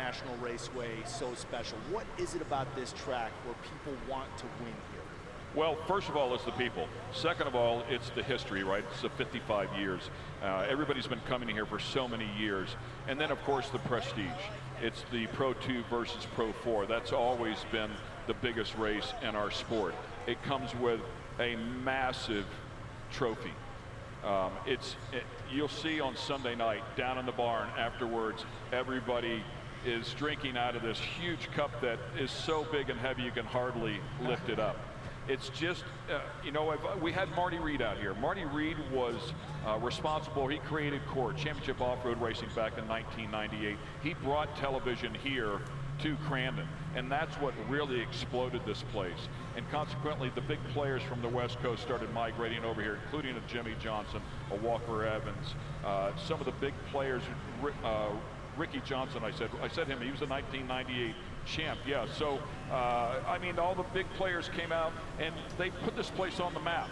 International Raceway so special? What is it about this track where people want to win here? Well, first of all, it's the people. Second of all, it's the history, right? It's the 55 years. Everybody's been coming here for so many years. And then, of course, the prestige. It's the Pro 2 versus Pro 4. That's always been the biggest race in our sport. It comes with a massive trophy. You'll see on Sunday night down in the barn afterwards, everybody is drinking out of this huge cup that is so big and heavy you can hardly lift it up. It's just, we had Marty Reed out here. Marty Reed was responsible. He created CORE, Championship Off-Road Racing, back in 1998. He brought television here to Crandon, and that's what really exploded this place. And consequently, the big players from the West Coast started migrating over here, including a Jimmy Johnson, a Walker Evans, some of the big players. Ricky Johnson, I said him, he was a 1998 champ, yeah. So, I mean, all the big players came out and they put this place on the map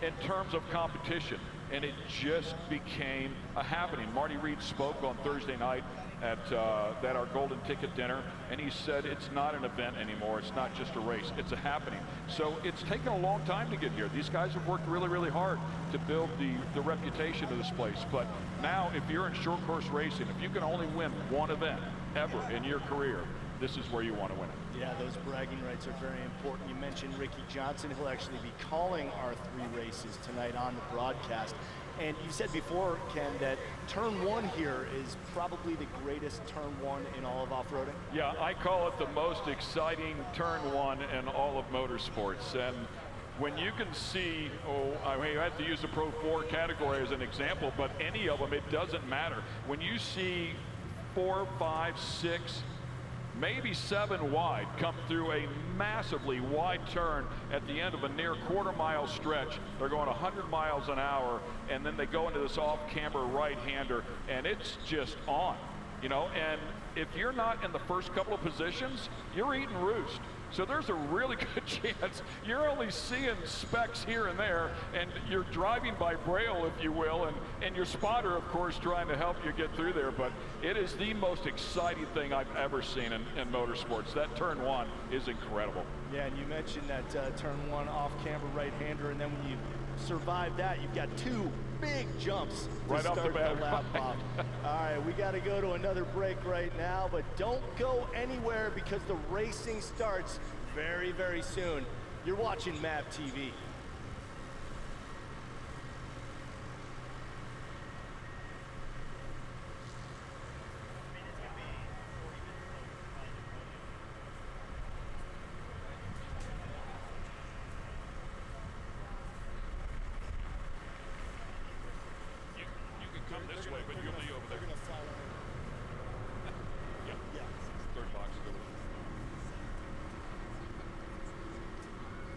in terms of competition, and it just became a happening. Marty Reed spoke on Thursday night at our Golden Ticket dinner, and he said it's not an event anymore, it's not just a race, it's a happening. So it's taken a long time to get here. These guys have worked really, really hard to build the reputation of this place. But now, if you're in short course racing, if you can only win one event ever in your career, this is where you want to win it. Yeah, those bragging rights are very important. You mentioned Ricky Johnson. He'll actually be calling our 3 races tonight on the broadcast. And you said before, Ken, that turn 1 here is probably the greatest turn 1 in all of off-roading. Yeah, I call it the most exciting turn 1 in all of motorsports. And when you can see, I mean, I have to use the Pro 4 category as an example, but any of them, it doesn't matter. When you see 4, 5, 6, maybe 7 wide come through a massively wide turn at the end of a near quarter-mile stretch. They're going 100 miles an hour, and then they go into this off-camber right-hander, and it's just on, and if you're not in the first couple of positions, you're eating roost. So there's a really good chance you're only seeing specks here and there, and you're driving by braille, if you will, and your spotter, of course, trying to help you get through there. But it is the most exciting thing I've ever seen in motorsports. That turn 1 is incredible. Yeah, and you mentioned that turn 1 off-camber right-hander, and then when you survive that, you've got 2 big jumps right off the bat. All right, we got to go to another break right now, but don't go anywhere because the racing starts very, very soon. You're watching MAV TV. Come this way, but you'll be over there. We're going to follow him. Yeah. Third box is over there.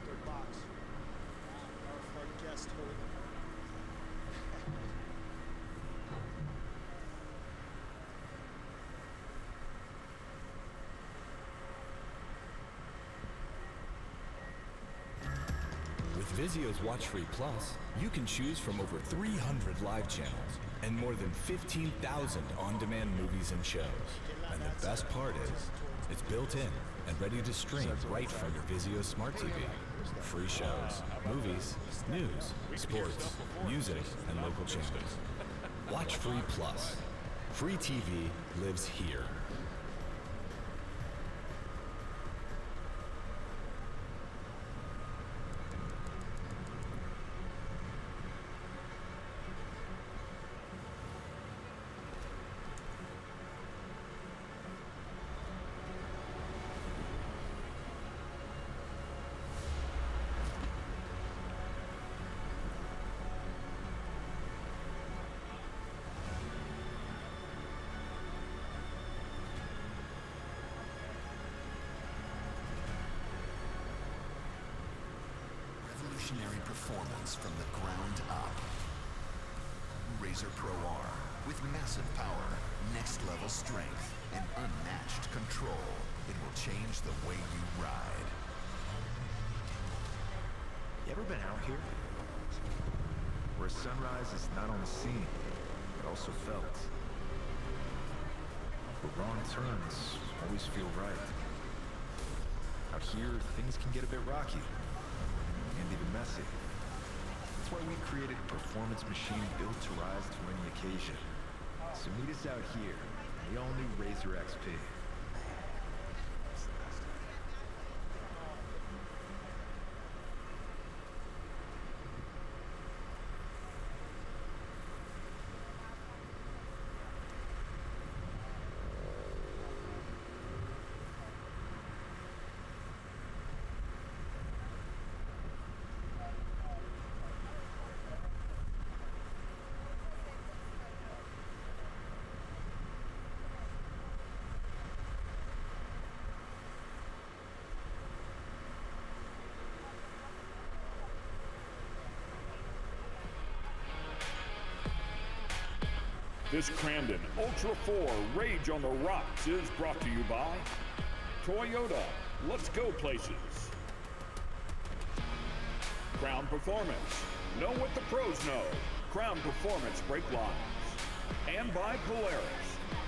Third box. Our hard guest holder. With Vizio's WatchFree Plus, you can choose from over 300 live channels and more than 15,000 on-demand movies and shows. And the best part is, it's built in and ready to stream right from your Vizio Smart TV. Free shows, movies, news, sports, music, and local channels. WatchFree Plus. Free TV lives here. Performance from the ground up. Razor Pro R with massive power, next level strength, and unmatched control. It will change the way you ride. You ever been out here? Where sunrise is not only seen, but also felt. where wrong turns always feel right. Out here, things can get a bit rocky, and even messy. That's why we created a performance machine built to rise to any occasion. So meet us out here, in the all-new Razor XP. This Crandon Ultra4 Rage on the Rocks is brought to you by Toyota. Let's go places. Crown Performance. Know what the pros know. Crown Performance brake lines. And by Polaris.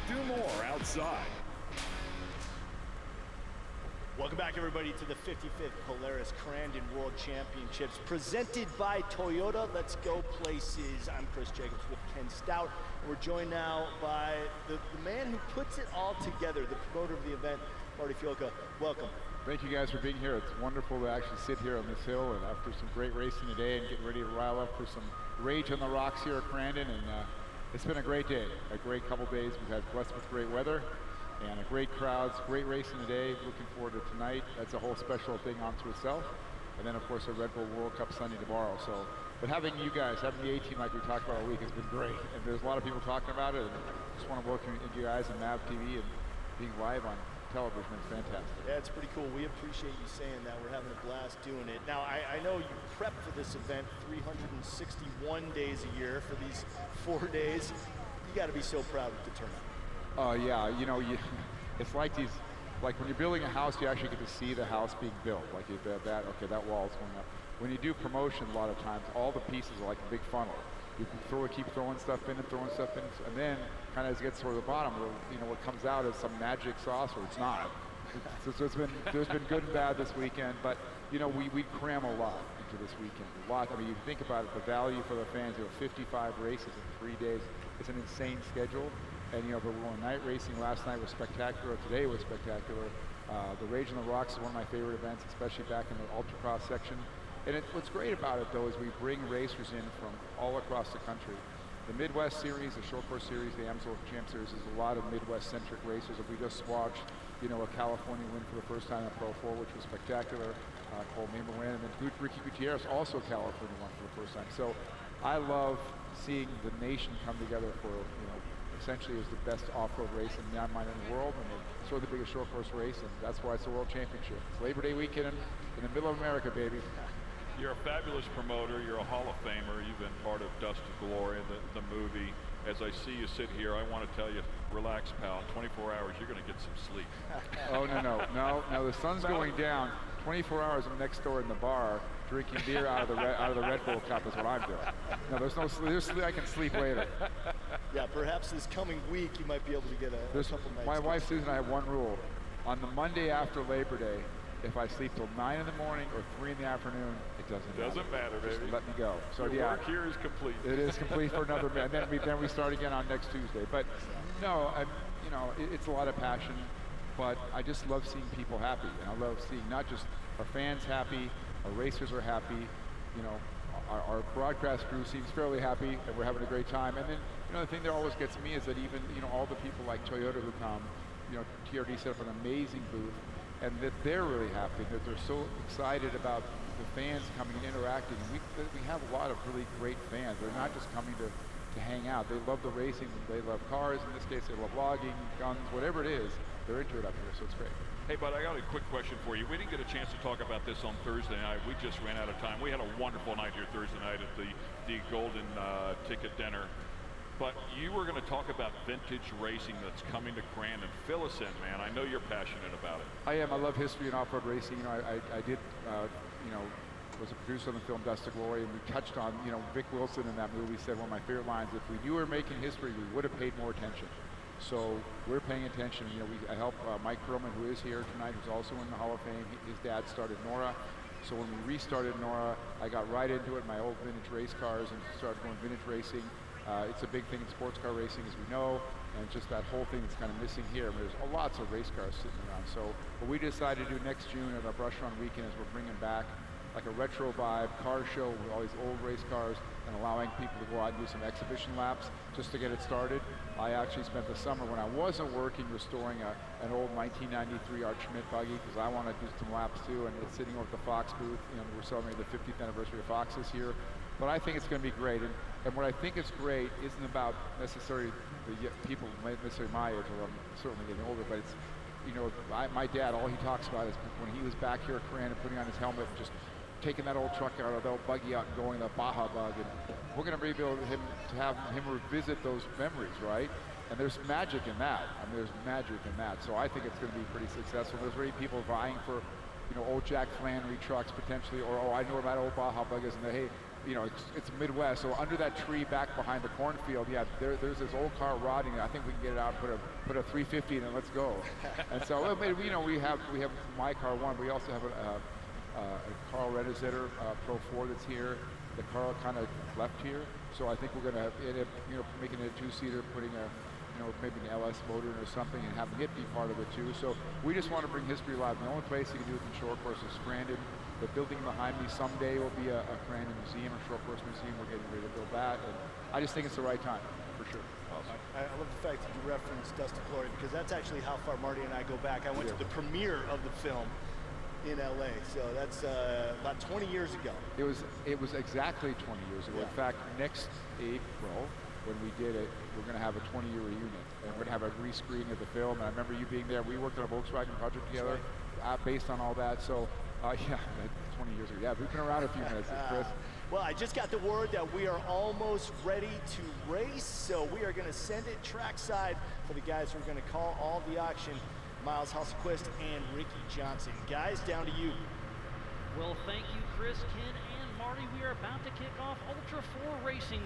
Do more outside. Welcome back, everybody, to the 55th Polaris Crandon World Championships, presented by Toyota. Let's go places. I'm Chris Jacobs with Ken Stout. We're joined now by the man who puts it all together, the promoter of the event, Marty Fila. Welcome. Thank you guys for being here. It's wonderful to actually sit here on this hill and after some great racing today and getting ready to rile up for some rage on the rocks here at Crandon. And it's been a great day, a great couple days. We've had blessed with great weather and a great crowds, great racing today. Looking forward to tonight. That's a whole special thing onto itself. And then of course a Red Bull World Cup Sunday tomorrow. So, but having you guys, having the A-team like we talked about all week has been great. And there's a lot of people talking about it. And I just want to welcome you guys and Mav TV and being live on television. It's fantastic. Yeah, it's pretty cool. We appreciate you saying that. We're having a blast doing it. Now, I know you prep for this event 361 days a year for these 4 days. You got to be so proud of the turnout. Yeah, you know, it's like these, like when you're building a house, you actually get to see the house being built. Like that wall's going up. When you do promotion, a lot of times, all the pieces are like a big funnel. You can keep throwing stuff in and throwing stuff in, and then kind of as it gets toward the bottom, you know, what comes out is some magic sauce, or it's not. So there's been good and bad this weekend, but you know, we cram a lot into this weekend. A lot. I mean, you think about it, the value for the fans. You know, 55 races in 3 days. It's an insane schedule. And you know, but we're on night racing. Last night was spectacular. Today was spectacular. The Rage on the Rocks is one of my favorite events, especially back in the Ultra-Cross section. And what's great about it, though, is we bring racers in from all across the country. The Midwest Series, the Short Course Series, the Amstel Champ Series is a lot of Midwest-centric racers. If we just watched, you know, a California win for the first time in Pro 4, which was spectacular, Cole Neighbor win, and then Ricky Gutierrez also California won for the first time. So I love seeing the nation come together for, you know, essentially is the best off-road race in my mind in the world, and it's sort of the biggest short course race, and that's why it's a world championship. It's Labor Day weekend in the middle of America, baby. You're a fabulous promoter. You're a Hall of Famer. You've been part of Dust to Glory, the movie. As I see you sit here, I want to tell you, relax, pal. In 24 hours, you're going to get some sleep. Oh, no. The sun's going down. 24 hours, I'm next door in the bar drinking beer out of the Red Bull cup is what I'm doing. No, there's no sleep. I can sleep later. Yeah, perhaps this coming week you might be able to get a couple nights. My wife Susan and I have one rule. On the Monday after Labor Day, if I sleep till 9 in the morning or 3 in the afternoon, it doesn't matter, baby. Just let me go. So Your work here is complete. It is complete for another man. Then we start again on next Tuesday. But no, you know, it's a lot of passion. But I just love seeing people happy, and I love seeing not just our fans happy, our racers are happy. You know, our broadcast crew seems fairly happy, and we're having a great time. And then, you know, the thing that always gets me is that even, you know, all the people like Toyota who come, you know, TRD set up an amazing booth, and that they're really happy, that they're so excited about the fans coming and interacting. And we have a lot of really great fans. They're not just coming to hang out. They love the racing. They love cars. In this case, they love logging, guns, whatever it is. They're into it up here, so it's great. Hey, bud, I got a quick question for you. We didn't get a chance to talk about this on Thursday night. We just ran out of time. We had a wonderful night here Thursday night at the Golden Ticket Dinner. But you were going to talk about vintage racing that's coming to Crandon. Fill us in, man. I know you're passionate about it. I am. I love history and off-road racing. You know, I did, you know, was a producer on the film Dust to Glory, and we touched on, you know, Vic Wilson in that movie said one of my favorite lines, if we knew we were making history, we would have paid more attention. So we're paying attention. You know, I help Mike Perlman, who is here tonight, who's also in the Hall of Fame. His dad started NORA. So when we restarted NORA, I got right into it, my old vintage race cars, and started going vintage racing. It's a big thing in sports car racing, as we know, and just that whole thing that's kind of missing here. There's lots of race cars sitting around. So what we decided to do next June at our Brush Run weekend is we're bringing back like a retro vibe car show with all these old race cars and allowing people to go out and do some exhibition laps just to get it started. I actually spent the summer when I wasn't working restoring an old 1993 Art Schmidt buggy because I want to do some laps too, and it's sitting over at the Fox booth. You know, we're celebrating the 50th anniversary of Fox this year. But I think it's going to be great, and what I think is great isn't about necessarily the people necessarily my age, although I'm certainly getting older, but it's, you know, my dad, all he talks about is when he was back here at Crandon putting on his helmet and just taking that old truck out or the old buggy out and going the Baja Bug, and we're going to be able to have him revisit those memories, right? And there's magic in that. I mean, there's magic in that. So I think it's going to be pretty successful. There's already people vying for, you know, old Jack Flannery trucks potentially, or oh, I know where that old Baja Bug is, and hey, you know, it's Midwest. So under that tree back behind the cornfield, yeah, there's this old car rotting. I think we can get it out and put a 350 in it. Let's go. And so, you know, we have my car one. We also have a Carl Redezitter Pro 4 that's here. The Carl kind of left here. So I think we're going to end up, you know, making it a two-seater, putting a, you know, maybe an LS motor or something, and having it be part of it too. So we just want to bring history alive. The only place you can do it in short course is Crandon. The building behind me someday will be a Crandon museum, a short course museum. We're getting ready to build that, and I just think it's the right time, for sure. Awesome. I love the fact that you referenced Dust to Glory, because that's actually how far Marty and I go back. I went to the premiere of the film in LA, so that's about 20 years ago. It was exactly 20 years ago. Yeah. In fact, next April, when we did it, we're going to have a 20-year reunion, and we're going to have a re-screening of the film. And I remember you being there. We worked on a Volkswagen project together, based on all that. So, yeah, 20 years ago. Yeah, we've been around a few minutes, Chris. Well, I just got the word that we are almost ready to race, so we are going to send it trackside for the guys who are going to call all the action. Miles Hasselquist and Ricky Johnson. Guys, down to you. Well, thank you, Chris, Ken, and Marty. We are about to kick off Ultra 4 racing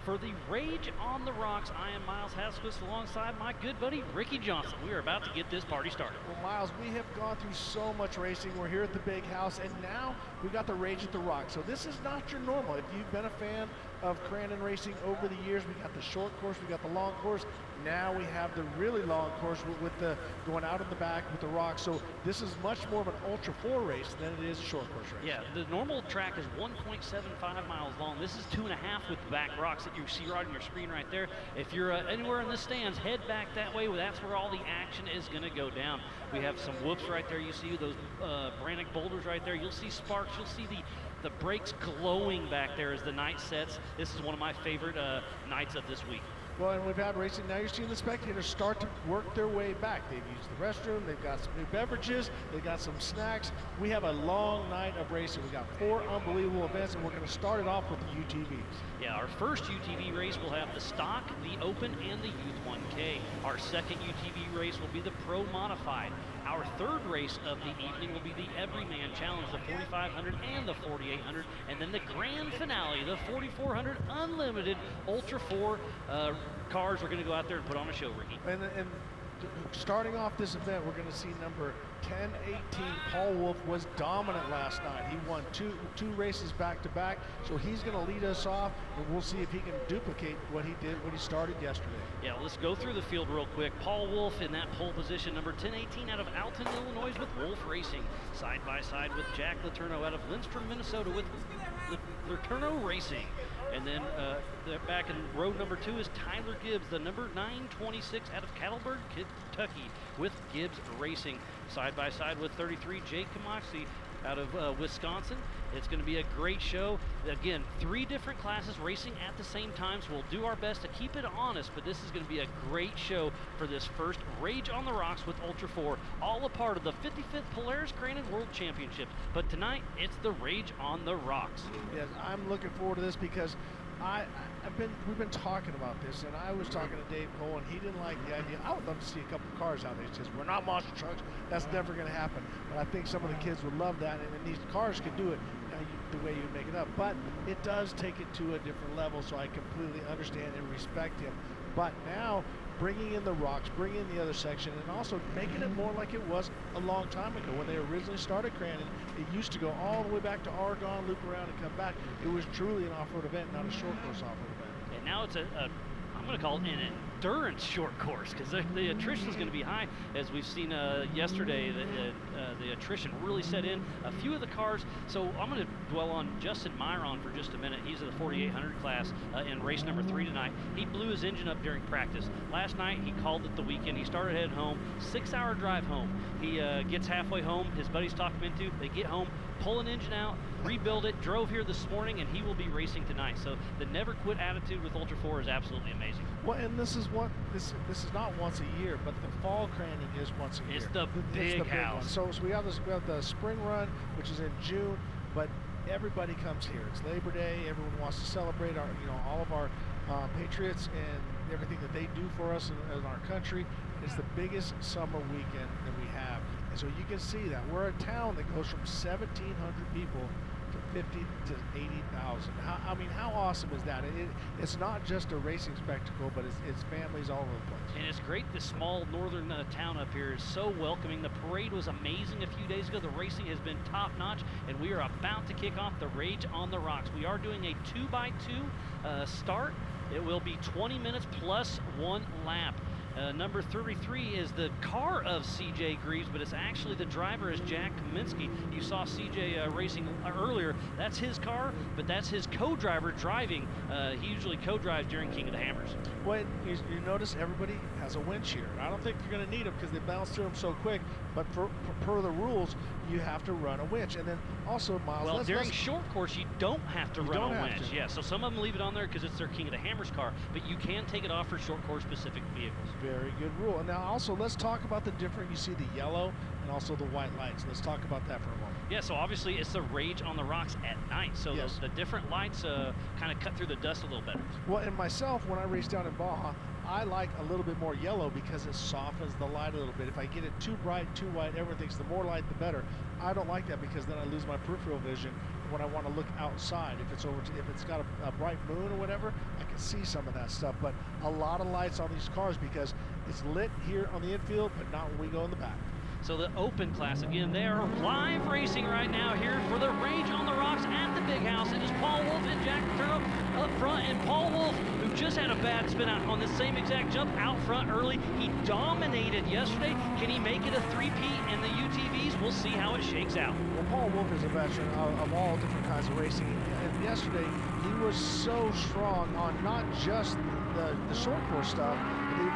for the Rage on the Rocks. I am Miles Hasselquist alongside my good buddy, Ricky Johnson. We are about to get this party started. Well, Miles, we have gone through so much racing. We're here at the big house, and now we've got the Rage at the Rock. So this is not your normal. If you've been a fan of Crandon racing over the years, we got the short course, we got the long course. Now we have the really long course with the going out in the back with the rocks. So this is much more of an Ultra 4 race than it is a short course race. Yeah, the normal track is 1.75 miles long. This is 2.5 with the back rocks that you see right on your screen right there. If you're anywhere in the stands, head back that way. That's where all the action is going to go down. We have some whoops right there. You see those Brannick boulders right there. You'll see sparks. You'll see the brakes glowing back there as the night sets. This is one of my favorite nights of this week. Well, and we've had racing. Now you're seeing the spectators start to work their way back. They've used the restroom. They've got some new beverages. They've got some snacks. We have a long night of racing. We got 4 unbelievable events, and we're going to start it off with the UTVs. Yeah, our first UTV race will have the Stock, the Open, and the Youth 1K. Our second UTV race will be the Pro Modified. Our third race of the evening will be the Everyman Challenge, the 4500 and the 4800, and then the grand finale, the 4400 Unlimited Ultra 4 cars are going to go out there and put on a show, Ricky. And starting off this event, we're going to see number 1018, Paul Wolf, was dominant last night. He won two races back to back, so he's going to lead us off, and we'll see if he can duplicate what he did when he started yesterday. Yeah, let's go through the field real quick. Paul Wolf in that pole position, number 1018 out of Alton, Illinois with Wolf Racing. Side by side with Jack Letourneau out of Lindstrom, Minnesota with Letourneau Racing. And then back in row number 2 is Tyler Gibbs, the number 926 out of Cattlebird, Kentucky with Gibbs Racing. Side by side with 33, Jake Kamoxie out of Wisconsin. It's going to be a great show. Again, 3 different classes racing at the same time, so we'll do our best to keep it honest, but this is going to be a great show for this first Rage on the Rocks with Ultra 4, all a part of the 55th Polaris Crandon World Championship. But tonight, it's the Rage on the Rocks. Yes, I'm looking forward to this because we've been talking about this, and I was talking to Dave Cole, and he didn't like the idea. I would love to see a couple cars out there. He says, we're not monster trucks. That's never going to happen. But I think some of the kids would love that, and these cars can do it the way you make it up. But it does take it to a different level, so I completely understand and respect him. But now bringing in the rocks, bringing in the other section, and also making it more like it was a long time ago. When they originally started Crandon, it used to go all the way back to Oregon, loop around, and come back. It was truly an off-road event, not a short course off-road event. And now it's I'm going to call it an endurance short course, because the attrition is going to be high, as we've seen yesterday. The attrition really set in a few of the cars. So I'm going to dwell on Justin Myron for just a minute. He's in the 4800 class in race number 3 tonight. He blew his engine up during practice. Last night he called it the weekend. He started heading home, 6-hour drive home. He gets halfway home. His buddies talk him into. They get home, pull an engine out, rebuild it, drove here this morning, and he will be racing tonight. So the never quit attitude with Ultra4 is absolutely amazing. Well, and this is not once a year, but the fall Crandon is once a year. It's the big house. So we have the spring run, which is in June, but everybody comes here. It's Labor Day. Everyone wants to celebrate all of our patriots and everything that they do for us in our country. It's the biggest summer weekend that we have. And so you can see that we're a town that goes from 1,700 people to 50 to 80,000. How awesome is that? It's not just a racing spectacle, but it's families all over the place. And it's great. This small northern town up here is so welcoming. The parade was amazing a few days ago. The racing has been top notch, and we are about to kick off the Rage on the Rocks. We are doing a 2x2 start. It will be 20 minutes plus 1 lap. Number 33 is the car of CJ Greaves, but it's actually the driver is Jack Kaminsky. You saw CJ racing earlier. That's his car, but that's his co-driver driving. He usually co-drives during King of the Hammers. Well, you notice everybody has a winch here. I don't think you're going to need them because they bounce through them so quick, but per the rules, you have to run a winch. And then also, Miles, well, during short course, you don't have to run a winch. Yeah, so some of them leave it on there because it's their King of the Hammers car, but you can take it off for short course specific vehicles. Very good rule. And now also, let's talk about the different, you see the yellow and also the white lights. Let's talk about that for a moment. Yeah, so obviously it's the Rage on the Rocks at night, so yes, the different lights kind of cut through the dust a little better. Well, and myself, when I race down in Baja, I like a little bit more yellow because it softens the light a little bit. If I get it too bright, too white, everyone thinks the more light, the better. I don't like that because then I lose my peripheral vision when I want to look outside. If it's got a bright moon or whatever, I can see some of that stuff. But a lot of lights on these cars because it's lit here on the infield, but not when we go in the back. So the open class, again, they are live racing right now here for the Rage on the Rocks at the Big House. It is Paul Wolf and Jack Turner up front, and Paul Wolf, who just had a bad spin out on the same exact jump out front early. He dominated yesterday. Can he make it a three-peat in the UTVs? We'll see how it shakes out. Well, Paul Wolf is a veteran of all different kinds of racing, and yesterday he was so strong on not just the short course stuff,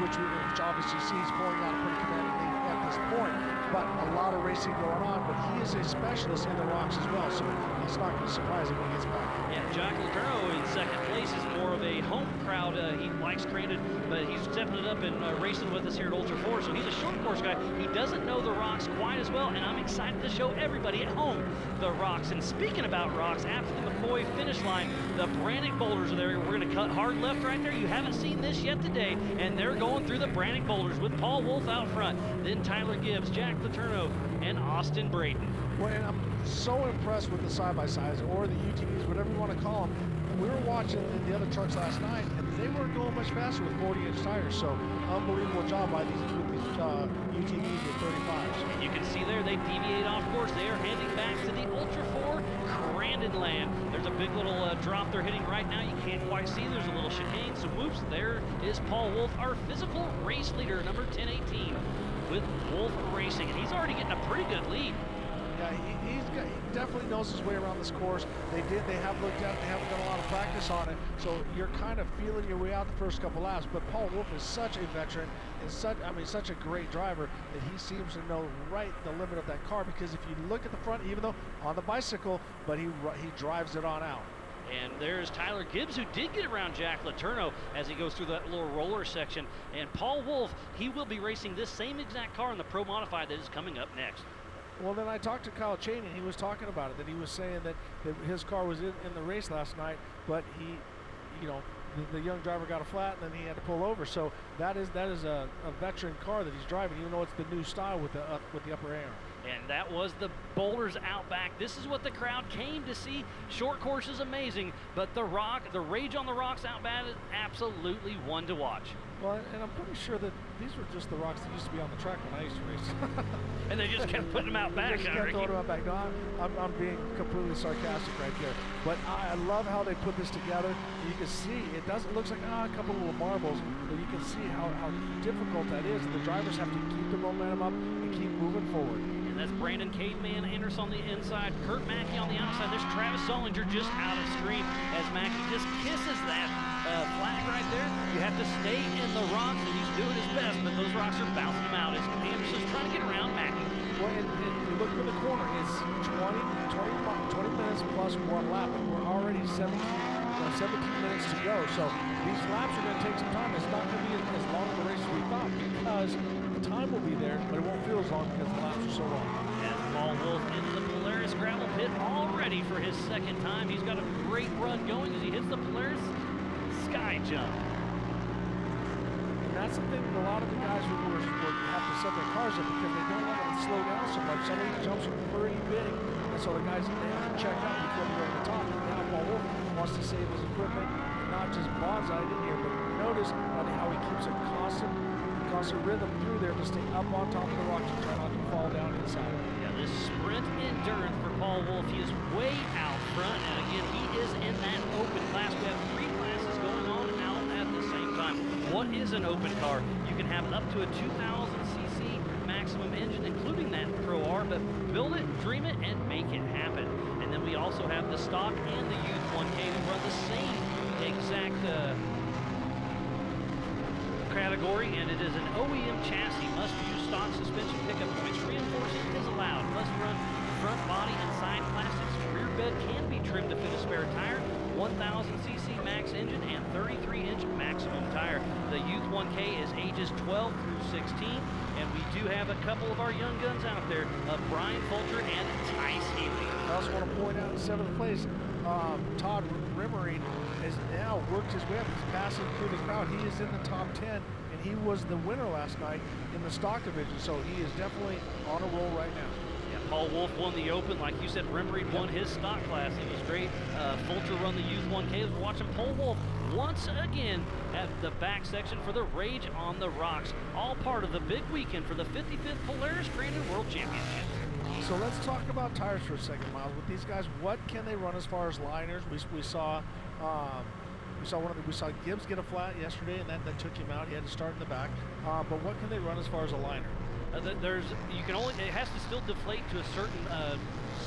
which obviously see he's pulling out a pretty commanding lead at this point, but a lot of racing going on. But he is a specialist in the rocks as well, so it's not going to surprise him when he gets back. Yeah, Jack Letourneau in second place is more of a home crowd. He likes Crandon, but he's stepping it up and racing with us here at Ultra4, so he's a short course guy. He doesn't know the rocks quite as well, and I'm excited to show everybody at home the rocks. And speaking about rocks, after the McCoy finish line, the Brannick boulders are there. We're going to cut hard left right there. You haven't seen this yet today, and they're going through the Brannick boulders with Paul Wolf out front, then Tyler Gibbs, Jack Letourneau, and Austin Braden. Well, and I'm so impressed with the side-by-sides or the UTVs, whatever you want to call them. We were watching the other trucks last night, and they weren't going much faster with 40-inch tires. So unbelievable job by these UTVs with 35s. And you can see there they deviate off course. They are heading back to the Ultra4 Crandon land. There's a big little drop they're hitting right now. You can't quite see. There's a little chicane. So whoops, there is Paul Wolf, our physical race leader, number 1018, with Wolf Racing, and he's already getting a pretty good lead. Yeah, he definitely knows his way around this course. They have looked at it. They haven't done a lot of practice on it, so you're kind of feeling your way out the first couple laps. But Paul Wolf is such a veteran and such a great driver that he seems to know right the limit of that car. Because if you look at the front, even though on the bicycle, but he drives it on out. And there's Tyler Gibbs, who did get around Jack Letourneau as he goes through that little roller section. And Paul Wolf, he will be racing this same exact car in the Pro Modified that is coming up next. Well, then I talked to Kyle Cheney, and he was talking about it, that he was saying that his car was in the race last night, but he, the young driver got a flat, and then he had to pull over. So that is a veteran car that he's driving, even though it's the new style with the upper air. And that was the Boulders Outback. This is what the crowd came to see. Short course is amazing, but the Rage on the Rocks Outback is absolutely one to watch. Well, and I'm pretty sure that these were just the rocks that used to be on the track when I used to race. And they just kept putting them out back. They just kept throwing them out back. No, I'm being completely sarcastic right there. But I love how they put this together. You can see it looks like a couple little marbles, but you can see how difficult that is. The drivers have to keep the momentum up and keep moving forward. And that's Brandon Caveman Anderson on the inside, Kurt Mackey on the outside. There's Travis Solinger just out of screen as Mackey just kisses that flag right there. You have to stay in the rocks, and he's doing his best, but those rocks are bouncing him out as Anderson's trying to get around Mackey. Well, and you look in the corner, it's 20 minutes plus one lap, and we're already 17 minutes to go. So these laps are going to take some time. It's not going to be as long of a race as we thought, because the time will be there, but it won't feel as long because the laps are so long. And Paul Wolf into the Polaris gravel pit already for his second time. He's got a great run going as he hits the Polaris sky jump. And that's the thing with a lot of the guys who have to set their cars up because they don't want to slow down so much. Some of these jumps are pretty big, and so the guys, they have to check out before they go to the top. And now Paul Wolf wants to save his equipment and not just bonsai in here, but notice how he keeps a constant rhythm through there to stay up on top of the rocks and try not to fall down inside. Yeah, this sprint endurance for Paul Wolf, he is way out front, and again, he is in that open class. We have 3 classes going on out at the same time. What is an open car? You can have up to a 2,000cc maximum engine, including that Pro R, but build it, dream it, and make it happen. And then we also have the stock and the Youth 1K who run the same exact category, and it is an OEM chassis. Must use stock suspension pickup points. Reinforcing is allowed. Must run front body and side plastics. Rear bed can be trimmed to fit a spare tire. 1,000cc max engine and 33-inch maximum tire. The Youth 1K is ages 12 through 16, and we do have a couple of our young guns out there, Brian Fulcher and Tice Healy. I also want to point out in 7th place, Todd Rimmerine has now worked his way up. He's passing through the crowd. He is in the top 10, and he was the winner last night in the stock division, so he is definitely on a roll right now. Yeah, Paul Wolf won the Open. Like you said, Rimmerine won his stock class. It was great. Fulcher run the Youth 1K. We're watching Paul Wolf once again at the back section for the Rage on the Rocks. All part of the big weekend for the 55th Polaris Crandon World Championship. So let's talk about tires for a second, Miles. With these guys, what can they run as far as liners? We saw Gibbs get a flat yesterday, and that took him out. He had to start in the back. But what can they run as far as a liner? It has to still deflate to a certain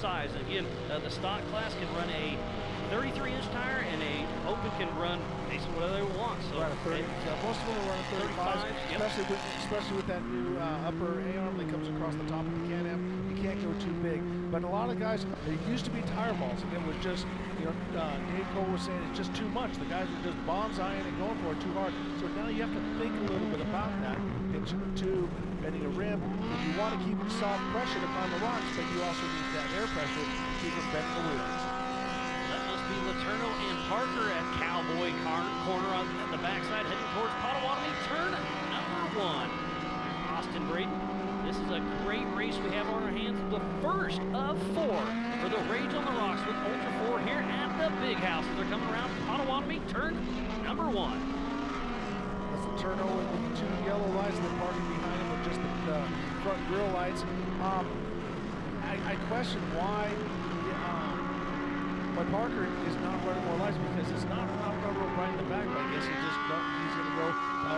size. Again, the stock class can run a 33-inch tire, and a Open can run basically whatever they want. So right, 30. Most of them will run a 35, especially with that new upper A-arm that comes across the top of the Can-Am. You can't go too big. But a lot of guys, there used to be tire balls, and it was just, Dave Cole was saying it's just too much. The guys were just bonsaiing and going for it too hard. So now you have to think a little bit about that. Pinching the tube, bending a rim. You want to keep soft pressure to climb the rocks, but you also need that air pressure to keep it bending the wheels. That must be Letourneau and Parker at Cowboy Corner on the backside, heading towards Potawatomi, turn number 1. Austin Braden, this is a great race we have on our hands. The first of 4 for the Rage on the Rocks with Ultra4 here at the Big House. They're coming around Potawatomi, turn number 1. That's Letourneau with the 2 yellow lights, then parking behind him with just the front grille lights. I question why Parker is not running more lights, because it's not rubber right in the back, but I guess he's going to go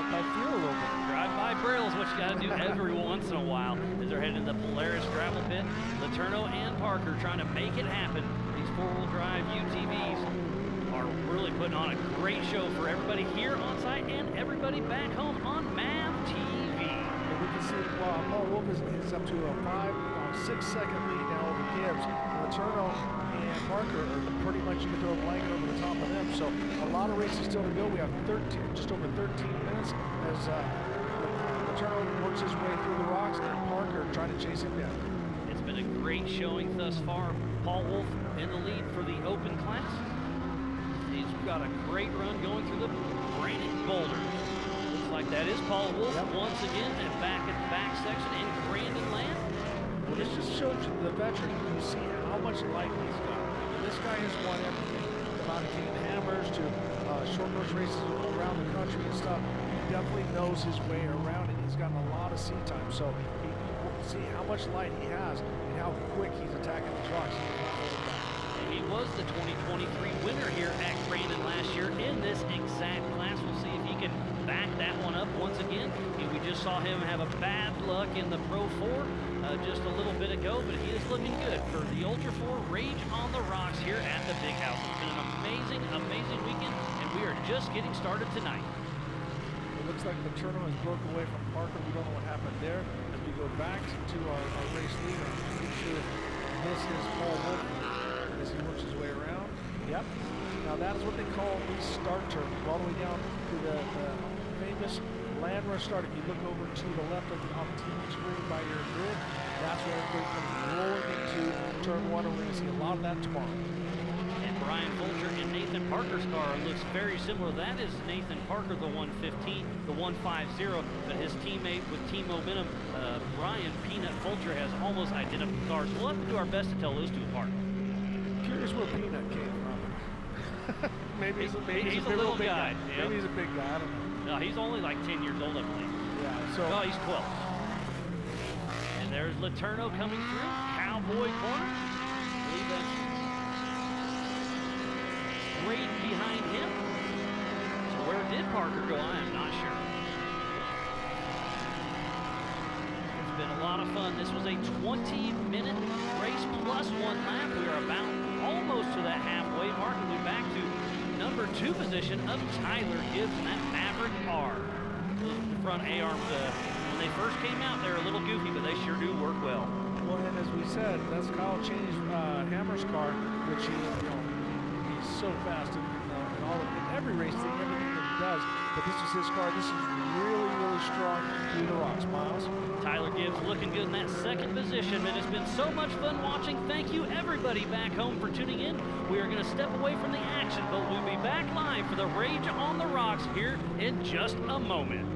by feel a little bit. Drive-by braille is what you got to do every once in a while as they're heading to the Polaris gravel pit. Letourneau and Parker trying to make it happen. These 4-wheel drive UTVs are really putting on a great show for everybody here on site and everybody back home on MAV TV. And we can see Paul Wolf is up to a 6-second lead now over Gibbs. Letourneau and Parker are pretty much, you can throw a blanket over the top of them. So a lot of races still to go. We have just over 13 minutes as Letourneau works his way through the rocks, and Parker trying to chase him down. It's been a great showing thus far. Paul Wolf in the lead for the Open class. He's got a great run going through the granite boulders. Looks like that is Paul Wolf once again, and back at the back section in Crandon land. Well, this just shows you the veteran. You see how much life he's got. I mean, this guy has won everything, from out of King Hammers to short course races around the country and stuff. He definitely knows his way around it. He's gotten a lot of seat time, so you see how much light he has and how quick he's attacking these rocks. He was the 2023 winner here at Crandon last year in this exact class. We'll see if he can back that one up once again. We just saw him have a bad luck in the Pro 4 just a little bit ago, but he is looking good for the Ultra 4 Rage on the Rocks here at the Big House. It's been an amazing, amazing weekend, and we are just getting started tonight. It looks like the turno has broke away from Parker. We don't know what happened there. As we go back to our race leader, make sure this is Paul Wolf as he works his way around. Yep. Now that is what they call the start turn. All the way down to the famous land rush start. If you look over to the left of the TV screen by your grid, that's where everybody comes rolling into turn 1, and we're going to see a lot of that tomorrow. And Brian Fulcher and Nathan Parker's car looks very similar. That is Nathan Parker, the 115, the 150, but his teammate with Team Momentum, Brian Peanut Fulcher, has almost identical cars. We'll have to do our best to tell those two apart. Curious where Peanut came from. maybe he's a little guy. Yeah. Maybe he's a big guy. I don't know. No, he's only like 10 years old, I believe. Yeah. So. No, he's 12. And there's Letourneau coming through. Cowboy corner. I believe that's right behind him. So where did Parker go? I am not sure. It's been a lot of fun. This was a 20-minute race plus 1 lap. We are about almost to that halfway mark, and we're back to number 2 position of Tyler Gibbs and that Maverick R. The front A-arms, when they first came out, they were a little goofy, but they sure do work well. Well, and as we said, that's Kyle Cheney's Hammer's car, which he's so fast in every race thing, everything that he does. But this is his car. This is really, really strong through the rocks, Miles. Tyler Gibbs looking good in that 2nd position, and it's been so much fun watching. Thank you, everybody back home, for tuning in. We are going to step away from the action, but we'll be back live for the Rage on the Rocks here in just a moment.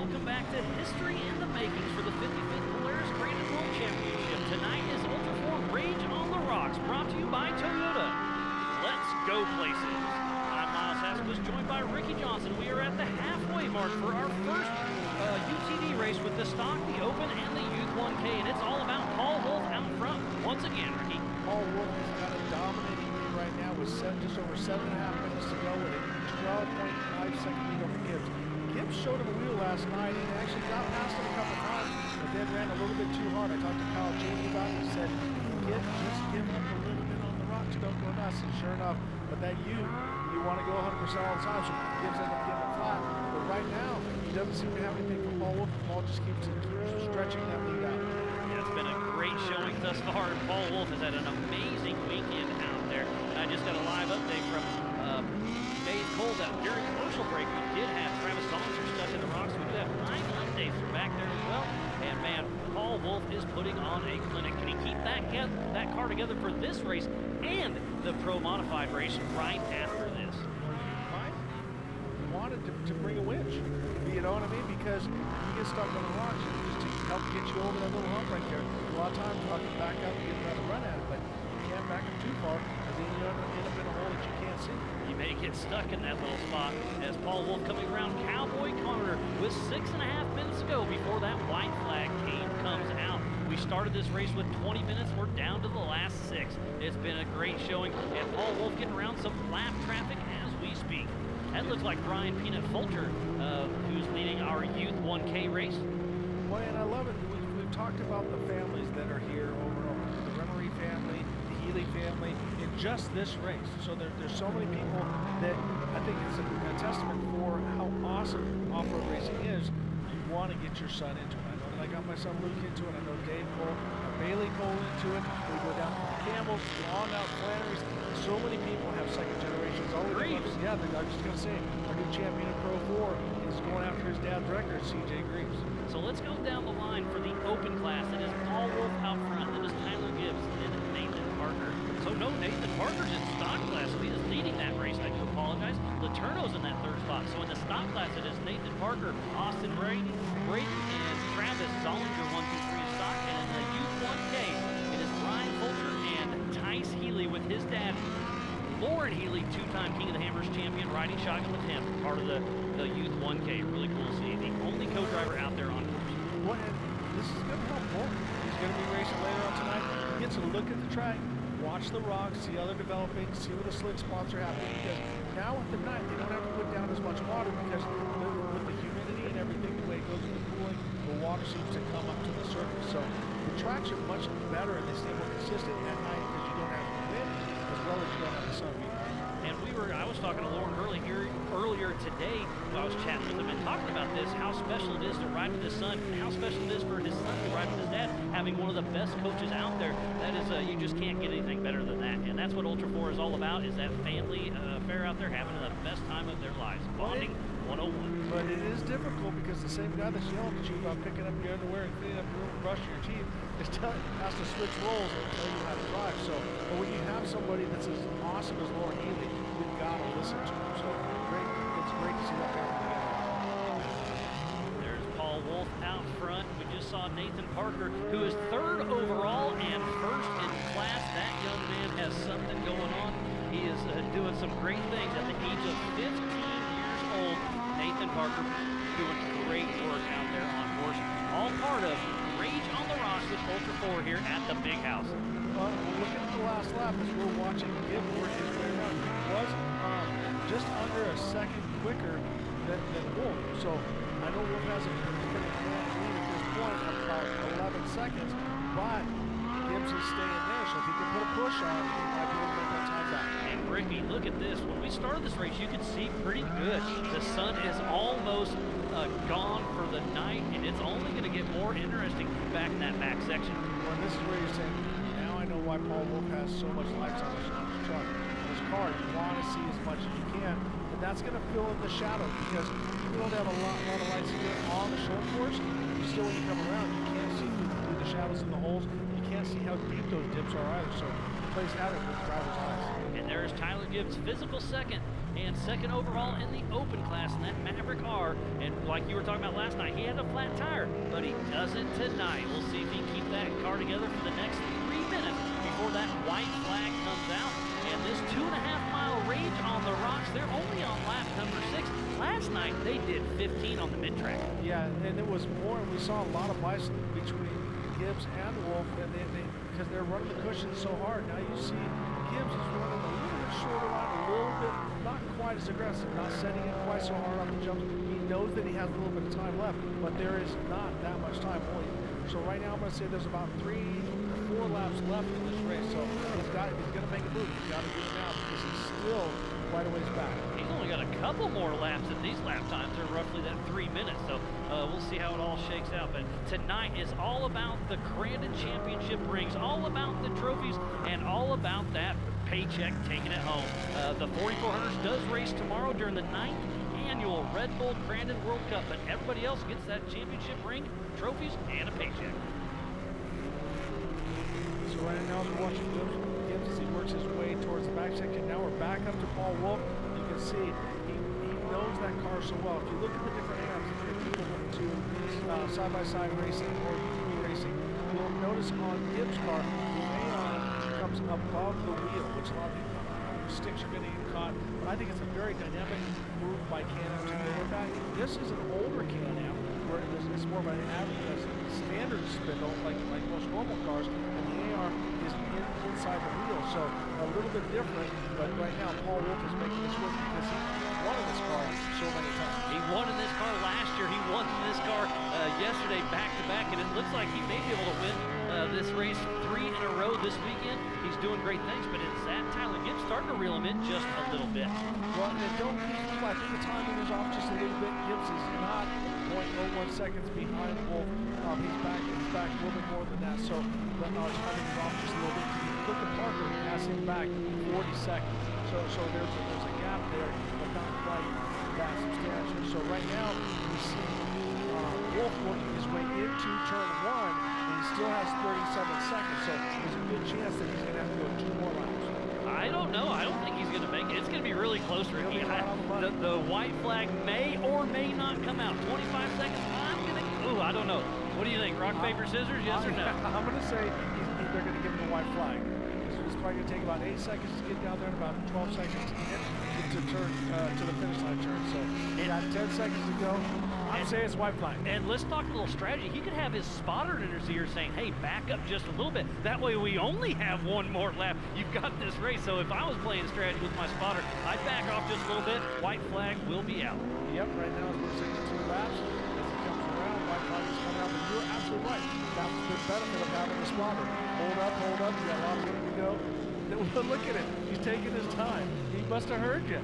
welcome back to History in the Makings for the 55th Polaris Crandon World Championship. Tonight is Ultra4 Rage on the Rocks, brought to you by Toyota. Let's go places. I'm Miles Haskins, joined by Ricky Johnson. We are at the halfway mark for our first UTV race with the Stock, the Open, and the Youth 1K, and it's all about Paul Wolf out front once again, Ricky. Paul Wolf has got a dominating lead right now with just over 7.5 minutes to go with a 12.5 second lead over Gibbs. Gibbs showed him a wheel last night and actually got past him a couple times, but then ran a little bit too hard. I talked to Kyle Jamie about it. He said, just give him a little bit on the rocks, don't go nuts. And sure enough, but that you want to go 100% all the time, so Gibbs ended up getting it flat. But right now, he doesn't seem to have anything from Paul Wolf. Paul just keeps stretching that lead out. Yeah, it's been a great showing thus far, and Paul Wolf has had an amazing weekend out there. And I just got a live update from Dave Cole that during commercial break we did have Travis Saunders stuck in the rocks. We do have 9 updates from back there as well. And man, Paul Wolf is putting on a clinic. Can he keep that car together for this race and the Pro Modified race right after this? He wanted to bring a winch, you know what I mean? Because you get stuck on the rocks, just to help get you over that little hump right there. A lot of times I can back up and get another run at it, but you can't back up too far, because then you end up in a hole that you can't see. You may get stuck in that little spot as Paul Wolf coming around Cowboy Corner with 6.5 minutes to go before that white flag comes out. We started this race with 20 minutes. We're down to the last 6. It's been a great showing, and Paul Wolf getting around some lap traffic as we speak. That looks like Brian Peanut Fulcher, who's leading our Youth 1K race. Well, and I love it. We've talked about the families that are here over and over. The Remery family, the Healy family, in just this race. So there's so many people that I think it's a testament for how awesome off-road racing is. You want to get your son into it. I know that I got my son Luke into it. I know Dave Cole, Bailey Cole into it. We go down to the Campbells, on out Flannery's. So many people have second generations. Greaves. Yeah, I was just going to say, our new champion in Pro 4 is going after his dad's record, CJ Greaves. So let's go down the line for the open class. It is Paul Wolf out front. It is Tyler Gibbs. It is Nathan Parker. So no, Nathan Parker's in stock class. So he is leading that race. I do apologize. Letourneau's in that 3rd spot. So in the stock class, it is Nathan Parker, Austin Brayton, and Travis Zollinger, 1, 2, 3 stock. And in the Youth 1K, it is Brian Fulcher and Tice Healy with his dad, Lauren Healy, 2-time King of the Hammers champion, riding shotgun with him, part of the Youth 1K. Really cool to see. The only co-driver out there on course. Well, and this is going to help Lauren. He's going to be racing later on tonight. He gets a look at the track, watch the rocks, see how they're developing, see where the slick spots are happening. Because now at the night, they don't have to put down as much water because with the humidity and everything, the way it goes with the cooling, the water seems to come up to the surface. So the tracks are much better and they stay more consistent at night because you don't have the wind as well as you don't have the sun. And I was talking to Lauren earlier today while I was chatting with him and talking about this, how special it is to ride with his son, and how special it is for his son to ride with his dad, having one of the best coaches out there. That is, you just can't get anything better than that. And that's what Ultra4 is all about, is that family affair out there having the best time of their lives. Bonding 101. But it is difficult because the same guy that's yelling at you about picking up your underwear and cleaning up your room, brushing your teeth, has to switch roles and tell you how to drive. So, but when you have somebody that's as awesome as Lauren Healy, you've got to listen to him. So great, it's great to see that happen. There's Paul Wolf out front. We just saw Nathan Parker, who is 3rd overall and 1st in class. That young man has something going on. He is doing some great things at the age of 15 years old. Nathan Parker doing great work out there on course. All part of Rage on the Rocks with Ultra4 here at the Big House. Looking at the last lap as we're watching Gibbs work his way around, was just under a second quicker than Wolf. So I know Wolf has a pretty advanced lead at this point of about 11 seconds, but Gibbs is staying there. So if he can put a push on, he might be able to make that time back. And Ricky, look at this. When we started this race, you could see pretty good. The sun is almost gone for the night, and it's only going to get more interesting back in that back section. Well, this is where you're saying, now I know why Paul Wolf has so much lights on his truck. His car, you want to see as much as you can, but that's going to fill in the shadow because you don't have a lot of lights here on the short course. You still, when you come around, you can't see through the shadows in the holes. You can't see how deep those dips are either. So plays havoc with drivers' eyes. And there's Tyler Gibbs, physical second, and second overall in the open class in that Maverick R. And like you were talking about last night, he had a flat tire, but he doesn't tonight. We'll see if he can keep that car together for the next 3 minutes before that white flag comes out. And this 2.5-mile range on the rocks, they're only on lap number 6. Last night, they did 15 on the mid-track. Yeah, and it was more, we saw a lot of bison between Gibbs and Wolf, and because they're running the cushion so hard. Now you see Gibbs is running a little bit shorter line, a little bit, not quite as aggressive, not setting it quite so hard on the jumps. He knows that he has a little bit of time left, but there is not that much time. So right now I'm going to say there's about 3 or 4 laps left in this race. So if he's going to make a move, he's got to do it now because he's still quite a ways back. He's only got a couple more laps, and these lap times are roughly that 3 minutes. So we'll see how it all shakes out. But tonight is all about the Crandon Championship rings, all about the trophies, and all about that paycheck taking it home. The 4400s does race tomorrow during the 9th annual Red Bull Crandon World Cup, but everybody else gets that championship ring, trophies, and a paycheck. So right now we're watching Gibbs as he works his way towards the back section. Now we're back up to Paul Wolf. You can see he knows that car so well. If you look at the different amps, if you go to side-by-side racing or UTV racing, you'll notice on Gibbs' car, the Aeon comes above the wheel, which a lot of people, sticks are getting caught. But I think it's a very dynamic move by Can-Am to go with that. This is an older Can-Am where it's more of an average, standard spindle, like most normal cars, and the AR is inside the wheel, so a little bit different. But right now, Paul Wolf is making this work because he won in this car so many times. He won in this car last year. He won in this car yesterday back-to-back, and it looks like he may be able to win this race 3 in a row this weekend. He's doing great things, but it's that Tyler Gibbs starting to reel him in just a little bit. Well, and don't be fooled. I think the timing is off just a little bit. Gibbs is not 0.01 seconds behind Wolf. He's back a little bit more than that. So the timing is off just a little bit. Look at Parker passing back 40 seconds. So there's a gap there, but not quite that substantial. So right now we see Wolf working his way into turn 1, and he still has 37 seconds. So there's a good chance that he's going to have to go 2 more laps. I don't know. I don't think he's going to make it. It's going to be really close, Ricky. The white flag may or may not come out. 25 seconds. I don't know. What do you think? Rock, paper, scissors? Yes or no? I'm going to say they're going to give him the white flag. It's probably going to take about 8 seconds to get down there and about 12 seconds to get to turn to the finish line turn. So he got 10 seconds to go. I'd say it's white flag. And let's talk a little strategy. He could have his spotter in his ear saying, hey, back up just a little bit. That way we only have 1 more lap. You've got this race. So if I was playing strategy with my spotter, I'd back off just a little bit. White flag will be out. Yep, right now it's 2 laps. As he comes around, white flag is coming out. But you're absolutely right. That's the benefit of having a spotter. Hold up. You got a lot of room to go. Look at it. He's taking his time. He must have heard you.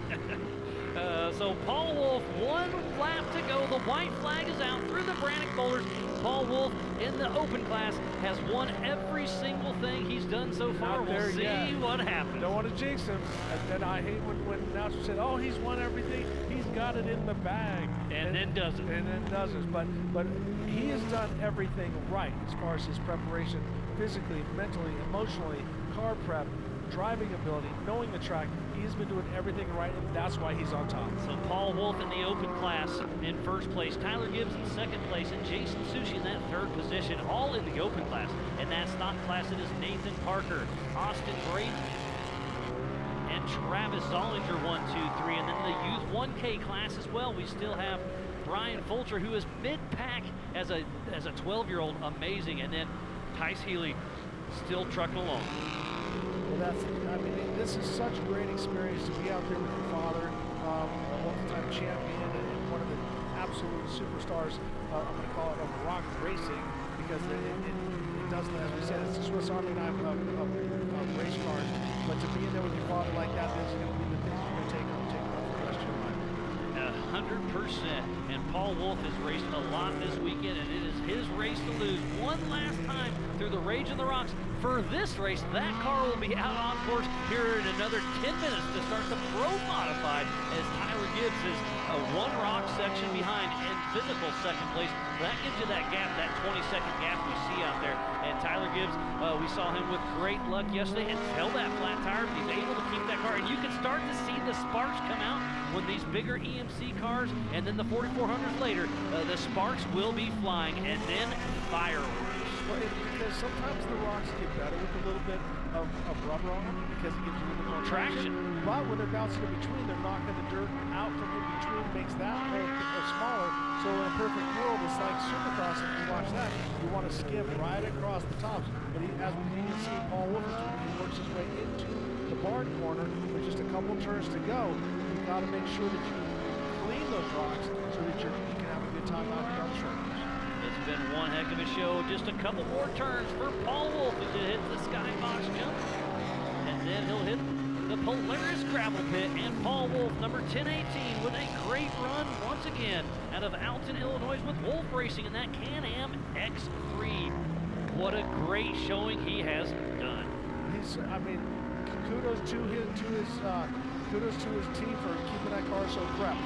So Paul Wolf, 1 lap to go. The white flag is out through the Brannick boulders. Paul Wolf in the open class has won every single thing he's done so far. We'll see what happens. Don't want to jinx him. And then I hate when announcers said, oh, he's won everything. He's got it in the bag. And then doesn't. And then doesn't. But he has done everything right as far as his preparation, physically, mentally, emotionally, car prep, driving ability, knowing the track. He's been doing everything right, and that's why he's on top. So Paul Wolf in the open class in first place, Tyler Gibbs in second place, and Jason Sushi in that third position, all in the open class. And that stock class, it is Nathan Parker, Austin Brayton, and Travis Zollinger, 1, 2, 3. And then the youth 1K class as well, we still have Brian Fulcher, who is mid-pack as a 12-year-old, amazing. And then Tice Healy still trucking along. Well, this is such a great experience to be out there with your father, a multi-time champion and one of the absolute superstars, I'm going to call it, of rock racing, because it doesn't, as we said, it's the Swiss Army knife of race cars. But to be in there with your father like that, this is going to be the things you're going to take on for the rest of your life. 100%. And Paul Wolf has raced a lot this weekend, and it is his race to lose one last time through the Rage on the Rocks. For this race, that car will be out on course here in another 10 minutes to start the Pro Modified, as Tyler Gibbs is a one rock section behind in physical second place. That gives you that gap, that 20-second gap we see out there. And Tyler Gibbs, we saw him with great luck yesterday and held that flat tire, but he's able to keep that car. And you can start to see the sparks come out when these bigger EMC cars, and then the 4400s later, the sparks will be flying, and then fireworks. Because sometimes the rocks get better with a little bit of rubber on them because it gives you a little bit more traction. But when they're bouncing in between, they're knocking the dirt out from in between, makes that hole smaller. So in a perfect world, it's like Supercross. If you watch that, you want to skim right across the tops. But as we can see, Paul Wolf works his way into the barn corner with just a couple turns to go. You've got to make sure that you clean those rocks so that you can have a good time out here on the short course. It's been one heck of a show. Just a couple more turns for Paul Wolf as he hits the skybox jump. And then he'll hit the Polaris gravel pit. And Paul Wolf, number 1018, with a great run once again out of Alton, Illinois with Wolf Racing in that Can-Am X3. What a great showing he has done. I mean, kudos to his team for keeping that car so prepped.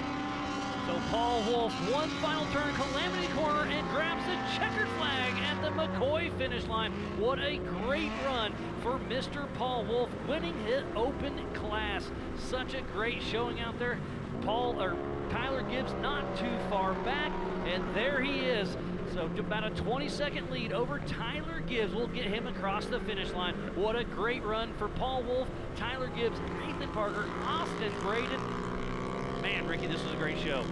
So Paul Wolf, one final turn, Calamity Corner, and grabs the checkered flag at the McCoy finish line. What a great run for Mr. Paul Wolf, winning his open class. Such a great showing out there. Tyler Gibbs not too far back, and there he is. So about a 20-second lead over Tyler Gibbs will get him across the finish line. What a great run for Paul Wolf, Tyler Gibbs, Nathan Parker, Austin Braden. Man, Ricky, this was a great show.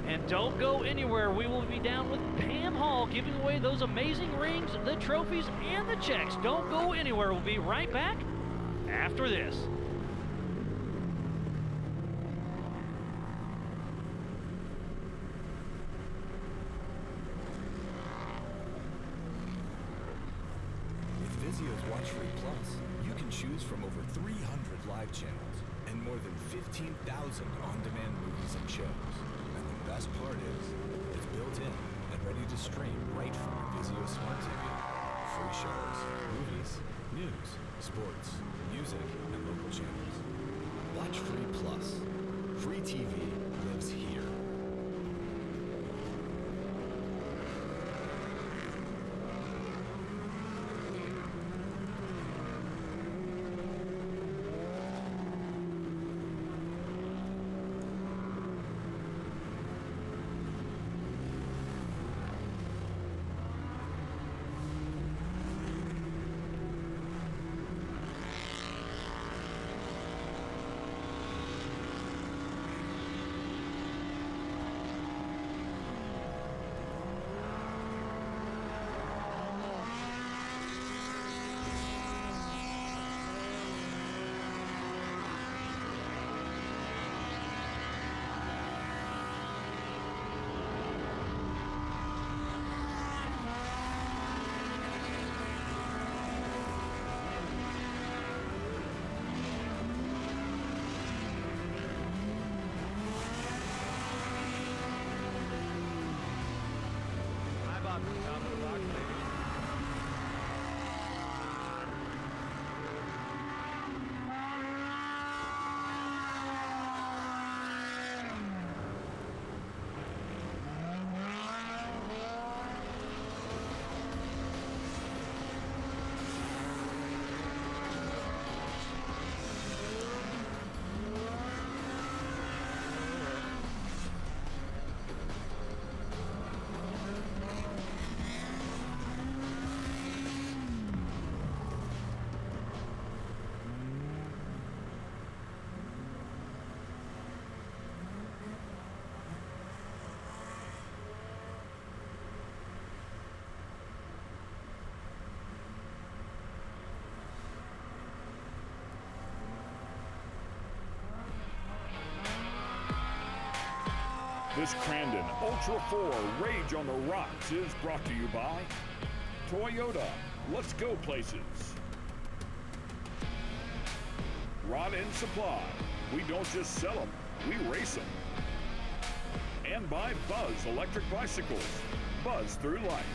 And don't go anywhere. We will be down with Pam Hall giving away those amazing rings, the trophies, and the checks. Don't go anywhere. We'll be right back after this. With Vizio's Watch Free Plus, you can choose from over 300 live channels and more than 15,000 on-demand movies and shows. And the best part is, it's built in and ready to stream right from your Vizio Smart TV. Free shows, movies, news, sports, music, and local channels. Watch Free Plus. Free TV lives here. This Crandon Ultra4 Rage on the Rocks is brought to you by Toyota. Let's go places. Rod End Supply. We don't just sell them, we race them. And by Buzz Electric Bicycles. Buzz through life.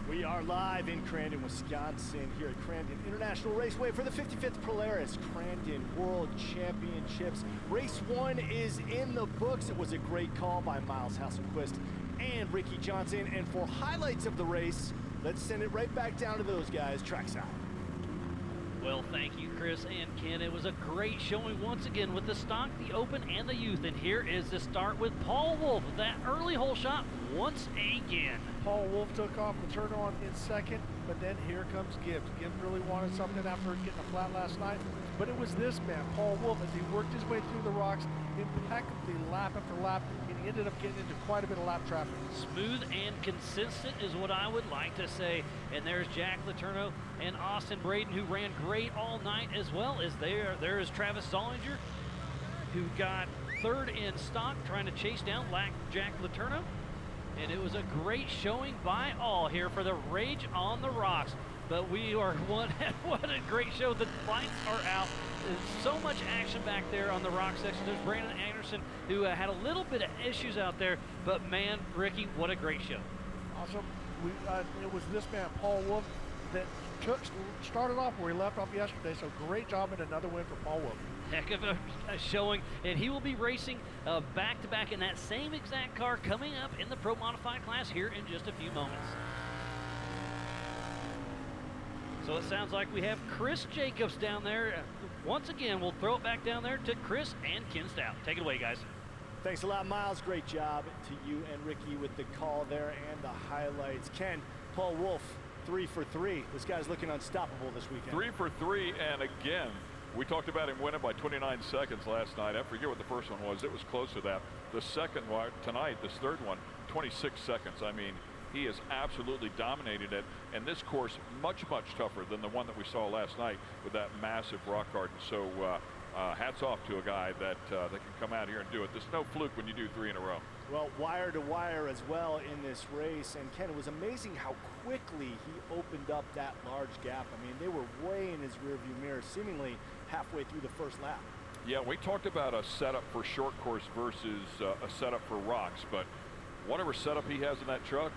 We are live in Crandon, Wisconsin, here at Crandon International Raceway for the 55th Polaris Crandon World Championships. Race 1 is in the books. It was a great call by Miles Hasselquist and Ricky Johnson. And for highlights of the race, let's send it right back down to those guys trackside. Well, thank you, Chris and Ken. It was a great showing once again with the stock, the open, and the youth. And here is the start with Paul Wolf. That early hole shot once again. Paul Wolf took off the turn on in second, but then here comes Gibbs. Gibbs really wanted something after getting a flat last night, but it was this man, Paul Wolf, as he worked his way through the rocks, impeccably lap after lap, and he ended up getting into quite a bit of lap traffic. Smooth and consistent is what I would like to say. And there's Jack Letourneau and Austin Braden, who ran great all night, as well as there is Travis Zollinger, who got third in stock, trying to chase down Jack Letourneau. And it was a great showing by all here for the Rage on the Rocks. But we are what a great show. The lights are out. There's so much action back there on the rock section. There's Brandon Anderson, who had a little bit of issues out there. But man, Ricky, what a great show. Awesome. It was this man, Paul Wolf, that started off where he left off yesterday. So great job and another win for Paul Wolf. Heck of a showing, and he will be racing back-to-back in that same exact car coming up in the Pro Modified class here in just a few moments. So it sounds like we have Chris Jacobs down there. Once again, we'll throw it back down there to Chris and Ken Stout. Take it away, guys. Thanks a lot, Miles. Great job to you and Ricky with the call there and the highlights. Ken, Paul Wolf, 3 for 3. This guy's looking unstoppable this weekend. 3 for 3, and again, we talked about him winning by 29 seconds last night. I forget what the first one was. It was close to that. The second one tonight, this third one, 26 seconds. I mean, he has absolutely dominated it. And this course, much tougher than the one that we saw last night with that massive rock garden. So hats off to a guy that can come out here and do it. There's no fluke when you do 3 in a row. Well, wire to wire as well in this race. And Ken, it was amazing how quickly he opened up that large gap. I mean, they were way in his rearview mirror, seemingly halfway through the first lap. Yeah, we talked about a setup for short course versus a setup for rocks, but whatever setup he has in that truck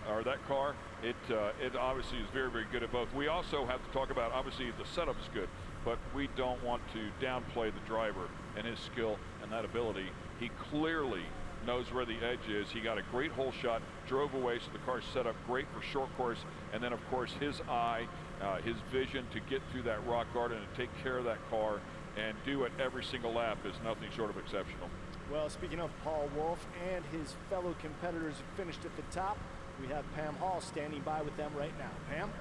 or that car, it obviously is very good at both. We also have to talk about, obviously the setup is good, but we don't want to downplay the driver and his skill and that ability. He clearly knows where the edge is. He got a great hole shot, drove away, so the car's set up great for short course, and then of course his eye, his vision to get through that rock garden and take care of that car and do it every single lap is nothing short of exceptional. Well, speaking of Paul Wolf and his fellow competitors who finished at the top, we have Pam Hall standing by with them right now. Pam?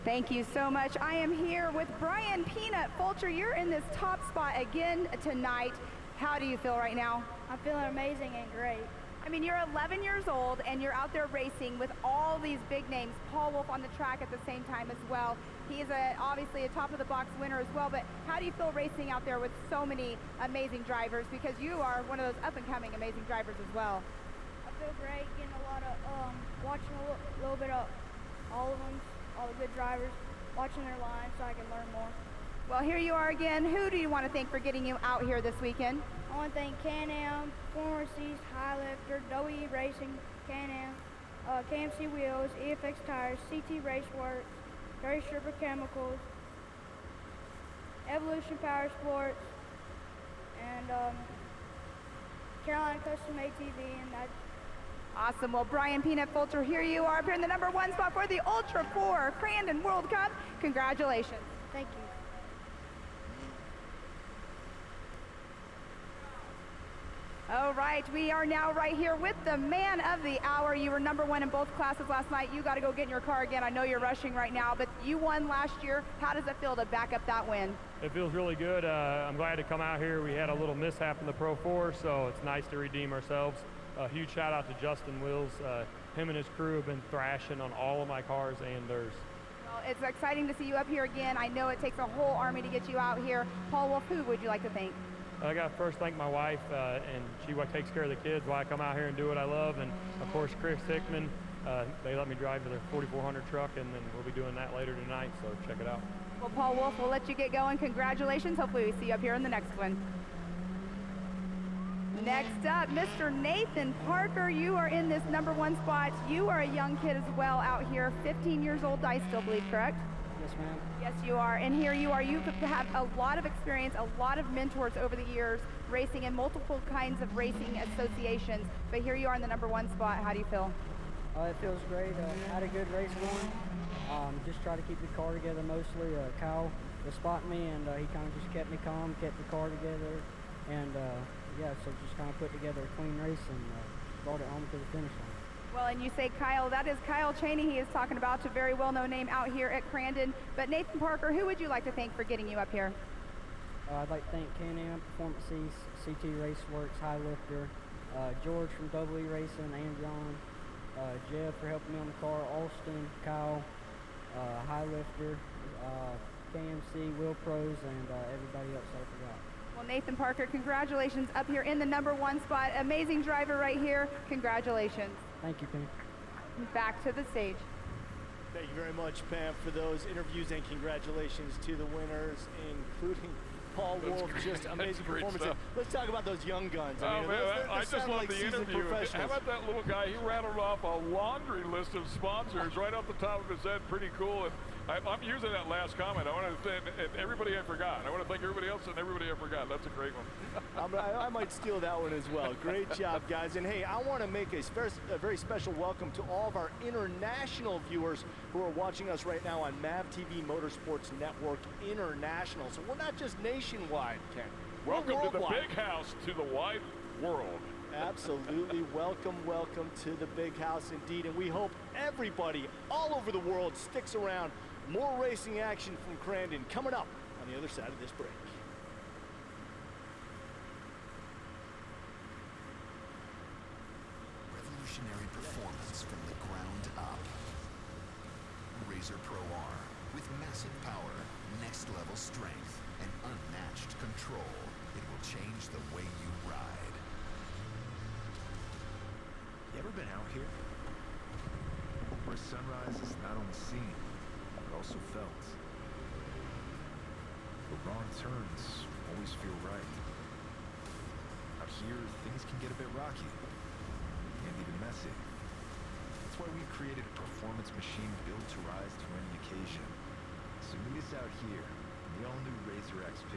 Thank you so much. I am here with Brian Peanut Fulcher. You're in this top spot again tonight. How do you feel right now? I'm feeling amazing and great. I mean, you're 11 years old and you're out there racing with all these big names. Paul Wolf on the track at the same time as well. He is obviously a top of the box winner as well, but how do you feel racing out there with so many amazing drivers? Because you are one of those up and coming amazing drivers as well. I feel great getting a lot of, watching a little bit of all of them, all the good drivers, watching their lines so I can learn more. Well, here you are again. Who do you want to thank for getting you out here this weekend? I want to thank Can-Am, Performance, High Lifter, WE Racing, Can-Am, KMC Wheels, EFX Tires, CT Raceworks, Gary Stripper Chemicals, Evolution Power Sports, and Carolina Custom ATV, and that's awesome. Well, Brian Peanut Fulcher, here you are up here in the #1 spot for the Ultra4 Crandon World Cup. Congratulations. Thank you. All right, we are now right here with the man of the hour. You were #1 in both classes last night. You got to go get in your car again. I know you're rushing right now, but you won last year. How does it feel to back up that win? It feels really good. I'm glad to come out here. We had a little mishap in the Pro 4, so it's nice to redeem ourselves. A huge shout out to Justin Wills. Him and his crew have been thrashing on all of my cars and theirs. Well, it's exciting to see you up here again. I know it takes a whole army to get you out here. Paul Wolf, who would you like to thank? I got to first thank my wife, and she takes care of the kids while I come out here and do what I love. And of course, Chris Hickman, they let me drive to their 4400 truck, and then we'll be doing that later tonight, so check it out. Well, Paul Wolf, we'll let you get going. Congratulations. Hopefully we see you up here in the next one. Next up, Mr. Nathan Parker, you are in this #1 spot. You are a young kid as well out here, 15 years old, I still believe, correct? Yes, ma'am. Yes, you are. And here you are. You've had a lot of experience, a lot of mentors over the years, racing in multiple kinds of racing associations. But here you are in the #1 spot. How do you feel? It feels great. Had a good race going. Just try to keep the car together mostly. Kyle was spotting me, and he kind of just kept me calm, kept the car together, and yeah, so just kind of put together a clean race and brought it home to the finish line. Well, and you say Kyle, that is Kyle Cheney he is talking about, a very well-known name out here at Crandon. But Nathan Parker, who would you like to thank for getting you up here? I'd like to thank Can-Am, Performance East, CT Raceworks, High Lifter, George from E Racing, and John, Jeff for helping me on the car, Austin, Kyle, High Lifter, KMC, Will Pros, and everybody else I forgot. Well, Nathan Parker, congratulations up here in the #1 spot. Amazing driver right here. Congratulations. Thank you, Pam. Back to the stage. Thank you very much, Pam, for those interviews, and congratulations to the winners, including Paul Wolf. Just amazing performance. Let's talk about those young guns. I just love the interview. How about that little guy? He rattled off a laundry list of sponsors right off the top of his head. Pretty cool. And I'm using that last comment. I want to thank everybody I forgot. I want to thank everybody else and everybody I forgot. That's a great one. I might steal that one as well. Great job, guys. And hey, I want to make a very special welcome to all of our international viewers who are watching us right now on MAV TV Motorsports Network International. So we're not just nationwide, Ken. Welcome to the big house, to the wide world. Absolutely. Welcome to the big house indeed. And we hope everybody all over the world sticks around. More racing action from Crandon coming up on the other side of this break. Revolutionary performance from the ground up. Razor Pro R with massive power, next level strength, and unmatched control. It will change the way you ride. You ever been out here? Where sunrise is not only seen, but also felt. But wrong turns always feel right. Out here, things can get a bit rocky, and even messy. That's why we've created a performance machine built to rise to any occasion. So meet us out here in the all-new Razor XP.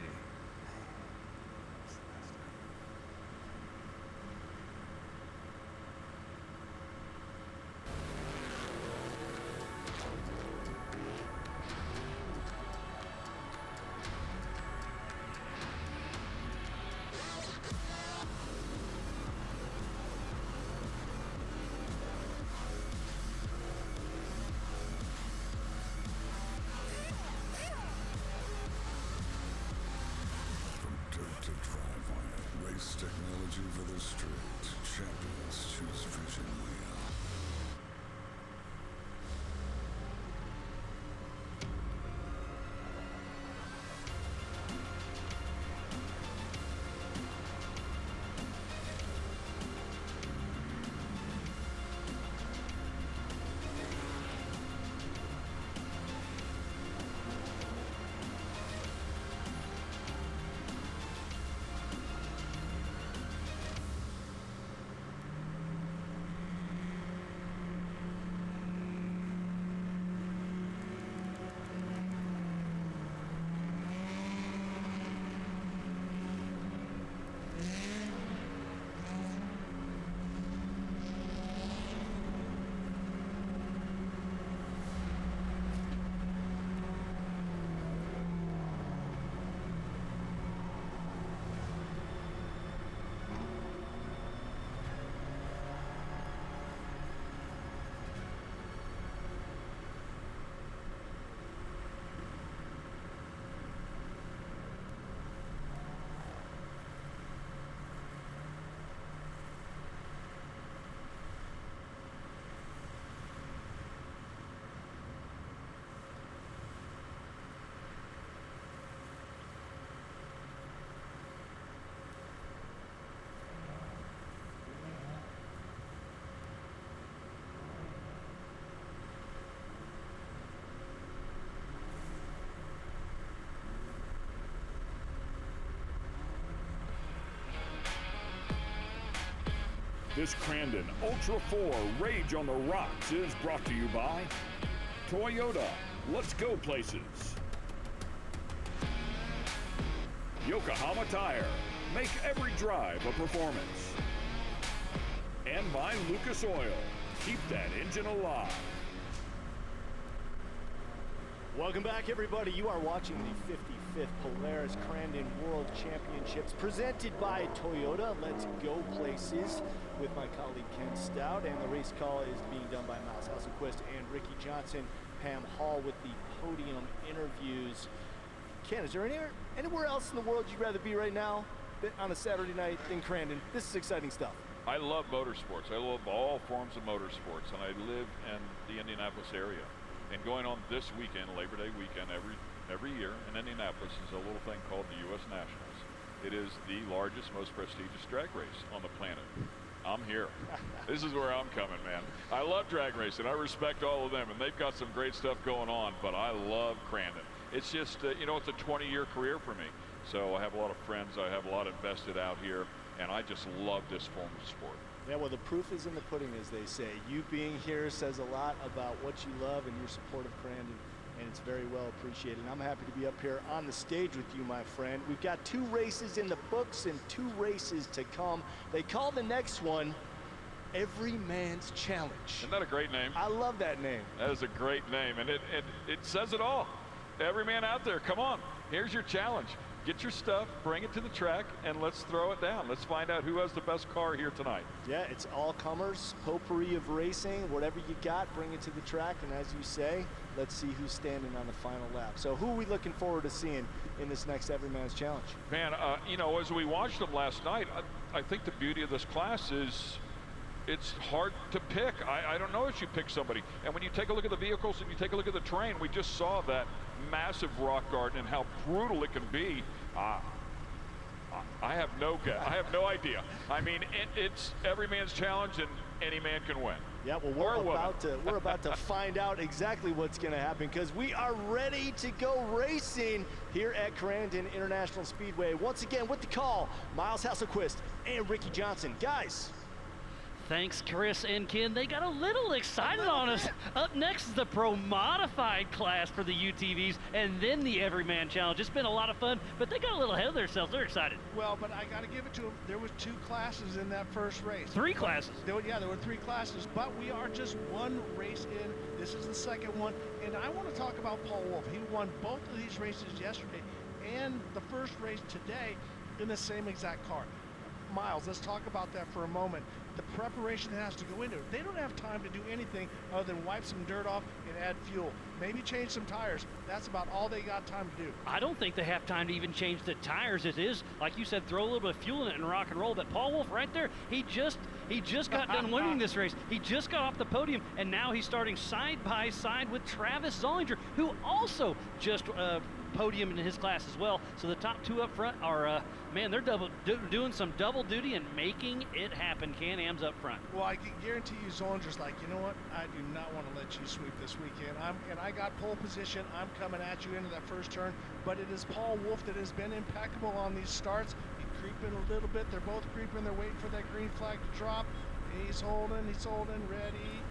This Crandon Ultra4 Rage on the Rocks is brought to you by Toyota. Let's go places. Yokohama Tire. Make every drive a performance. And by Lucas Oil. Keep that engine alive. Welcome back, everybody. You are watching the 55th Polaris Crandon World Championships presented by Toyota. Let's go places with my colleague Ken Stout, and the race call is being done by Miles Hasselquist and Ricky Johnson. Pam Hall with the podium interviews. Ken, is there anywhere else in the world you'd rather be right now on a Saturday night than Crandon? This is exciting stuff. I love motorsports. I love all forms of motorsports, and I live in the Indianapolis area. And going on this weekend, Labor Day weekend, every year in Indianapolis is a little thing called the U.S. Nationals. It is the largest, most prestigious drag race on the planet. I'm here. This is where I'm coming, man. I love drag racing. I respect all of them, and they've got some great stuff going on, but I love Crandon. It's just, you know, it's a 20-year career for me. So I have a lot of friends. I have a lot invested out here, and I just love this form of sport. Yeah, well, the proof is in the pudding, as they say. You being here says a lot about what you love and your support of Crandon, and it's very well appreciated. And I'm happy to be up here on the stage with you, my friend. We've got 2 races in the books and 2 races to come. They call the next one Everyman's Challenge. Isn't that a great name? I love that name. That is a great name, and it says it all. Every man out there, come on. Here's your challenge. Get your stuff, bring it to the track, and let's throw it down. Let's find out who has the best car here tonight. Yeah, it's all comers, potpourri of racing. Whatever you got, bring it to the track, and as you say, let's see who's standing on the final lap. So who are we looking forward to seeing in this next Everyman's Challenge? Man, you know, as we watched them last night, I think the beauty of this class is it's hard to pick. I don't know if you pick somebody. And when you take a look at the vehicles and you take a look at the terrain, we just saw that massive rock garden and how brutal it can be. I have no guess. I have no idea. I mean, it's Everyman's Challenge, and any man can win. Yeah, well, we're about to find out exactly what's going to happen, because we are ready to go racing here at Crandon International Speedway. Once again, with the call, Miles Hasselquist and Ricky Johnson. Guys. Thanks, Chris and Ken. They got a little excited on us. Up next is the Pro Modified class for the UTVs, and then the Everyman Challenge. It's been a lot of fun, but they got a little ahead of themselves. They're excited. Well, but I got to give it to them. There was 2 classes in that first race. 3 classes. There were 3 classes, but we are just 1 race in. This is the second one, and I want to talk about Paul Wolf. He won both of these races yesterday and the first race today in the same exact car. Miles, let's talk about that for a moment. The preparation that has to go into it. They don't have time to do anything other than wipe some dirt off and add fuel. Maybe change some tires. That's about all they got time to do. I don't think they have time to even change the tires. It is, like you said, throw a little bit of fuel in it and rock and roll. But Paul Wolf right there, he just got done winning this race. He just got off the podium, and now he's starting side by side with Travis Zollinger, who also just podium in his class as well. So the top 2 up front are, man, they're doing some double duty and making it happen. Can-Am's up front. Well, I can guarantee you Zollinger's like, you know what? I do not want to let you sweep this weekend. I got pole position. I'm coming at you into that first turn. But it is Paul Wolf that has been impeccable on these starts. He's creeping a little bit. They're both creeping. They're waiting for that green flag to drop. He's holding, ready.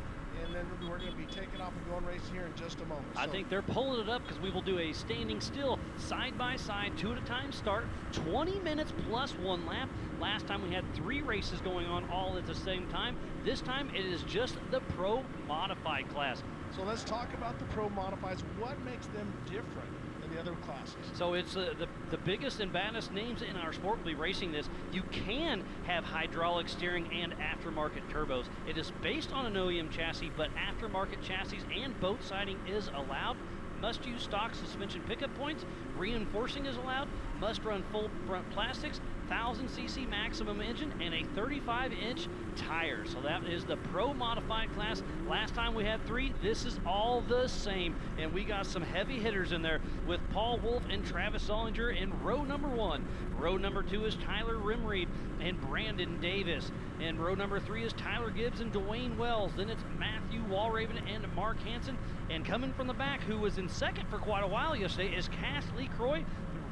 And then we're going to be taking off and going racing here in just a moment. I think they're pulling it up, because we will do a standing still, side by side, 2 at a time start, 20 minutes plus 1 lap. Last time we had 3 races going on all at the same time. This time it is just the Pro Modified class. So let's talk about the Pro Modifieds. What makes them different than the other classes? So it's the biggest and baddest names in our sport will be racing this. You can have hydraulic steering and aftermarket turbos. It is based on an OEM chassis, but aftermarket chassis and boat siding is allowed. Must use stock suspension pickup points. Reinforcing is allowed. Must run full front plastics. 1000cc maximum engine and a 35-inch tire. So that is the Pro Modified class. Last time we had 3. This is all the same, and we got some heavy hitters in there with Paul Wolf and Travis Zollinger in row number 1. Row number 2 is Tyler Rimreed and Brandon Davis. And row number 3 is Tyler Gibbs and Dwayne Wells. Then it's Matthew Walraven and Mark Hansen. And coming from the back, who was in second for quite a while yesterday, is Cass Lee Croy.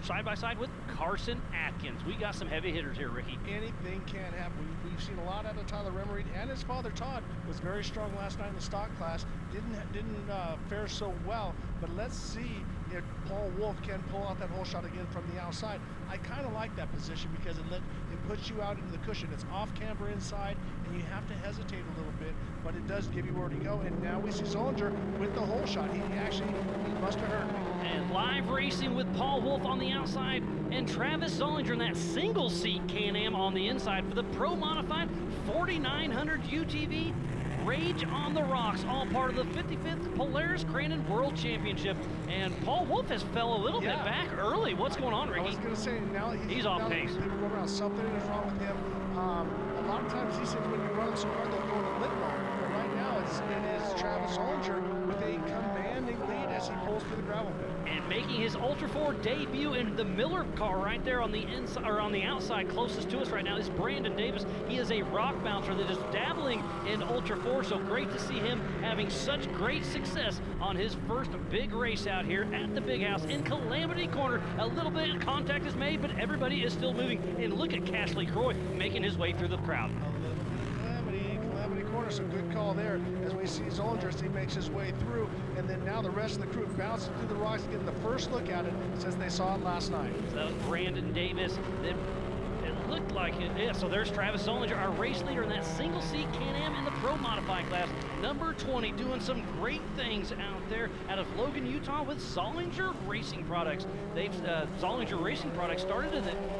side by side with Carson Atkins. We got some heavy hitters here, Ricky. Anything can happen. We've seen a lot out of Tyler Remery, and his father Todd was very strong last night in the stock class. Didn't fare so well, but let's see if Paul Wolf can pull out that hole shot again from the outside. I kind of like that position because it puts you out into the cushion. It's off camber inside, and you have to hesitate a little bit, but it does give you where to go. And now we see Zollinger with the hole shot. He must have hurt. And live racing with Paul Wolf on the outside and Travis Zollinger in that single seat Can-Am on the inside for the Pro Modified 4900 UTV Rage on the Rocks, all part of the 55th Polaris Crandon World Championship. And Paul Wolf has fell a little bit back early. What's going on, Ricky? I was going to say, now he's off pace. People go around, something is wrong with him. A lot of times these things, when you run them so hard, they'll go to lit mode. But right now, it is Travis Zollinger with a commanding lead as he pulls through the gravel pit. And making his Ultra4 debut in the Miller car right there on the inside, or on the outside, closest to us right now is Brandon Davis. He is a rock bouncer that is dabbling in Ultra4, so great to see him having such great success on his first big race out here at the Big House in Calamity Corner. A little bit of contact is made, but everybody is still moving. And look at Cashley Croy making his way through the crowd. Calamity Corner, so good call there as we see Zollinger as he makes his way through, and then now the rest of the crew bouncing through the rocks, getting the first look at it since they saw it last night. So that was Brandon Davis. Then it looked like it. Yeah, so there's Travis Zollinger, our race leader in that single seat Can-Am in the Pro Modified class. Number 20, doing some great things out there out of Logan, Utah with Zollinger Racing Products. Zollinger Racing Products started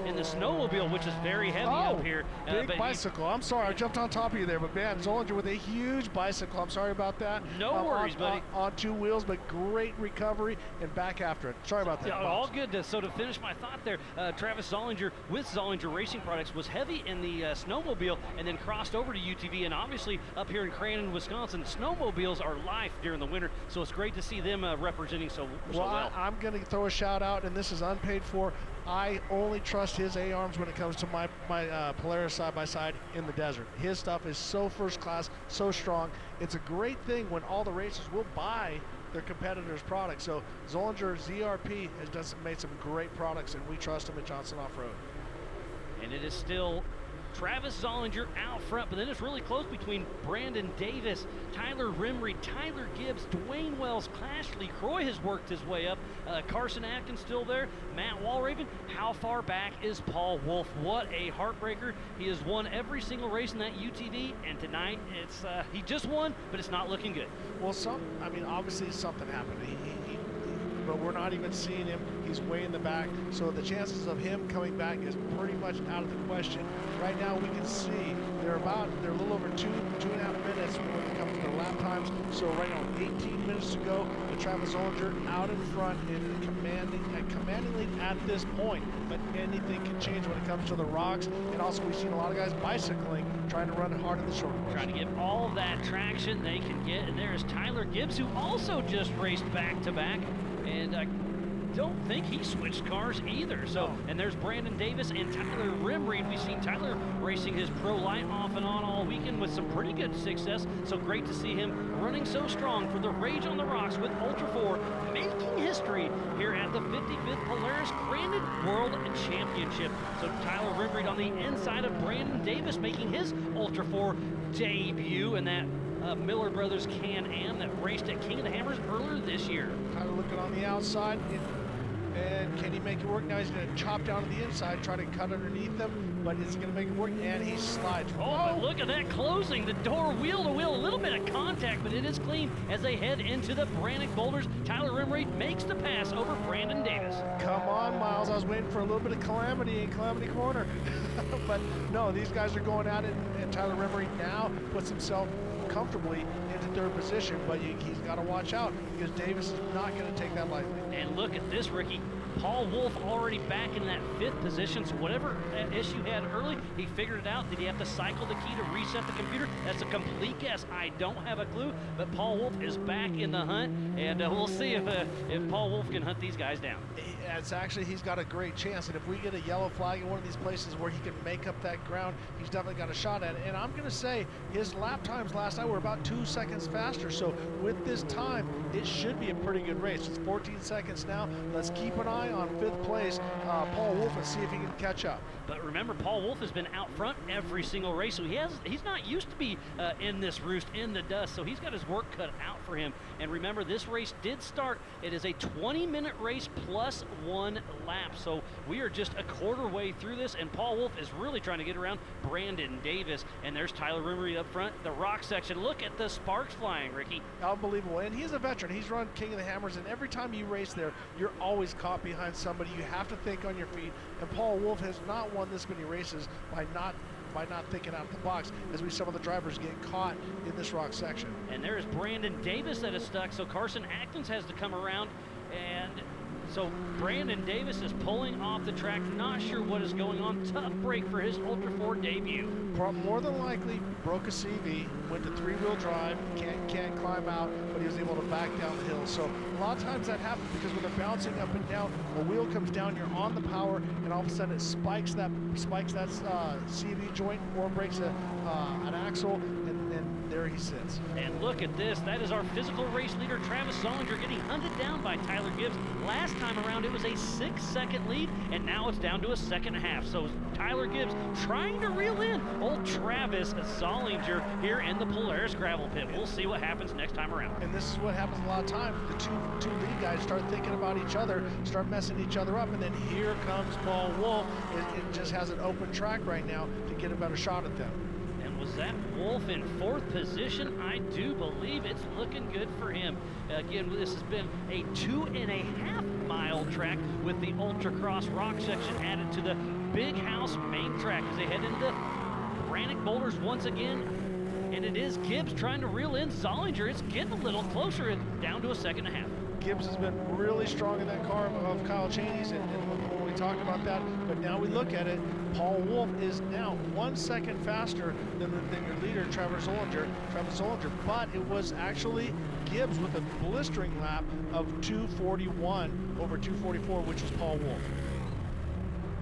in the snowmobile, which is very heavy up here. Big bicycle. I'm sorry, I jumped on top of you there, but man, Zollinger with a huge bicycle. I'm sorry about that. No worries, buddy. On two wheels, but great recovery and back after it. Sorry about that. Yeah, all good. So to finish my thought there, Travis Zollinger with Zollinger Racing Products was heavy in the snowmobile and then crossed over to UTV, and obviously up here in Crandon, Wisconsin, snowmobiles are life during the winter, so it's great to see them representing so well. I'm going to throw a shout out, and this is unpaid for. I only trust his A-arms when it comes to my Polaris side-by-side in the desert. His stuff is so first class, so strong. It's a great thing when all the racers will buy their competitors' products. So Zollinger ZRP has made some great products, and we trust him at Johnson Off-Road. And it is still Travis Zollinger out front, but then it's really close between Brandon Davis, Tyler Remery, Tyler Gibbs, Dwayne Wells, Cashley Croy has worked his way up, Carson Atkins still there, Matt Walraven. How far back is Paul Wolf? What a heartbreaker. He has won every single race in that UTV, and tonight it's he just won, but it's not looking good. Well, obviously something happened. But we're not even seeing him. He's way in the back, so the chances of him coming back is pretty much out of the question. Right now we can see they're a little over 2.5 minutes when it comes to the lap times. So right now 18 minutes to go with Travis Zollinger out in front and commanding lead at this point. But anything can change when it comes to the rocks. And also we've seen a lot of guys bicycling, trying to run it hard in the short course. Trying to get all of that traction they can get. And there's Tyler Gibbs, who also just raced back-to-back. And I don't think he switched cars either. So, and there's Brandon Davis and Tyler Remery. We've seen Tyler racing his Pro Light off and on all weekend with some pretty good success. So great to see him running so strong for the Rage on the Rocks with Ultra4, making history here at the 55th Polaris Crandon World Championship. So Tyler Remery on the inside of Brandon Davis making his Ultra4 debut in that Miller Brothers Can-Am that raced at King of the Hammers earlier this year. Kind of looking on the outside, and can he make it work? Now he's going to chop down to the inside, try to cut underneath them, but is he going to make it work? And he slides. But look at that closing the door wheel to wheel. A little bit of contact, but it is clean as they head into the Brannock Boulders. Tyler Remery makes the pass over Brandon Davis. Come on, Miles. I was waiting for a little bit of calamity in Calamity Corner. But no, these guys are going at it, and Tyler Remery now puts himself comfortably into third position, but he's got to watch out because Davis is not going to take that lightly. And look at this, Ricky. Paul Wolf already back in that 5th position, so whatever issue he had early, he figured it out. Did he have to cycle the key to reset the computer? That's a complete guess. I don't have a clue, but Paul Wolf is back in the hunt, and we'll see if Paul Wolf can hunt these guys down. He's got a great chance, and if we get a yellow flag in one of these places where he can make up that ground, he's definitely got a shot at it. And I'm going to say his lap times last night were about 2 seconds faster, so with this time, it should be a pretty good race. It's 14 seconds now. Let's keep an eye eye on 5th place, Paul Wolf, and see if he can catch up. But remember, Paul Wolf has been out front every single race, so he's not used to be in this roost, in the dust, so he's got his work cut out for him. And remember, this race did start. It is a 20-minute race plus 1 lap, so we are just a quarter way through this, and Paul Wolf is really trying to get around Brandon Davis. And there's Tyler Rimmery up front, the rock section. Look at the sparks flying, Ricky. Unbelievable, and he's a veteran. He's run King of the Hammers, and every time you race there, you're always caught behind somebody. You have to think on your feet, and Paul Wolf has not won this many races by not thinking out of the box, as we see some of the drivers get caught in this rock section. And there's Brandon Davis that is stuck, so Carson Atkins has to come around, and so Brandon Davis is pulling off the track, not sure what is going on. Tough break for his Ultra 4 debut. More than likely broke a CV, went to 3-wheel drive, can't climb out, but he was able to back down the hill. So a lot of times that happens because when they're bouncing up and down, a wheel comes down, you're on the power, and all of a sudden it spikes that CV joint or breaks an axle, and there he sits. And look at this. That is our physical race leader, Travis Zollinger, getting hunted down by Tyler Gibbs. Last time around, it was a 6-second lead, and now it's down to a 2.5. So Tyler Gibbs trying to reel in old Travis Zollinger here in the Polaris gravel pit. We'll see what happens next time around. And this is what happens a lot of times. The two lead guys start thinking about each other, start messing each other up, and then here comes Paul Wolf. It just has an open track right now to get a better shot at them. Was that Wolf in 4th position? I do believe it's looking good for him. Again, this has been a 2.5-mile track with the Ultra-Cross rock section added to the Big House main track as they head into the Brannick Boulders once again. And it is Gibbs trying to reel in Zollinger. It's getting a little closer and down to a 2.5. Gibbs has been really strong in that car of Kyle Cheney's, and when we talked about that, but now we look at it, Paul Wolf is now 1 second faster than your leader, Travis Zollinger, but it was actually Gibbs with a blistering lap of 2:41 over 2:44, which was Paul Wolf.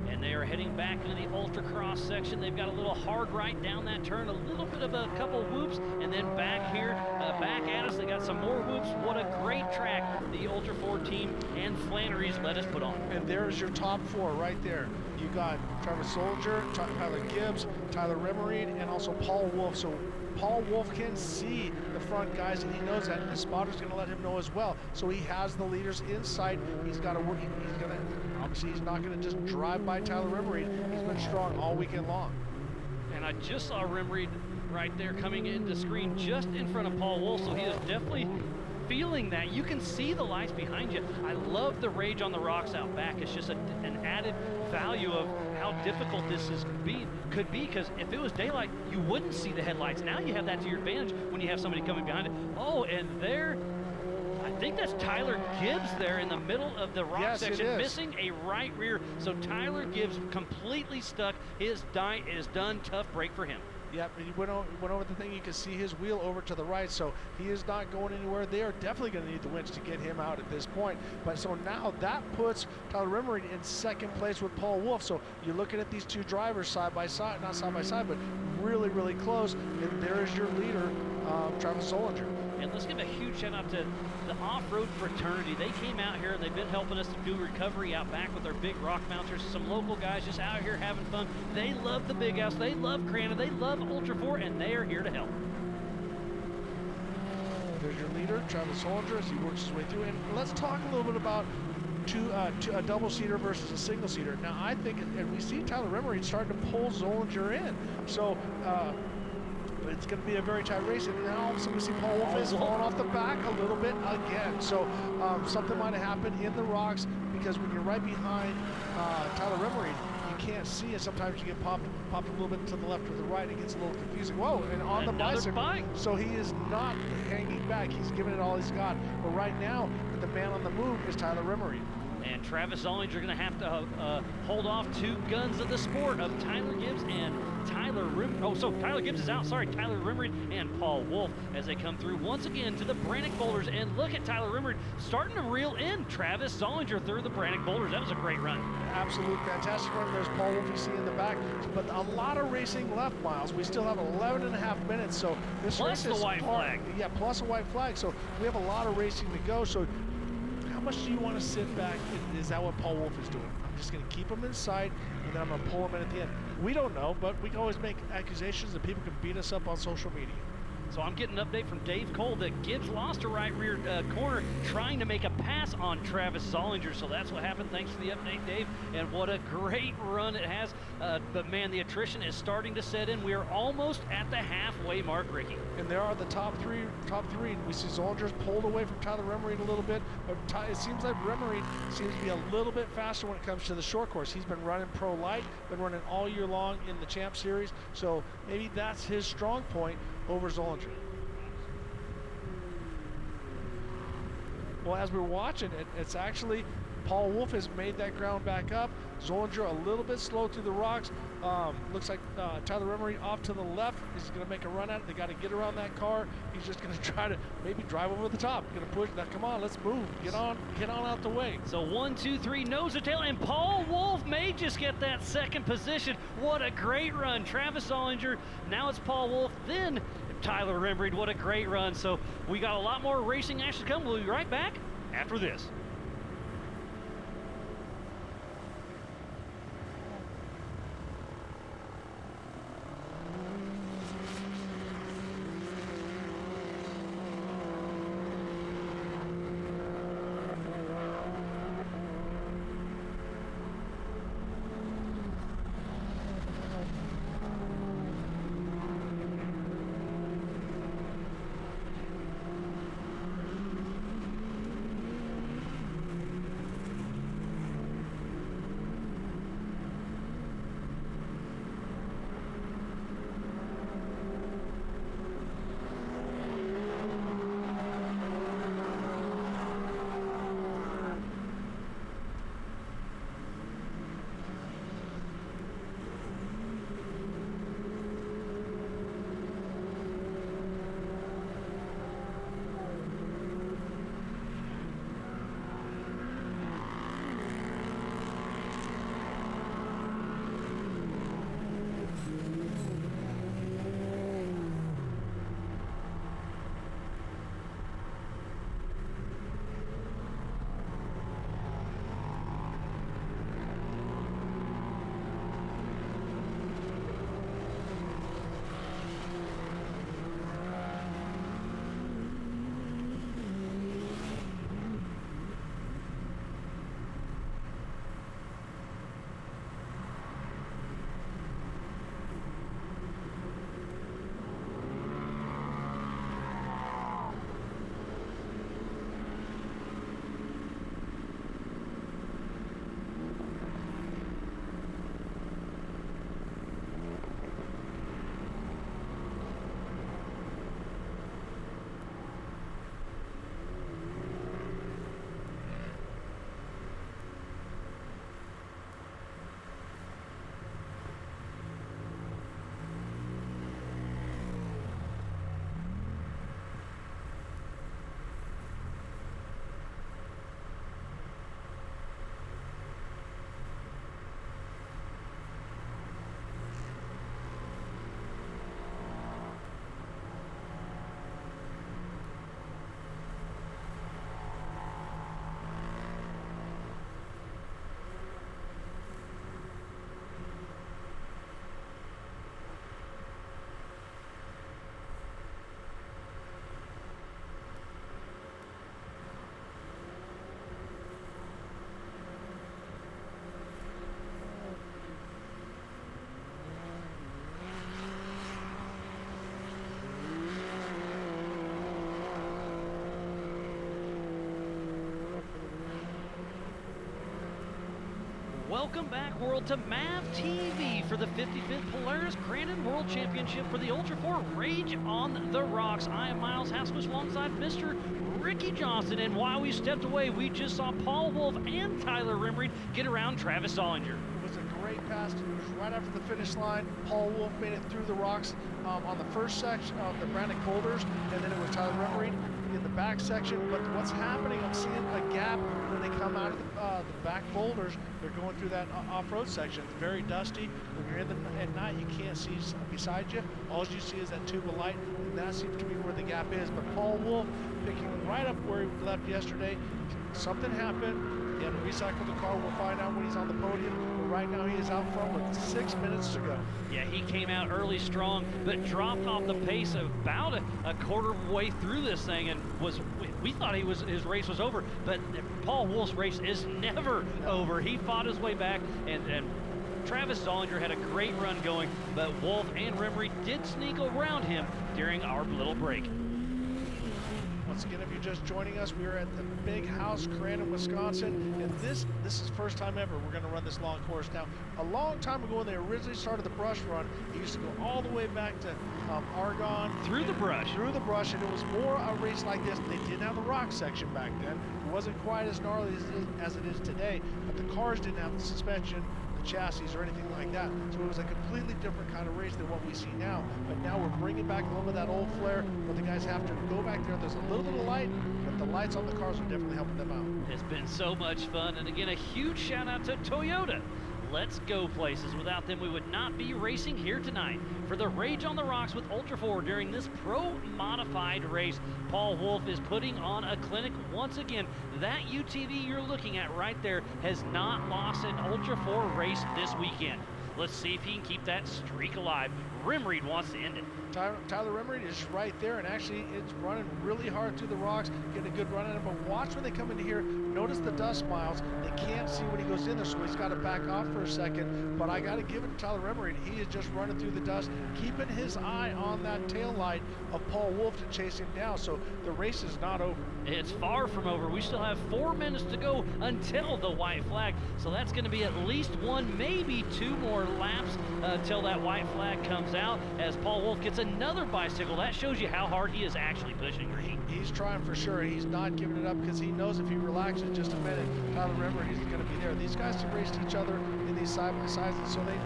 And they are heading back into the Ultra-Cross section. They've got a little hard right down that turn, a little bit of a couple whoops, and then back here, back at us, they got some more whoops. What a great track the Ultra 4 team and Flannery's let us put on. And there's your top 4 right there. You got Travis Zollinger, Tyler Gibbs, Tyler Rimmery, and also Paul Wolf. So Paul Wolf can see the front guys, and he knows that, and the spotter's going to let him know as well. So he has the leaders in sight. He's got to work. Obviously, he's not going to just drive by Tyler Rimmery. He's been strong all weekend long. And I just saw Rimmery right there coming into screen just in front of Paul Wolf, so he is definitely feeling that. You can see the lights behind you. I love the rage on the rocks out back. It's just an added value of how difficult this could be, because if it was daylight, you wouldn't see the headlights. Now you have that to your advantage when you have somebody coming behind it. Oh, and there, I think that's Tyler Gibbs there in the middle of the rock section, missing a right rear. So Tyler Gibbs completely stuck. His die is done. Tough break for him. Yep, and he went over the thing. You can see his wheel over to the right, so he is not going anywhere. They are definitely going to need the winch to get him out at this point. But so now that puts Tyler Rimmery in 2nd place with Paul Wolf. So you're looking at these two drivers side by side, not side by side, but really, really close. And there is your leader, Travis Zollinger. And let's give a huge shout out to the off-road fraternity. They came out here and they've been helping us to do recovery out back with their big rock mounters. Some local guys just out here having fun. They love the Big House. They love Crandon. They love Ultra 4, and they are here to help. There's your leader, Travis Zollinger, as he works his way through. And let's talk a little bit about a double-seater versus a single-seater. Now, I think, and we see Tyler Rimmery starting to pull Zollinger in. So, it's going to be a very tight race, and now all of a sudden we see Paul Wolf is falling off the back a little bit again. So something might have happened in the rocks, because when you're right behind Tyler Rimmery, you can't see it. Sometimes you get popped a little bit to the left or the right. It gets a little confusing. Whoa, and on the bicycle. So he is not hanging back. He's giving it all he's got. But right now, the man on the move is Tyler Rimmery. And Travis Zollinger going to have to hold off two guns of the sport of Tyler Gibbs and Tyler Rimmery. Oh, so Tyler Gibbs is out. Sorry, Tyler Rimmery and Paul Wolf as they come through once again to the Brannick Boulders. And look at Tyler Rimmery starting to reel in Travis Zollinger through the Brannick Boulders. That was a great run. Absolute fantastic run. There's Paul Wolf you see in the back. But a lot of racing left, Miles. We still have 11.5 minutes. So this plus race the white flag. Yeah, plus a white flag. So we have a lot of racing to go. So how much do you want to sit back? Is that what Paul Wolf is doing? I'm just going to keep him in sight, and then I'm going to pull him in at the end. We don't know, but we can always make accusations that people can beat us up on social media. So I'm getting an update from Dave Cole that Gibbs lost a right rear corner trying to make a pass on Travis Zollinger. So that's what happened. Thanks for the update, Dave. And what a great run it has. But man, the attrition is starting to set in. We are almost at the halfway mark, Ricky. And there are the top three. We see Zollinger's pulled away from Tyler Remery a little bit, but it seems like Remery seems to be a little bit faster when it comes to the short course. He's been running pro light, been running all year long in the Champ Series. So maybe that's his strong point over Zollinger. Well, as we're watching it, it's actually Paul Wolf has made that ground back up. Zollinger a little bit slow through the rocks. Looks like Tyler Remery off to the left. He's going to make a run at it. They got to get around that car. He's just going to try to maybe drive over the top. Going to push that. Come on, let's move. Get on out the way. So 1, 2, 3, nose to tail, and Paul Wolf may just get that second position. What a great run. Travis Zollinger, now it's Paul Wolf, then Tyler Remery. What a great run. So we got a lot more racing action to come. We'll be right back after this. Welcome back, world, to MAV TV for the 55th Polaris Crandon World Championship for the Ultra4 Rage on the Rocks. I am Miles Haskus alongside Mr. Ricky Johnson, and while we stepped away, we just saw Paul Wolf and Tyler Remery get around Travis Zollinger. It was a great pass. It was right after the finish line. Paul Wolf made it through the rocks on the first section of the Brannick boulders, and then it was Tyler Remery in the back section. But what's happening, I'm seeing a gap when they come out of the back boulders. They're going through that off-road section. It's very dusty. When you're in at night, you can't see beside you. All you see is that tube of light, and that seems to be where the gap is. But Paul Wolf picking right up where he left yesterday, something happened. He had to recycle the car. We'll find out when he's on the podium. But right now he is out front with 6 minutes to go. Yeah, he came out early strong, but dropped off the pace about a quarter way through this thing, and we thought his race was over, but Paul Wolf's race is never over. He fought his way back, and Travis Zollinger had a great run going, but Wolf and Remery did sneak around him during our little break. Once again, if you're just joining us, we are at the Big House, Crandon, Wisconsin, and this is the first time ever we're going to run this long course. Now, a long time ago when they originally started the brush run, it used to go all the way back to Argonne. Through the brush, and it was more a race like this. They didn't have the rock section back then. It wasn't quite as gnarly as it is today, but the cars didn't have the suspension, chassis, or anything like that. So it was a completely different kind of race than what we see now. But now we're bringing back a little bit of that old flair, but the guys have to go back there. There's a little bit of light, but the lights on the cars are definitely helping them out. It's been so much fun, and again, a huge shout out to Toyota. Let's go places. Without them, we would not be racing here tonight. For the Rage on the Rocks with Ultra4 during this pro-modified race, Paul Wolf is putting on a clinic once again. That UTV you're looking at right there has not lost an Ultra4 race this weekend. Let's see if he can keep that streak alive. Remery wants to end it. Tyler Remery is right there, and actually it's running really hard through the rocks, getting a good run at him. But watch when they come into here, notice the dust miles. They can't see when he goes in there, so he's got to back off for a second. But I got to give it to Tyler Remery. He is just running through the dust, keeping his eye on that tail light of Paul Wolf to chase him down. So the race is not over. It's far from over. We still have 4 minutes to go until the white flag. So that's going to be at least 1, maybe 2 more laps until that white flag comes out as Paul Wolf gets another bicycle. That shows you how hard he is actually pushing. He's trying for sure. He's not giving it up because he knows if he relaxes just a minute, Tyler Remery is going to be there. These guys have raced each other in these side-by-sides, and so they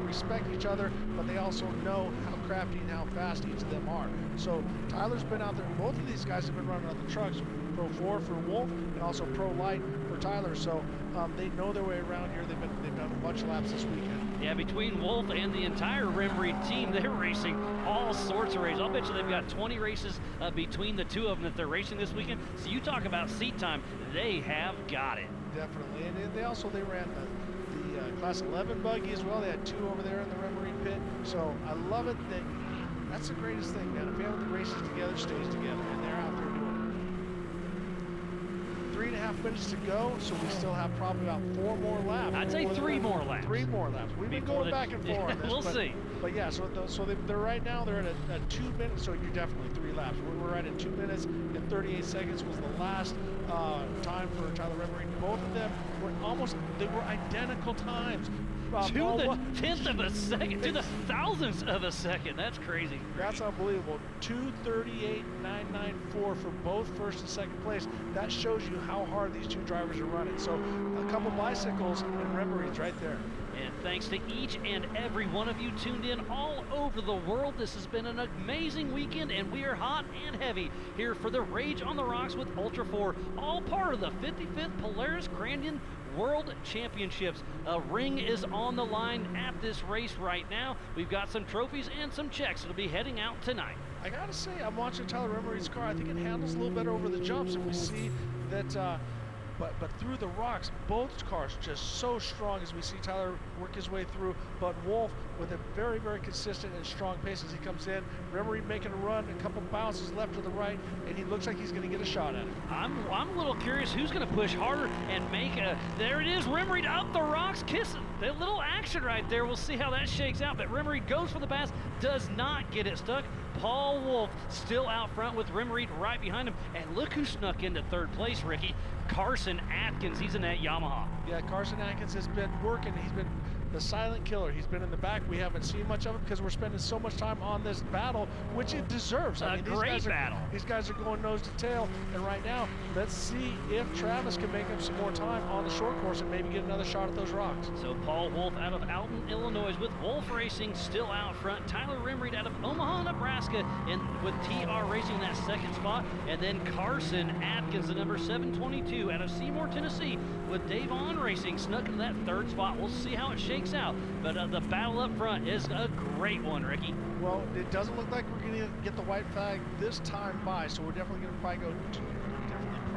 respect each other, but they also know how crafty and how fast each of them are. So Tyler's been out there. Both of these guys have been running on the trucks, Pro 4 for Wolf and also Pro Light for Tyler. So they know their way around here. They've done a bunch of laps this weekend. Yeah, between Wolf and the entire Remery team, they're racing all sorts of races. I'll bet you they've got 20 races between the two of them that they're racing this weekend. So you talk about seat time, they have got it. Definitely, and they ran the Class 11 buggy as well. They had 2 over there in the Remery pit. So I love it. That's the greatest thing, man. A family that races together stays together, and they're out there doing it. 3.5 minutes to go, so we still have probably about 4 more laps. I'd say 3 more laps. 3 more laps. We've been going back and forth on this. We'll see. But yeah, so they're right now they're at a 2 minutes. So you're definitely 3 laps. We're right at 2 minutes and 38 seconds was the last time for Tyler Remery. Both of them were identical times. To the 10th of a second, to the thousandths of a second. That's crazy. That's unbelievable. 2:38.994 for both first and second place. That shows you how hard these 2 drivers are running. So a couple bicycles and Remery's right there. And thanks to each and every one of you tuned in all over the world. This has been an amazing weekend, and we are hot and heavy here for the Rage on the Rocks with Ultra4, all part of the 55th Polaris Crandon World Championships. A ring is on the line at this race right now. We've got some trophies and some checks that'll be heading out tonight. I gotta say, I'm watching Tyler Remery's car. I think it handles a little better over the jumps, and we see that but through the rocks, both cars just so strong as we see Tyler work his way through. But Wolf with a very, very consistent and strong pace as he comes in. Remery making a run, a couple bounces left to the right, and he looks like he's going to get a shot at it. I'm a little curious who's going to push harder and make a. There it is, Remery up the rocks, kissing. That little action right there. We'll see how that shakes out. But Remery goes for the pass, does not get it stuck. Paul Wolf still out front with Remery right behind him. And look who snuck into 3rd place, Ricky. Carson Atkins, he's in that Yamaha. Yeah, Carson Atkins has been working. He's been the silent killer. He's been in the back. We haven't seen much of it because we're spending so much time on this battle, which it deserves. I mean, great battle. These guys are going nose to tail, and right now, let's see if Travis can make him some more time on the short course and maybe get another shot at those rocks. So Paul Wolf out of Alton, Illinois with Wolf Racing still out front. Tyler Remery out of Omaha, Nebraska with TR Racing in that 2nd spot. And then Carson Atkins, the number 722 out of Seymour, Tennessee with Dave On Racing snuck into that 3rd spot. We'll see how it shakes out. But the battle up front is a great one, Ricky. Well, it doesn't look like we're going to get the white flag this time by, so we're definitely going to probably go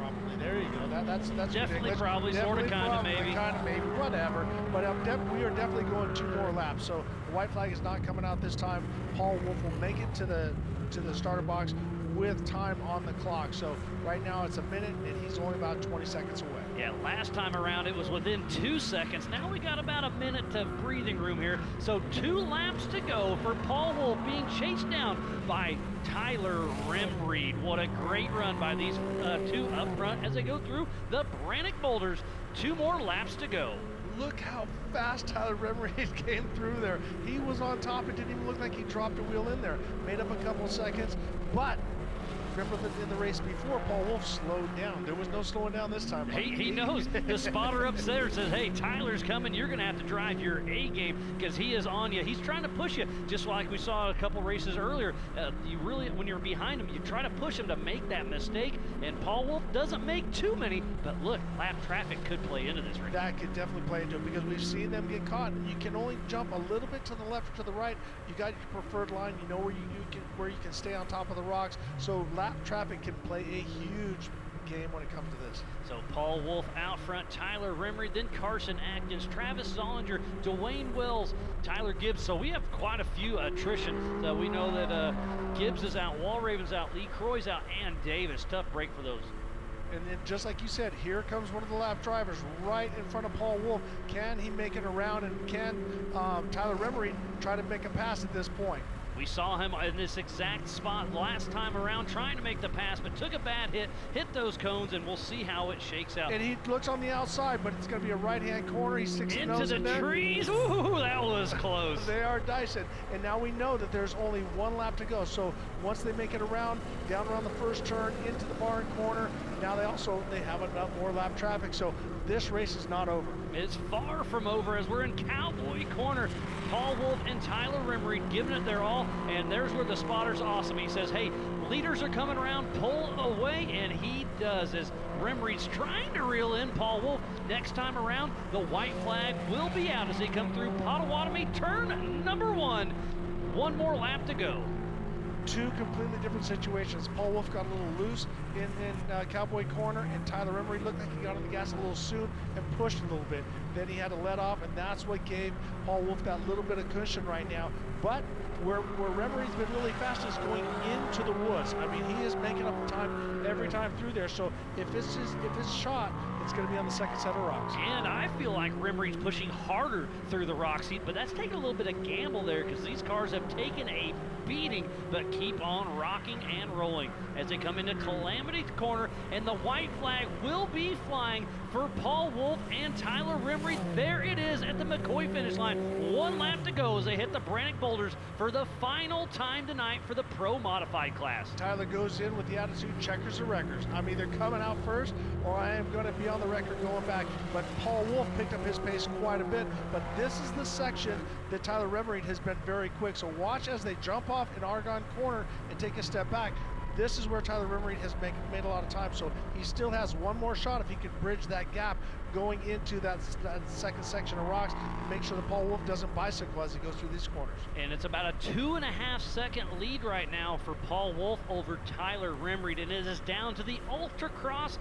Probably. There you go. That's definitely, ridiculous. probably, sort of, kind of, maybe. Kind of, maybe, whatever. But we are definitely going 2 more laps. So the white flag is not coming out this time. Paul Wolf will make it to the starter box with time on the clock. So right now it's a minute, and he's only about 20 seconds away. Yeah, last time around it was within 2 seconds. Now we got about a minute of breathing room here. So 2 laps to go for Paul Wolf, being chased down by Tyler Remreed. What a great run by these 2 up front as they go through the Brannock Boulders. 2 more laps to go. Look how fast Tyler Remreed came through there. He was on top. It didn't even look like he dropped a wheel in there. Made up a couple of seconds, but remember that in the race before, Paul Wolf slowed down. There was no slowing down this time. He knows. The spotter up there says, hey, Tyler's coming. You're going to have to drive your A game because he is on you. He's trying to push you, just like we saw a couple races earlier. You really, when you're behind him, you try to push him to make that mistake, and Paul Wolf doesn't make too many, but look, lap traffic could play into this race. That could definitely play into it because we've seen them get caught. You can only jump a little bit to the left or to the right. You got your preferred line. You know where you can stay on top of the rocks. So lap traffic can play a huge game when it comes to this. So Paul Wolf out front, Tyler Remreed, then Carson Atkins, Travis Zollinger, Dwayne Wells, Tyler Gibbs. So we have quite a few attrition. So we know that Gibbs is out, Walraven's out, Lee Croy's out, and Davis. Tough break for those. And then just like you said, here comes one of the lap drivers right in front of Paul Wolf. Can he make it around, and can Tyler Remreed try to make a pass at this point? We saw him in this exact spot last time around trying to make the pass, but took a bad hit those cones, and we'll see how it shakes out. And he looks on the outside, but it's going to be a right-hand corner. He sticks his nose in there. Into the trees. Ooh, that was close. They are dicing. And now we know that there's only 1 lap to go. So once they make it around, down around the first turn, into the barn corner, now they have enough more lap traffic. So this race is not over. It's far from over as we're in Cowboy Corner. Paul Wolf and Tyler Remreed giving it their all, and there's where the spotter's awesome. He says, hey, leaders are coming around, pull away, and he does as Remreed's trying to reel in Paul Wolf. Next time around, the white flag will be out as they come through Potawatomi, turn number 1. 1 more lap to go. 2 completely different situations. Paul Wolf got a little loose in Cowboy Corner, and Tyler Remreed looked like he got on the gas a little soon and pushed a little bit. Then he had to let off, and that's what gave Paul Wolf that little bit of cushion right now. But where Remreed's been really fast is going into the woods. I mean, he is making up time every time through there. So if it's shot, it's going to be on the second set of rocks. And I feel like Remreed's pushing harder through the rock seat, but that's taking a little bit of gamble there because these cars have taken a beating, but keep on rocking and rolling as they come into Calamity Corner, and the white flag will be flying for Paul Wolf and Tyler Remreed. There it is at the McCoy finish line. 1 lap to go as they hit the Brannock Boulders for the final time tonight for the Pro Modified class. Tyler goes in with the attitude, checkers or wreckers. I'm either coming out first or I am going to be on the record going back. But Paul Wolf picked up his pace quite a bit. But this is the section that Tyler Remreed has been very quick. So watch as they jump off in Argonne Corner and take a step back. This is where Tyler Remreed has made a lot of time. So he still has 1 more shot if he can bridge that gap going into that second section of rocks. Make sure that Paul Wolf doesn't bicycle as he goes through these corners. And it's about a 2.5 second lead right now for Paul Wolf over Tyler Remreed. And it is down to the Ultra4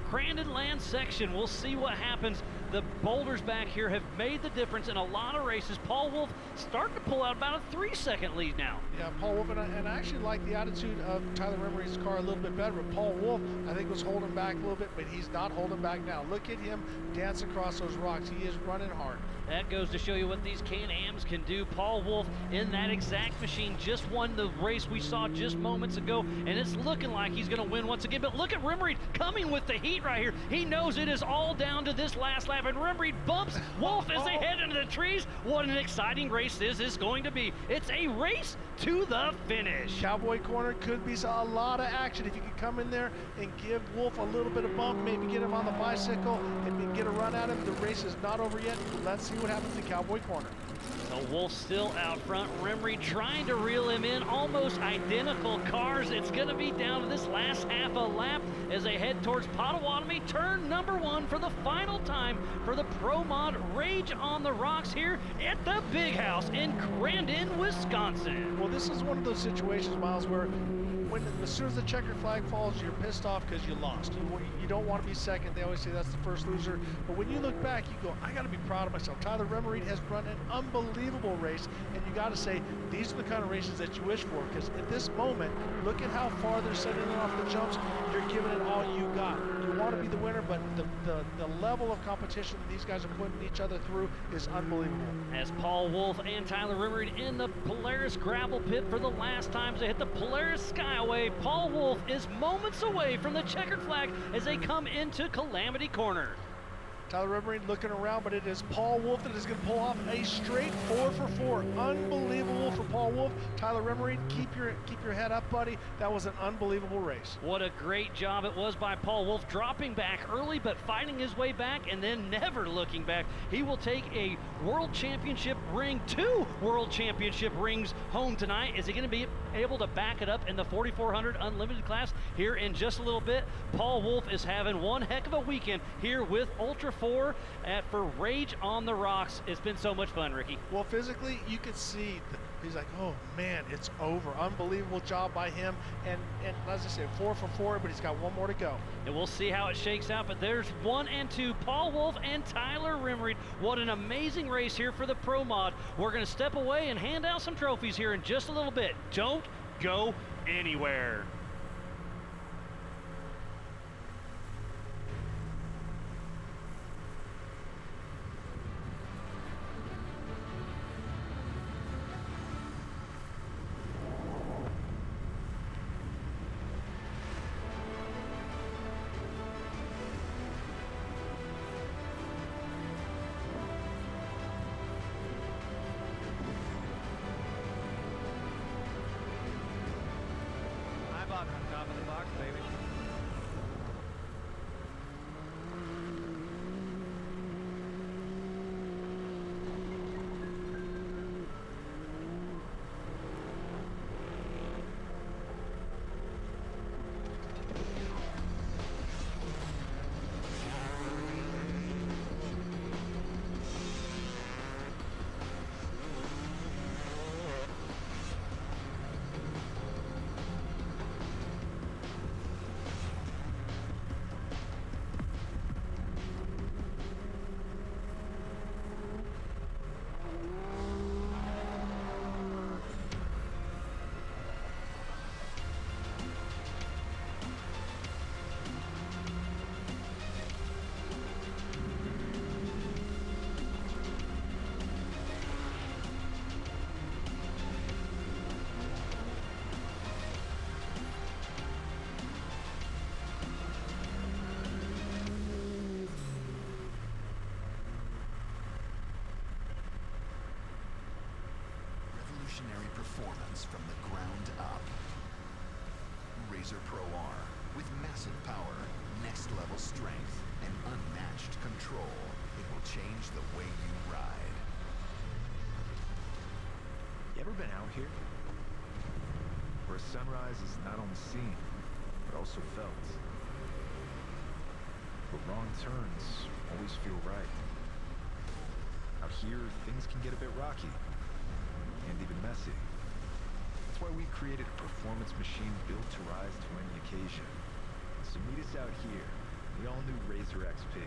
Crandon Land section. We'll see what happens. The boulders back here have made the difference in a lot of races. Paul Wolf starting to pull out about a 3-second lead now. Yeah, Paul Wolf, and I actually like the attitude of Tyler Remreed's car a little bit better, but Paul Wolf, I think, was holding back a little bit, but he's not holding back now. Look at him dance across those rocks. He is running hard. That goes to show you what these Can-Ams can do. Paul Wolf in that exact machine just won the race we saw just moments ago, and it's looking like he's going to win once again. But look at Remreed coming with the heat right here. He knows it is all down to this last lap, and Remreed bumps Wolf as they head into the trees. What an exciting race this is going to be. It's a race to the finish. Cowboy Corner could be a lot of action if you can come in there and give Wolf a little bit of bump, maybe get him on the bicycle and get a run at him. The race is not over yet. Let's see what happens in Cowboy Corner. So Wolf still out front. Remreed trying to reel him in. Almost identical cars. It's going to be down to this last half a lap as they head towards Potawatomi, turn number 1 for the final time for the Pro Mod Rage on the Rocks here at the Big House in Crandon, Wisconsin. Well, this is one of those situations, Miles, where as soon as the checkered flag falls, you're pissed off because you lost. You don't want to be second. They always say that's the first loser. But when you look back, you go, I got to be proud of myself. Tyler Remery has run an unbelievable race, and you got to say these are the kind of races that you wish for, because at this moment, look at how far they're setting it off the jumps. You're giving it all you got. You want to be the winner, but the level of competition that these guys are putting each other through is unbelievable. As Paul Wolf and Tyler Remery in the Polaris gravel pit for the last time to hit the Polaris Skyway, Paul Wolf is moments away from the checkered flag as they come into Calamity Corner. Tyler Remery looking around, but it is Paul Wolf that is going to pull off a straight 4 for 4. Unbelievable for Paul Wolf. Tyler Remery, keep your head up, buddy. That was an unbelievable race. What a great job it was by Paul Wolf, dropping back early but fighting his way back and then never looking back. He will take a World Championship ring, 2 World Championship rings home tonight. Is he going to be able to back it up in the 4,400 Unlimited class here in just a little bit? Paul Wolf is having one heck of a weekend here with Ultra4 for Rage on the Rocks. It's been so much fun, Ricky. Well, physically, you can see he's like, oh man, it's over. Unbelievable job by him. And as I said, 4 for 4, but he's got one more to go. And we'll see how it shakes out, but there's 1 and 2, Paul Wolf and Tyler Remery. What an amazing race here for the Pro Mod. We're going to step away and hand out some trophies here in just a little bit. Don't go anywhere. On top of the box, baby. Performance from the ground up. Razor Pro R with massive power, next level strength, and unmatched control. It will change the way you ride. You ever been out here? Where a sunrise is not only seen, but also felt. Where wrong turns always feel right. Out here, things can get a bit rocky, and even messy. That's why we created a performance machine built to rise to any occasion. So meet us out here, the all-new Razor XP.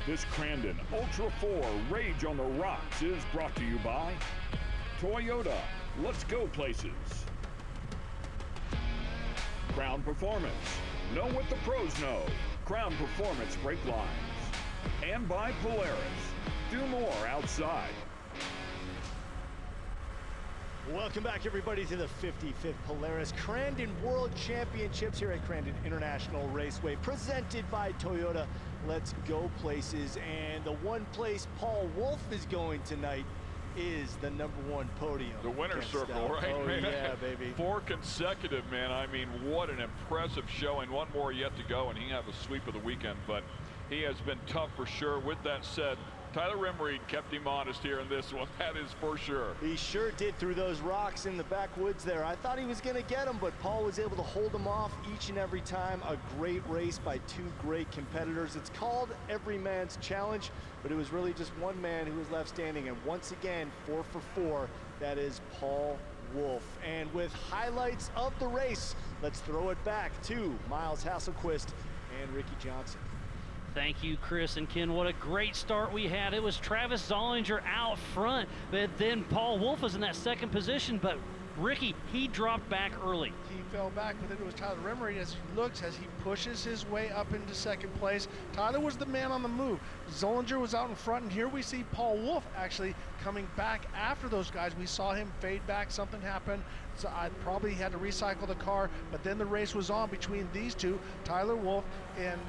This Crandon Ultra4 Rage on the Rocks is brought to you by Toyota. Let's go places. Crown Performance. Know what the pros know. Crown Performance brake lines. And by Polaris. Do more outside. Welcome back, everybody, to the 55th Polaris Crandon World Championships here at Crandon International Raceway, presented by Toyota. Let's go places. And the one place Paul Wolf is going tonight is the #1 podium. The winner's circle, right? Oh, man. yeah, baby. 4 consecutive, man. I mean, what an impressive showing. One more yet to go, and he have a sweep of the weekend, but he has been tough for sure. With that said, Tyler Rimreed kept him honest here in this one. That is for sure. He sure did through those rocks in the backwoods there. I thought he was going to get him, but Paul was able to hold him off each and every time. A great race by 2 great competitors. It's called Everyman's Challenge, but it was really just one man who was left standing. And once again, 4 for 4. That is Paul Wolf. And with highlights of the race, let's throw it back to Miles Hasselquist and Ricky Johnson. Thank you, Chris and Ken. What a great start we had. It was Travis Zollinger out front, but then Paul Wolf was in that second position, but Ricky, he dropped back early. He fell back, but then it was Tyler Rimreed as he pushes his way up into second place. Tyler was the man on the move. Zollinger was out in front, and here we see Paul Wolf actually coming back after those guys. We saw him fade back, something happened. So I probably had to recycle the car, but then the race was on between these two, Tyler Wolf and,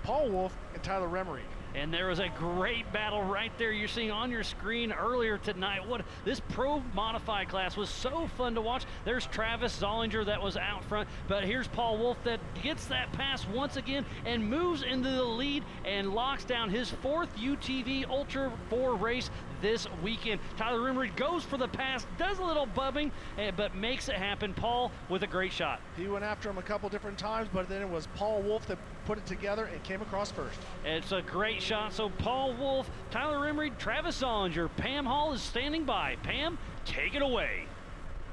Paul Wolf and Tyler Rimreed. And there was a great battle right there you're seeing on your screen earlier tonight. This pro modified class was so fun to watch. There's Travis Zollinger that was out front, but here's Paul Wolf that gets that pass once again and moves into the lead and locks down his 4th UTV Ultra 4 race this weekend. Tyler Rimreed goes for the pass, does a little bubbing, but makes it happen. Paul with a great shot. He went after him a couple different times, but then it was Paul Wolf that put it together and came across first. It's a great shot. So Paul Wolf, Tyler Rimreed, Travis Zollinger, Pam Hall is standing by. Pam, take it away.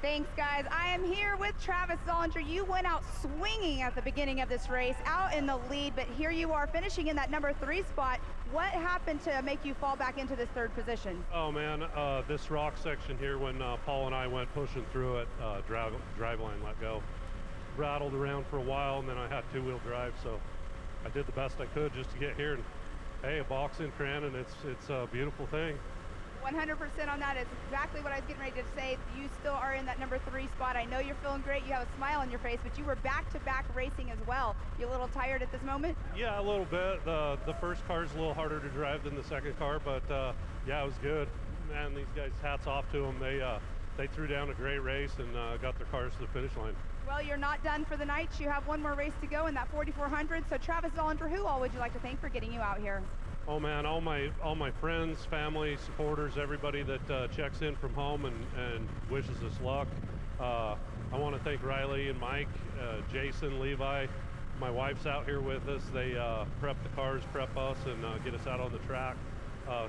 Thanks, guys. I am here with Travis Zollinger. You went out swinging at the beginning of this race, out in the lead, but here you are finishing in that #3 spot. What happened to make you fall back into this 3rd position? Oh man, this rock section here, when Paul and I went pushing through it, driveline let go. Rattled around for a while, and then I had 2-wheel drive, so I did the best I could just to get here. And hey, a box in Crandon, it's a beautiful thing. 100% on that is exactly what I was getting ready to say. You still are in that #3 spot. I know you're feeling great. You have a smile on your face, but you were back-to-back racing as well. You a little tired at this moment? Yeah, a little bit. The first car's a little harder to drive than the second car, but yeah, it was good. Man, these guys, hats off to them. They threw down a great race and got their cars to the finish line. Well, you're not done for the night. You have one more race to go in that 4400. So Travis Zollinger, who all would you like to thank for getting you out here? Oh man, all my friends, family, supporters, everybody that checks in from home and wishes us luck. I want to thank Riley and Mike, Jason, Levi. My wife's out here with us. They prep the cars, prep us, and get us out on the track.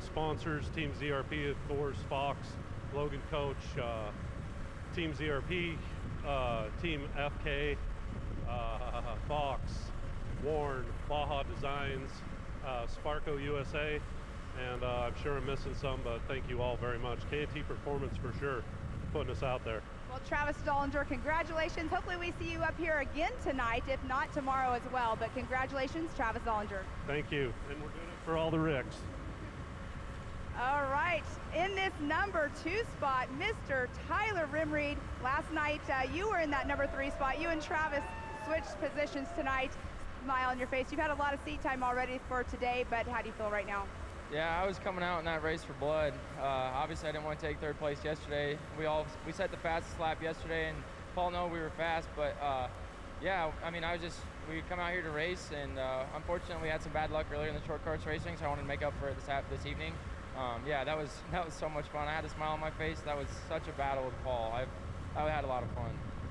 Sponsors, Team ZRP, of course, Fox, Logan Coach, Team ZRP, Team FK, Fox, Warren, Baja Designs, Sparco USA, and I'm sure I'm missing some, but thank you all very much. K&T Performance for sure, putting us out there. Well, Travis Zollinger, congratulations. Hopefully we see you up here again tonight, if not tomorrow as well, but congratulations, Travis Zollinger. Thank you, and we're doing it for all the Ricks. All right, in this #2 spot, Mr. Tyler Rimreed. Last night, you were in that #3 spot. You and Travis switched positions tonight. Smile on your face. You've had a lot of seat time already for today, but how do you feel right now? Yeah, I was coming out in that race for blood. Obviously, I didn't want to take 3rd place yesterday. We set the fastest lap yesterday, and Paul knew we were fast, but yeah, I mean, we come out here to race, and unfortunately, we had some bad luck earlier in the short course racing, so I wanted to make up for it this evening. Yeah, that was so much fun. I had a smile on my face. That was such a battle with Paul. I had a lot of fun.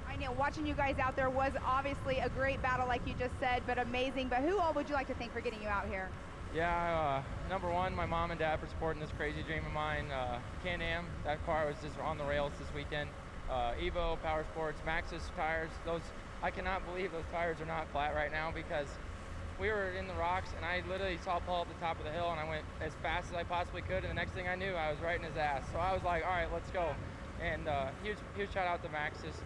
I know watching you guys out there was obviously a great battle, like you just said, but amazing. But who all would you like to thank for getting you out here? Yeah, #1, my mom and dad for supporting this crazy dream of mine. Can-Am, that car was just on the rails this weekend. Evo, Power Sports, Maxxis tires. I cannot believe those tires are not flat right now, because we were in the rocks and I literally saw Paul at the top of the hill and I went as fast as I possibly could, and the next thing I knew, I was right in his ass. So I was like, all right, let's go. And huge shout out to Maxxis.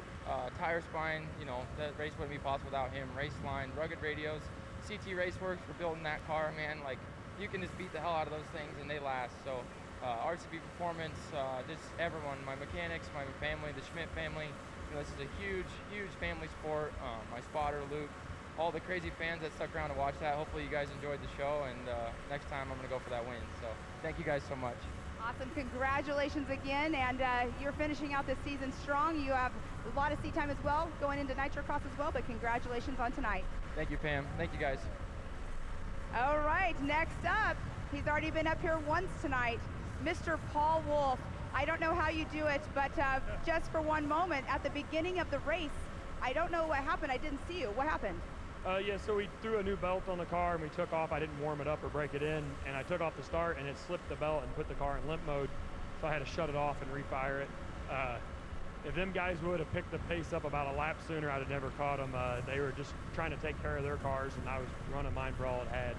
Tire Spine, you know, that race wouldn't be possible without him. Race Line, Rugged Radios, CT Raceworks for building that car, man. Like, you can just beat the hell out of those things and they last. So RCB Performance, just everyone, my mechanics, my family, the Schmidt family. This is a huge, huge family sport. My spotter, Luke, all the crazy fans that stuck around to watch that. Hopefully you guys enjoyed the show, and next time I'm going to go for that win. So thank you guys so much. Awesome, congratulations again, and you're finishing out this season strong. You have a lot of seat time as well, going into Nitrocross as well, but congratulations on tonight. Thank you, Pam. Thank you, guys. All right, next up, he's already been up here once tonight, Mr. Paul Wolf. I don't know how you do it, but just for one moment, at the beginning of the race, I don't know what happened. I didn't see you. What happened? Yeah, so we threw a new belt on the car and we took off. I didn't warm it up or break it in, and I took off the start and it slipped the belt and put the car in limp mode, so I had to shut it off and refire it. If them guys would have picked the pace up about a lap sooner, I'd have never caught them. They were just trying to take care of their cars, and I was running mine for all it had.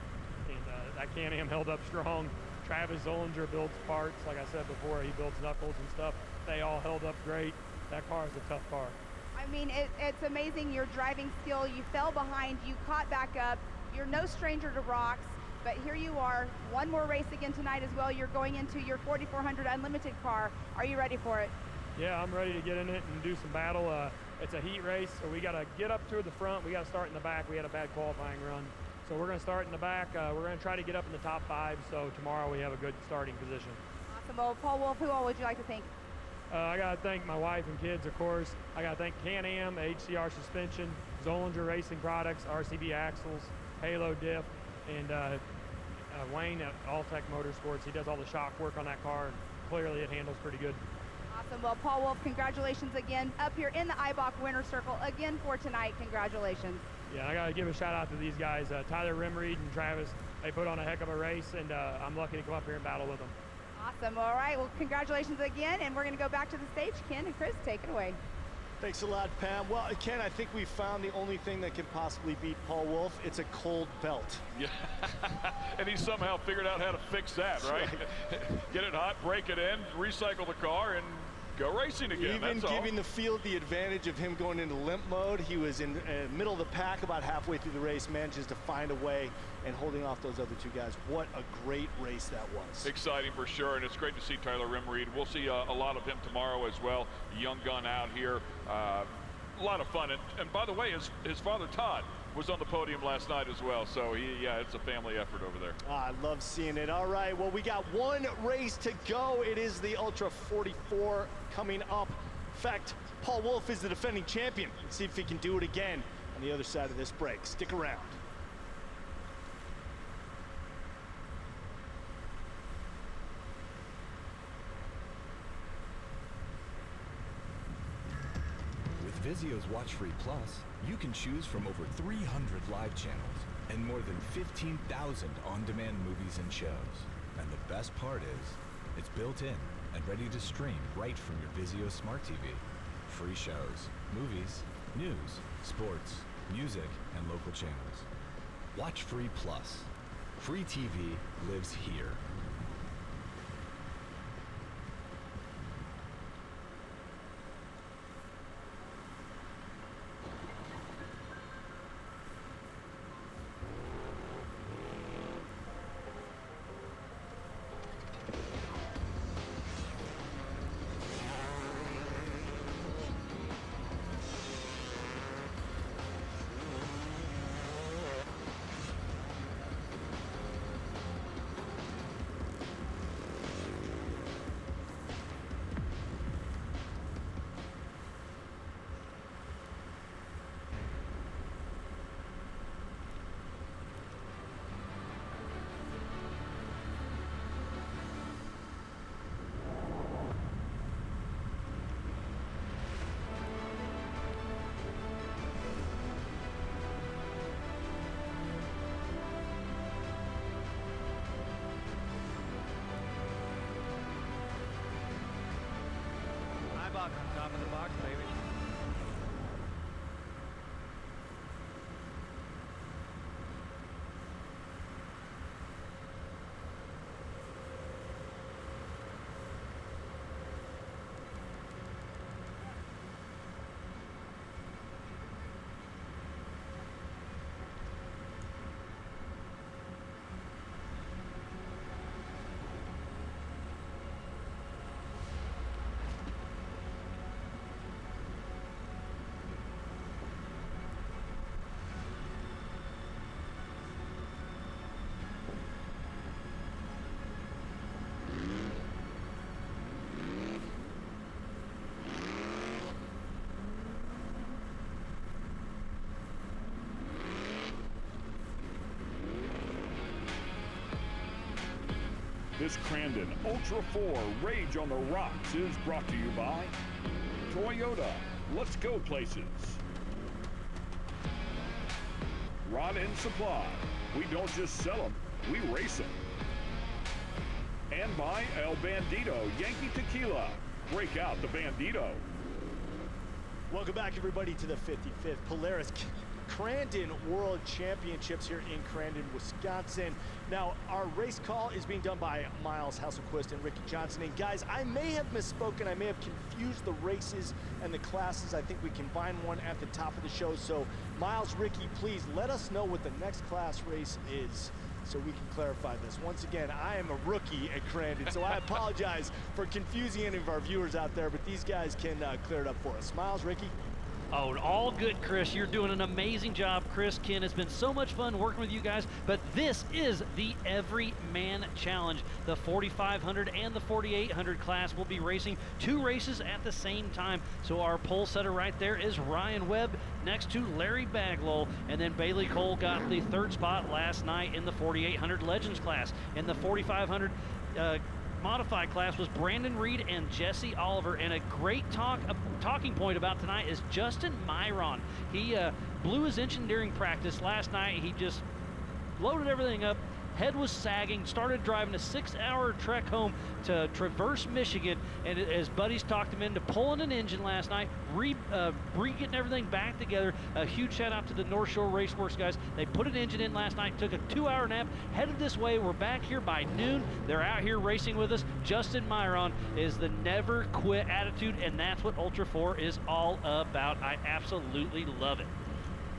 And that Can-Am held up strong. Travis Zollinger builds parts, like I said before, he builds knuckles and stuff. They all held up great. That car is a tough car. I mean, it's amazing your driving skill. You fell behind, you caught back up. You're no stranger to rocks, but here you are. One more race again tonight as well. You're going into your 4400 Unlimited car. Are you ready for it? Yeah, I'm ready to get in it and do some battle. It's a heat race, so we got to get up to the front. We got to start in the back. We had a bad qualifying run. So we're going to start in the back. We're going to try to get up in the top 5, so tomorrow we have a good starting position. Awesome. Well, Paul Wolf, who all would you like to thank? I got to thank my wife and kids, of course. I got to thank Can-Am, HCR Suspension, Zollinger Racing Products, RCB Axles, Halo Diff, and Wayne at Alltech Motorsports. He does all the shock work on that car, and clearly it handles pretty good. Awesome. Well, Paul Wolf, congratulations again up here in the IBOC winner's circle again for tonight. Congratulations. Yeah, I got to give a shout out to these guys, Tyler Rimreed and Travis. They put on a heck of a race, and I'm lucky to come up here and battle with them. Awesome. All right. Well, congratulations again, and we're going to go back to the stage. Ken and Chris, take it away. Thanks a lot, Pam. Well, Ken, I think we found the only thing that can possibly beat Paul Wolf. It's a cold belt. Yeah, and he somehow figured out how to fix that, right? Get it hot, break it in, recycle the car, and go racing again. Even giving the field the advantage of him going into limp mode, he was in middle of the pack about halfway through the race, manages to find a way and holding off those other two guys. What a great race that was. Exciting for sure, and it's great to see Tyler Rimreed. We'll see a lot of him tomorrow as well. A young gun out here. A lot of fun. And by the way, his father, Todd, was on the podium last night as well. So, yeah, it's a family effort over there. I love seeing it. All right, well, we got one race to go. It is the Ultra 44 coming up. In fact, Paul Wolf is the defending champion. Let's see if he can do it again on the other side of this break. Stick around. Vizio's Watch Free Plus, you can choose from over 300 live channels and more than 15,000 on-demand movies and shows. And the best part is, it's built in and ready to stream right from your Vizio Smart TV. Free shows, movies, news, sports, music, and local channels. Watch Free Plus. Free TV lives here. Top of the box, baby. This Crandon Ultra4 Rage on the Rocks is brought to you by Toyota. Let's go places. Rod End Supply. We don't just sell them, we race them. And by El Bandito Yankee Tequila. Break out the Bandito. Welcome back, everybody, to the 55th Polaris Crandon World Championships here in Crandon, Wisconsin. Now, our race call is being done by Miles Hasselquist and Ricky Johnson. And guys, I may have misspoken. I may have confused the races and the classes. I think we combined one at the top of the show. So, Miles, Ricky, please let us know what the next class race is, so we can clarify this. Once again, I am a rookie at Crandon, so I apologize for confusing any of our viewers out there, but these guys can clear it up for us. Miles, Ricky? Oh, all good, Chris. You're doing an amazing job, Chris. Ken, it's been so much fun working with you guys, but this is the Everyman Challenge. The 4,500 and the 4,800 class will be racing 2 races at the same time. So our pole setter right there is Ryan Webb next to Larry Baglowell, and then Bailey Cole got the 3rd spot last night in the 4,800 Legends class. In the 4,500 modified class was Brandon Reed and Jesse Oliver, and a great talking point about tonight is Justin Myron. He blew his engine during practice last night. He just loaded everything up. Head was sagging, started driving a 6-hour trek home to Traverse, Michigan, and his buddies talked him into pulling an engine last night, getting everything back together. A huge shout out to the North Shore Raceworks guys. They put an engine in last night, took a 2-hour nap, headed this way. We're back here by noon. They're out here racing with us. Justin Myron is the never quit attitude, and that's what Ultra4 is all about. I absolutely love it.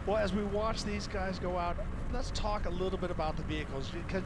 Well, as we watch these guys go out, let's talk a little bit about the vehicles, because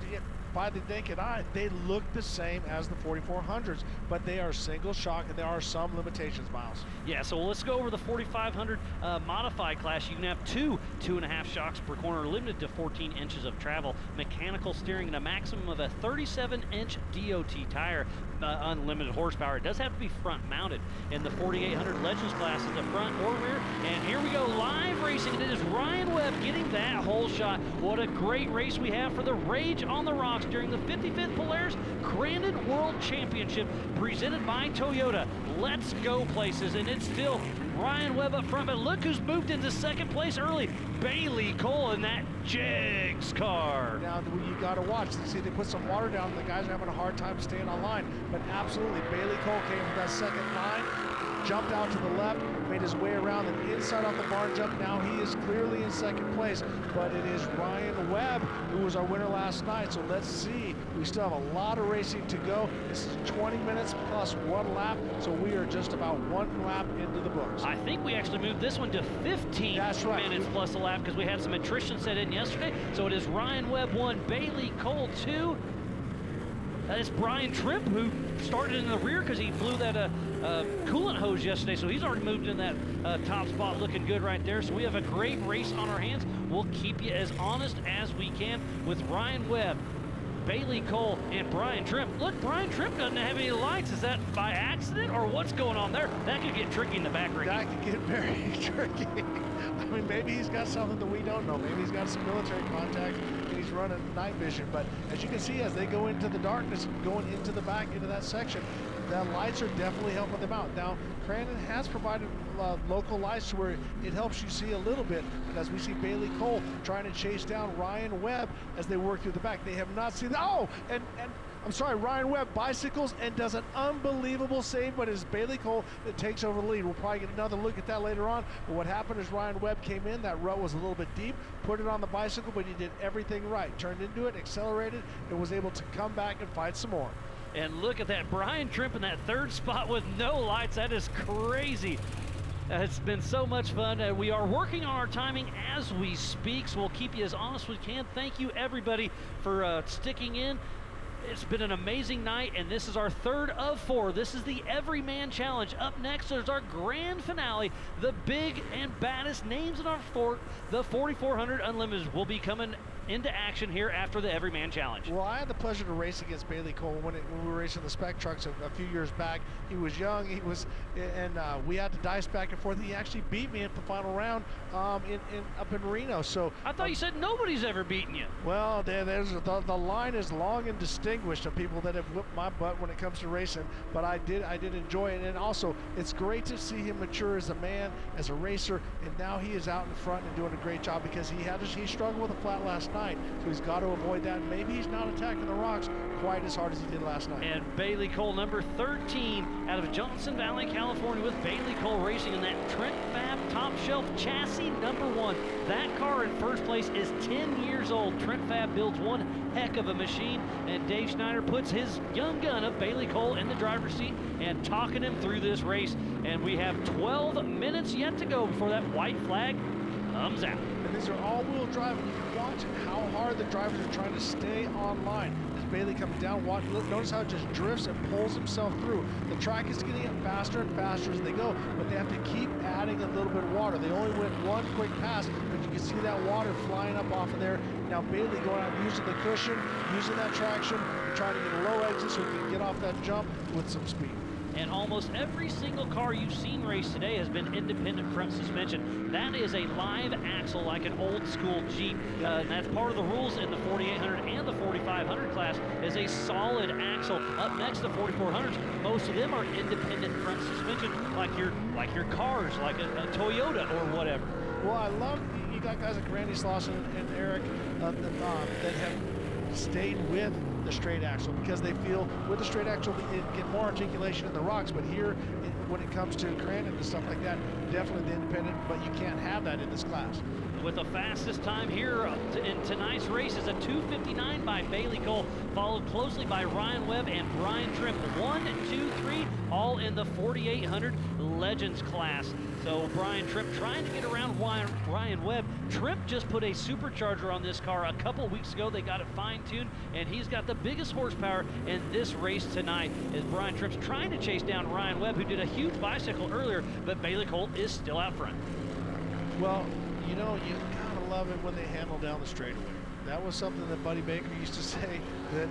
by the naked eye, they look the same as the 4400s, but they are single shock, and there are some limitations, Miles. Yeah, so let's go over the 4500 modified class. You can have 2.5 shocks per corner, limited to 14 inches of travel, mechanical steering, and a maximum of a 37-inch DOT tire, unlimited horsepower. It does have to be front mounted. In the 4800 Legends class, is the front or rear. And here we go, live racing. It is Ryan Webb getting that whole shot. What a great race we have for the Rage on the Rocks during the 55th Polaris Crandon World Championship, presented by Toyota. Let's go places, and it's still Ryan Webb up front, but look who's moved into 2nd place early. Bailey Cole in that Jegs car. Now you got to watch. See, they put some water down, and the guys are having a hard time staying on line. But absolutely, Bailey Cole came from that 2nd line, jumped out to the left, made his way around and inside off the barn jump. Now he is clearly in 2nd place, but it is Ryan Webb who was our winner last night. So let's see. We still have a lot of racing to go. This is 20 minutes plus 1 lap, so we are just about 1 lap into the books. I think we actually moved this one to 15 minutes plus a lap, because we had some attrition set in yesterday. So it is Ryan Webb 1, Bailey Cole 2. It's Brian Tripp, who started in the rear because he blew that coolant hose yesterday, so he's already moved in that top spot, looking good right there. So we have a great race on our hands. We'll keep you as honest as we can with Ryan Webb, Bailey Cole, and Brian Tripp. Look, Brian Tripp doesn't have any lights. Is that by accident, or what's going on there? That could get tricky in the back, Ricky. That could get very tricky. I mean, maybe he's got something that we don't know. Maybe he's got some military contacts and he's running night vision. But as you can see, as they go into the darkness, going into the back, into that section, the lights are definitely helping them out. Now, Crandon has provided local lights to where it helps you see a little bit. But as we see Bailey Cole trying to chase down Ryan Webb as they work through the back, they have not seen, and I'm sorry, Ryan Webb bicycles and does an unbelievable save, but it's Bailey Cole that takes over the lead. We'll probably get another look at that later on. But what happened is Ryan Webb came in, that rut was a little bit deep, put it on the bicycle, but he did everything right. Turned into it, accelerated, and was able to come back and fight some more. And look at that, Brian Tripp in that 3rd spot with no lights. That is crazy. It's been so much fun. We are working on our timing as we speak, so we'll keep you as honest as we can. Thank you, everybody, for sticking in. It's been an amazing night, and this is our 3rd of 4. This is the Everyman Challenge. Up next is our grand finale. The big and baddest names in our sport, the 4400 Unlimited, will be coming into action here after the Everyman Challenge. Well, I had the pleasure to race against Bailey Cole when we were racing the spec trucks a few years back. He was young, and we had to dice back and forth. He actually beat me at the final round up in Reno. So I thought you said nobody's ever beaten you. Well, the line is long and distinct. distinguished of people that have whipped my butt when it comes to racing, but I did enjoy it. And also, it's great to see him mature as a man, as a racer, and now he is out in front and doing a great job because he struggled with a flat last night, so he's got to avoid that. Maybe he's not attacking the rocks quite as hard as he did last night. And Bailey Cole, number 13, out of Johnson Valley, California, with Bailey Cole Racing in that Trent Fab Top Shelf chassis number 1. That car in first place is 10 years old. Trent Fab builds one heck of a machine, and Dave Schneider puts his young gun of Bailey Cole in the driver's seat and talking him through this race. And we have 12 minutes yet to go before that white flag comes out. And these are all-wheel drive, and you can watch how hard the drivers are trying to stay on line. As Bailey comes down, notice how it just drifts and pulls himself through. The track is getting up faster and faster as they go, but they have to keep adding a little bit of water. They only went one quick pass, but you can see that water flying up off of there. Now Bailey going out using the cushion, using that traction, and trying to get a low exit so he can get off that jump with some speed. And almost every single car you've seen race today has been independent front suspension. That is a live axle like an old school Jeep. And that's part of the rules in the 4800 and the 4500 class is a solid axle. Up next, the 4400s, most of them are independent front suspension like your cars, like a Toyota or whatever. Well, I love you got guys like Randy Slauson and Eric that have stayed with the straight axle because they feel with the straight axle they get more articulation in the rocks, but here when it comes to Crandon and stuff like that, definitely the independent, but you can't have that in this class. With the fastest time here in tonight's race is a 2:59 by Bailey Cole, followed closely by Ryan Webb and Brian Tripp. 1, 2, 3, all in the 4800 Legends class. So Brian Tripp trying to get around Ryan Webb. Tripp just put a supercharger on this car a couple weeks ago. They got it fine-tuned, and he's got the biggest horsepower in this race tonight as Brian Tripp's trying to chase down Ryan Webb, who did a huge bicycle earlier, but Bailey Cole is still out front. Well, you know, you gotta love it when they handle down the straightaway. That was something that Buddy Baker used to say that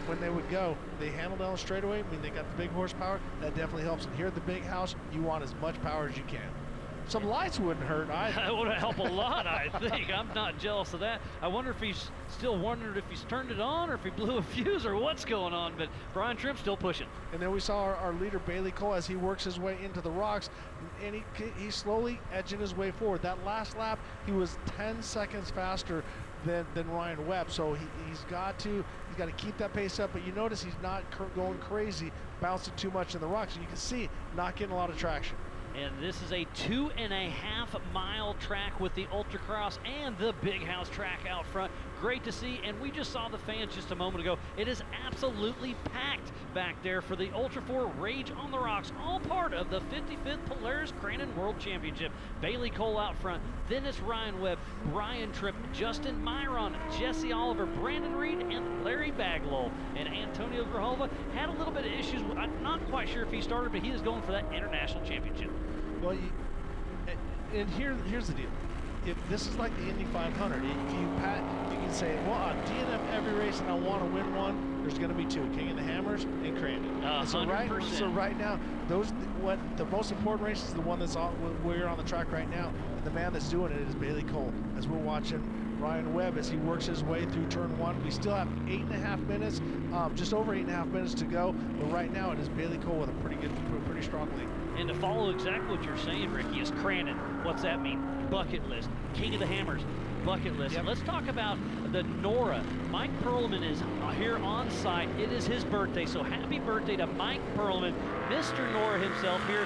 when they would go, they handle down the straightaway. I mean, they got the big horsepower. That definitely helps. And here at the big house, you want as much power as you can. Some lights wouldn't hurt either. That would help a lot, I think. I'm not jealous of that. I wonder if he's still wondering if he's turned it on or if he blew a fuse or what's going on, but Brian Tripp's still pushing. And then we saw our leader, Bailey Cole, as he works his way into the rocks, and he's slowly edging his way forward. That last lap, he was 10 seconds faster than Ryan Webb, so he's got to keep that pace up, but you notice he's not going crazy, bouncing too much in the rocks, and you can see not getting a lot of traction. And this is a 2.5 mile track with the Ultra-Cross and the Big House track out front. Great to see, and we just saw the fans just a moment ago. It is absolutely packed back there for the Ultra4 Rage on the Rocks, all part of the 55th Polaris Crandon World Championship. Bailey Cole out front, then it's Ryan Webb, Brian Tripp, Justin Myron, Jesse Oliver, Brandon Reed, and Larry Baglow. And Antonio Grijalva had a little bit of issues. I'm not quite sure if he started, but he is going for that international championship. Well, here's the deal. If this is like the Indy 500, if you can say, well, on DNF every race and I want to win one, there's going to be two, King of the Hammers and Crandon. So right now, the most important race is the one that's we're on the track right now. And the man that's doing it is Bailey Cole. As we're watching Ryan Webb as he works his way through turn one. We still have 8.5 minutes, just over 8.5 minutes to go. But right now it is Bailey Cole with a pretty strong lead. And to follow exactly what you're saying, Ricky, is Crandon. What's that mean? Bucket list. King of the Hammers. Bucket list. Yep. Let's talk about the Nora. Mike Perlman is here on site. It is his birthday, so happy birthday to Mike Perlman, Mr. Nora himself here,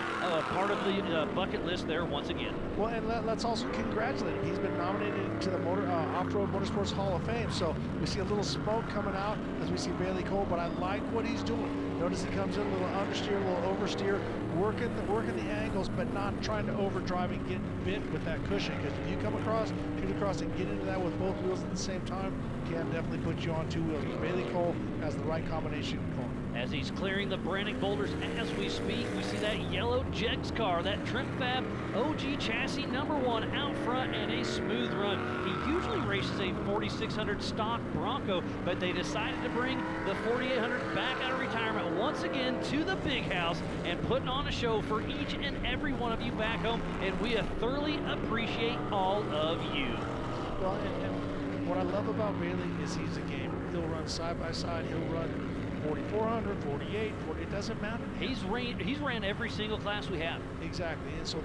part of the bucket list there once again. Well, and let's also congratulate him. He's been nominated to the Off-Road Motorsports Hall of Fame, so we see a little smoke coming out as we see Bailey Cole, but I like what he's doing. Notice he comes in a little understeer, a little oversteer, working the angles, but not trying to overdrive and get bit with that cushion, because if you come across, shoot across, and get into that with both wheels at the same time, can definitely put you on two wheels. Bailey Cole has the right combination going. As he's clearing the Brannick boulders as we speak, we see that yellow Jegs car, that Trent Fab OG chassis #1 out front and a smooth run. He usually races a 4600 stock Bronco, but they decided to bring the 4800 back out of retirement once again to the big house and putting on a show for each and every one of you back home, and we thoroughly appreciate all of you. Well, and What I love about Bailey is he's a gamer. He'll run side by side. He'll run 4,400, 48, 40. It doesn't matter. He's ran every single class we have. Exactly, and so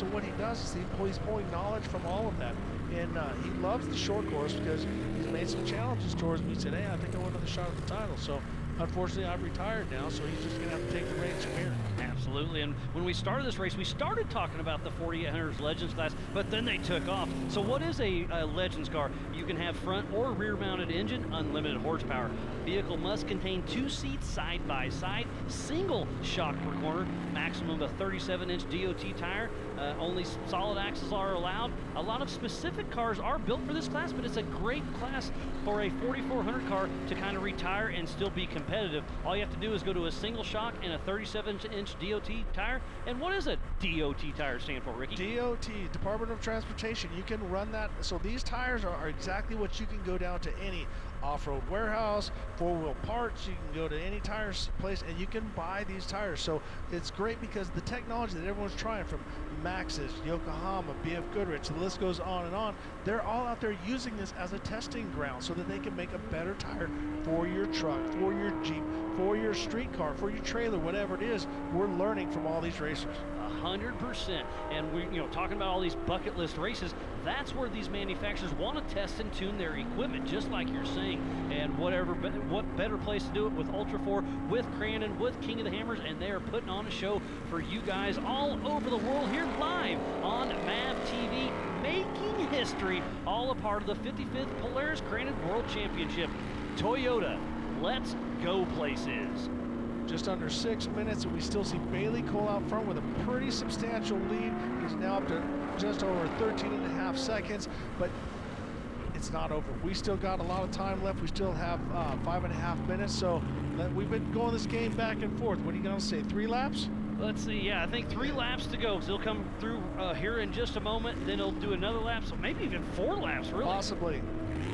what he does is he's pulling knowledge from all of that. And he loves the short course because he's made some challenges towards me. He said, hey, I think I want another shot at the title. So unfortunately, I've retired now, so he's just going to have to take the reins from here. Absolutely, and when we started this race, we started talking about the 4800's Legends class, but then they took off. So what is a Legends car? You can have front or rear mounted engine, unlimited horsepower. Vehicle must contain 2 seats side by side, single shock per corner, maximum of 37-inch DOT tire. Only solid axles are allowed. A lot of specific cars are built for this class, but it's a great class for a 4400 car to kind of retire and still be competitive. All you have to do is go to a single shock and a 37-inch DOT tire. And what does a DOT tire stand for, Ricky? DOT, Department of Transportation. You can run that. So these tires are exactly what you can go down to any off-road warehouse, 4-wheel parts. You can go to any tire place and you can buy these tires. So it's great because the technology that everyone's trying, from Maxxis, Yokohama, BF Goodrich, the list goes on and on, they're all out there using this as a testing ground so that they can make a better tire for your truck, for your Jeep, for your street car, for your trailer, whatever it is. We're learning from all these racers. 100%. And we, talking about all these bucket list races, that's where these manufacturers want to test and tune their equipment, just like you're saying. And what better place to do it with Ultra4, with Crandon, with King of the Hammers, and they are putting on a show for you guys all over the world here live on MAV TV, making history, all a part of the 55th Polaris Crandon World Championship. Toyota, let's go places. Just under 6 minutes, and we still see Bailey Cole out front with a pretty substantial lead. He's now up to just over 13.5 seconds, but it's not over. We still got a lot of time left. We still have 5.5 minutes, so we've been going this game back and forth. What are you going to say, 3 laps? Let's see, yeah, I think 3 laps to go. So he'll come through here in just a moment, then he'll do another lap, so maybe even 4 laps, really. Possibly.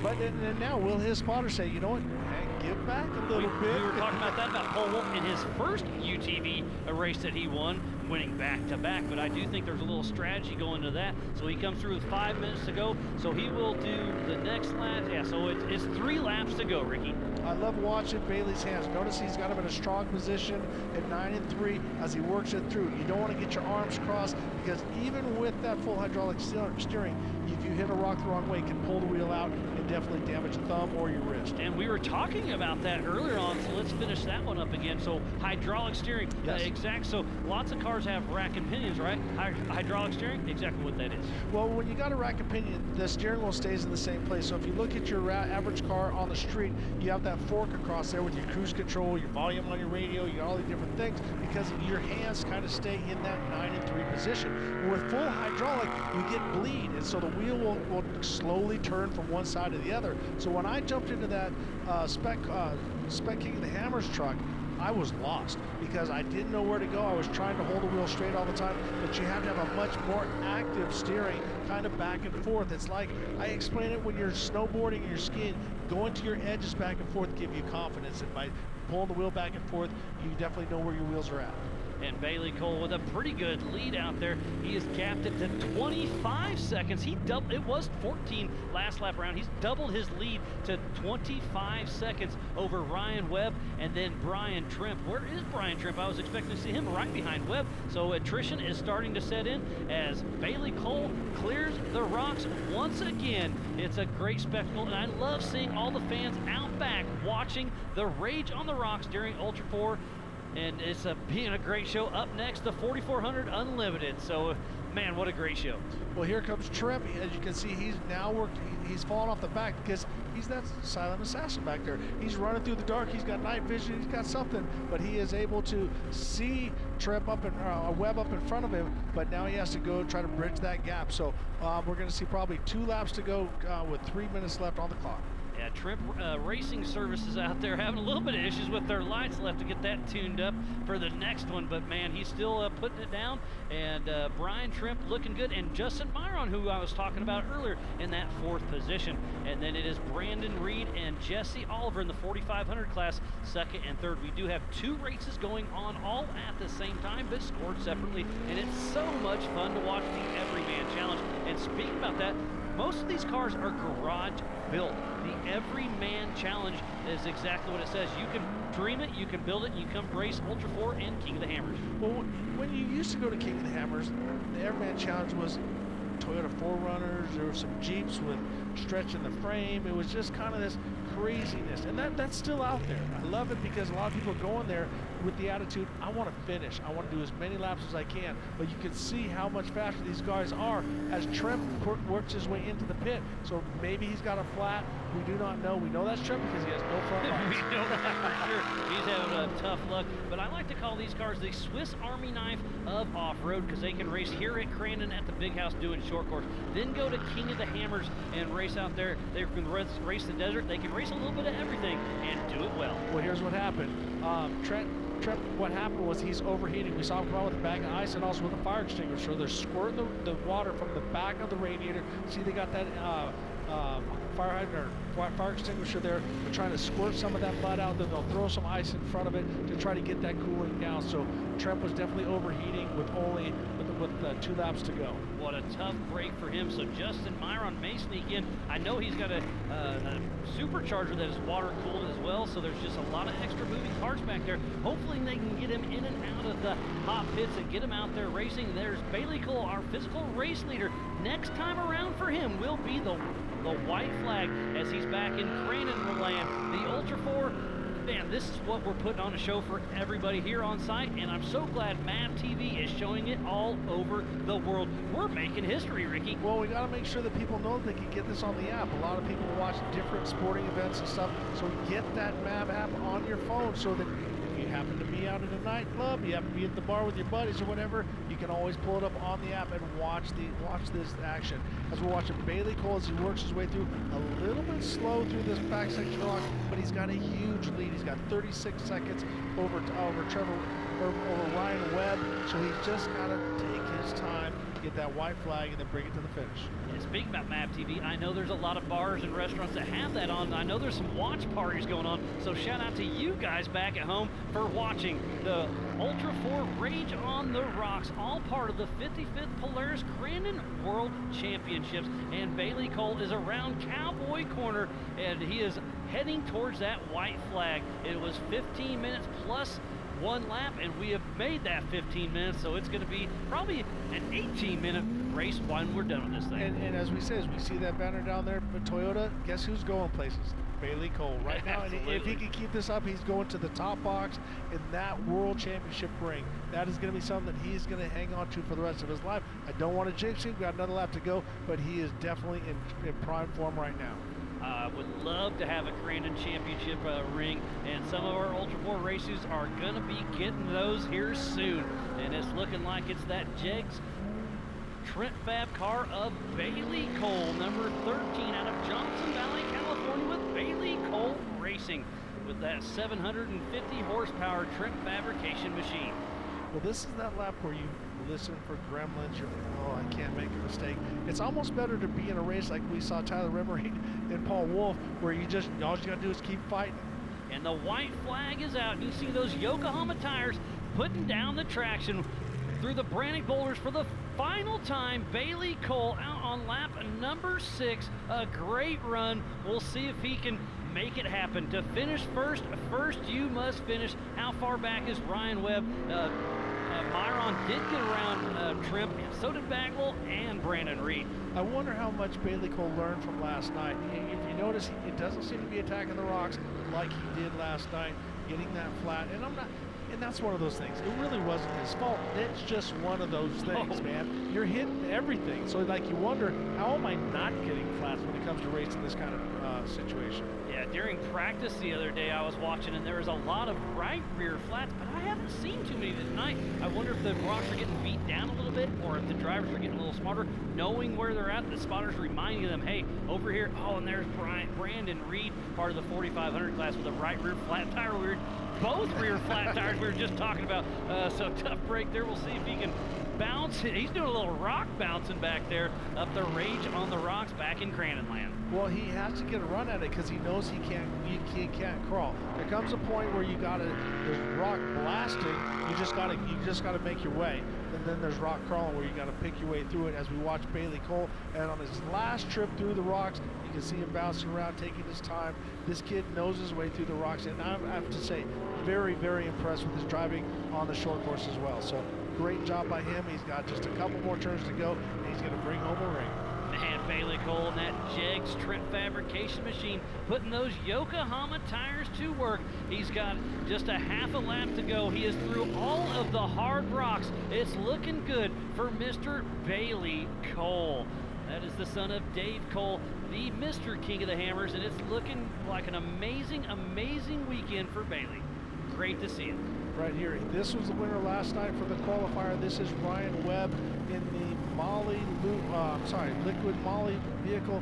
But and now will his spotter say, you know what, hey, give back a little bit? We were talking about that, about Paul Wolf in his first UTV race that he won, winning back-to-back, but I do think there's a little strategy going to that. So he comes through with 5 minutes to go, so he will do the next lap. Yeah, so it's 3 laps to go, Ricky. I love watching Bailey's hands. Notice he's got him in a strong position at 9-3 as he works it through. You don't want to get your arms crossed, because even with that full hydraulic steering, if you hit a rock the wrong way, it can pull the wheel out and definitely damage a thumb or your wrist. And we were talking about that earlier on, so let's finish that one up again. So hydraulic steering, yes. Exact. So lots of cars have rack and pinions, right? Hydraulic steering, exactly what that is. Well, when you got a rack and pinion, the steering wheel stays in the same place. So if you look at your average car on the street, you have that fork across there with your cruise control, your volume on your radio, you got all these different things, because your hands kind of stay in that 9-3 position. With full hydraulic, you get bleed, and so the wheel will slowly turn from one side to the other. So when I jumped into that Spec King of the Hammers truck, I was lost because I didn't know where to go. I was trying to hold the wheel straight all the time, but you have to have a much more active steering, kind of back and forth. It's like, I explain it when you're snowboarding and you're skiing, going to your edges back and forth give you confidence, and by pulling the wheel back and forth, you definitely know where your wheels are at. And Bailey Cole with a pretty good lead out there. He is capped it to 25 seconds. It was 14 last lap round. He's doubled his lead to 25 seconds over Ryan Webb and then Brian Trimp. Where is Brian Trimp? I was expecting to see him right behind Webb. So attrition is starting to set in as Bailey Cole clears the rocks once again. It's a great spectacle, and I love seeing all the fans out back watching the rage on the rocks during Ultra4. And it's being a great show. Up next, the 4400 Unlimited. So, man, what a great show. Well, here comes Trimp. As you can see, he's now he's fallen off the back because he's that silent assassin back there. He's running through the dark. He's got night vision. He's got something, but he is able to see Trimp up in Webb up in front of him. But now he has to go try to bridge that gap. So we're going to see probably 2 laps to go with 3 minutes left on the clock. Yeah, Trimp Racing Services out there having a little bit of issues with their lights. Left to get that tuned up for the next one, but man, he's still putting it down. And Brian Trimp looking good, and Justin Myron, who I was talking about earlier, in that 4th position. And then it is Brandon Reed and Jesse Oliver in the 4500 class, 2nd and 3rd. We do have 2 races going on all at the same time, but scored separately, and it's so much fun to watch the Everyman Challenge. And speaking about that, Most of these cars are garage built. The Everyman Challenge is exactly what it says. You can dream it, you can build it, and you come race Ultra 4 and King of the Hammers. Well, when you used to go to King of the Hammers, the Everyman Challenge was Toyota 4Runners, there were some Jeeps with stretching the frame. It was just kind of this craziness, and that's still out there. I love it because a lot of people go in there with the attitude, I want to finish. I want to do as many laps as I can. But you can see how much faster these guys are as Trent works his way into the pit. So maybe he's got a flat. We do not know. We know that's Trent because he has no front lights. We know that for sure. He's having a tough luck. But I like to call these cars the Swiss Army knife of off-road because they can race here at Crandon at the big house doing short course. Then go to King of the Hammers and race out there. They can race the desert. They can race a little bit of everything and do it well. Well, here's what happened. Trent, what happened was he's overheating. We saw him come out with a bag of ice and also with a fire extinguisher. They're squirting the water from the back of the radiator. See, they got that fire hydrant or fire extinguisher there. They're trying to squirt some of that mud out, then they'll throw some ice in front of it to try to get that cooling down. So Trent was definitely overheating with 2 laps to go. What a tough break for him. So Justin Myron may sneak in. I know he's got a supercharger that is water cooled as well, so there's just a lot of extra moving parts back there. Hopefully they can get him in and out of the hot pits and get him out there racing. There's Bailey Cole, our physical race leader. Next time around for him will be the white flag as he's back in Crandon land. The Ultra 4, man, this is what we're putting on a show for everybody here on site, and I'm so glad MAV TV is showing it all over the world. We're making history, Ricky. Well, we got to make sure that people know that they can get this on the app. A lot of people watch different sporting events and stuff, so get that MAV app on your phone so that if you happen to be out at a nightclub, you happen to be at the bar with your buddies or whatever, you can always pull it up on the app and watch this action. As we're watching Bailey Cole as he works his way through, a little bit slow through this back section rock, but he's got a huge lead. He's got 36 seconds over Ryan Webb, so he's just got to take his time, get that white flag, and then bring it to the finish. And speaking about MAV TV, I know there's a lot of bars and restaurants that have that on. I know there's some watch parties going on, so shout out to you guys back at home for watching the Ultra 4 Rage on the Rocks, all part of the 55th Polaris Crandon World Championships. And Bailey Cole is around Cowboy Corner, and he is heading towards that white flag. It was 15 minutes plus 1 lap, and we have made that 15 minutes, so it's going to be probably an 18-minute race when we're done with this thing. And as we say, as we see that banner down there, but Toyota, guess who's going places? Bailey Cole right now. And if he can keep this up, he's going to the top box in that World Championship ring. That is going to be something that he's going to hang on to for the rest of his life. I don't want to jinx him. We've got another lap to go, but he is definitely in prime form right now. Would love to have a Crandon Championship ring, and some of our Ultra 4 races are going to be getting those here soon. And it's looking like it's that Jegs Trent Fab car of Bailey Cole, number 13 out of Johnson Valley, California, with Bailey Cole Racing with that 750 horsepower Trent fabrication machine. Well, this is that lap where you listen for gremlins. You're like, oh, I can't make a mistake. It's almost better to be in a race like we saw Tyler Rimmery and Paul Wolf, where all you gotta do is keep fighting. And the white flag is out. You see those Yokohama tires putting down the traction through the Brannick boulders for the final time. Bailey Cole out on lap number 6. A great run. We'll see if he can make it happen. To finish first you must finish. How far back is Ryan Webb? Myron did get around Trimp, and so did Bagwell and Brandon Reed. I wonder how much Bailey Cole learned from last night. If you notice, it doesn't seem to be attacking the rocks like he did last night, getting that flat. And that's one of those things. It really wasn't his fault. It's just one of those things, man. You're hitting everything. So, like, you wonder, how am I not getting flats when it comes to racing this kind of situation? Yeah, during practice the other day, I was watching, and there was a lot of right rear flats, but I haven't seen too many tonight. I wonder if the rocks are getting beat down a little bit, or if the drivers are getting a little smarter, knowing where they're at. The spotters reminding them, hey, over here, oh, and there's Brandon Reed, part of the 4500 class with a right rear flat tire. Both rear flat tires we were just talking about. So tough break there. We'll see if he can bounce. He's doing a little rock bouncing back there up the Rage on the Rocks back in Crandon land. Well, he has to get a run at it because he knows he can't crawl. There comes a point where there's rock blasting. You just gotta make your way. and then there's rock crawling where you got to pick your way through it, as we watch Bailey Cole. And on his last trip through the rocks, you can see him bouncing around, taking his time. This kid knows his way through the rocks, and I have to say, very, very impressed with his driving on the short course as well. So great job by him. He's got just a couple more turns to go, and he's going to bring home a ring. And Bailey Cole and that Jegs Trent fabrication machine putting those Yokohama tires to work. He's got just a half a lap to go. He is through all of the hard rocks. It's looking good for Mr. Bailey Cole. That is the son of Dave Cole, the Mr. King of the Hammers, and it's looking like an amazing, amazing weekend for Bailey. Great to see it. Right here, this was the winner last night for the qualifier. This is Ryan Webb in the liquid Molly vehicle.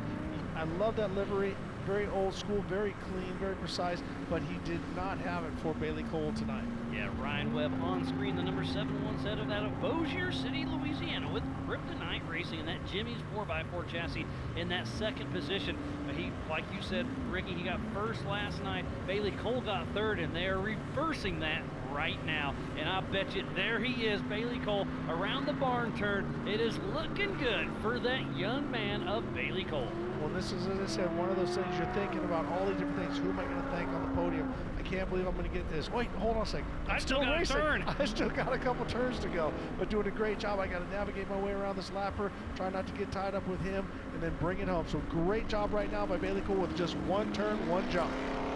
I love that livery. Very old school, very clean, very precise, but he did not have it for Bailey Cole tonight. Yeah, Ryan Webb on screen, the number 71 set of out of Bossier City, Louisiana, with Kryptonite Racing and that Jimmy's 4x4 chassis in that second position. He, like you said, Ricky, he got first last night. Bailey Cole got third, and they are reversing that right now. And I bet you there he is, Bailey Cole, around the barn turn. It is looking good for that young man of Bailey Cole. Well, this is, as I said, one of those things you're thinking about all these different things. Who am I going to thank on the podium? I can't believe I'm going to get this. Wait, hold on a second. I still got racing. a turn. I still got a couple turns to go, but doing a great job. I got to navigate my way around this lapper, try not to get tied up with him, and then bring it home. So great job right now by Bailey Cole with just one turn, one jump.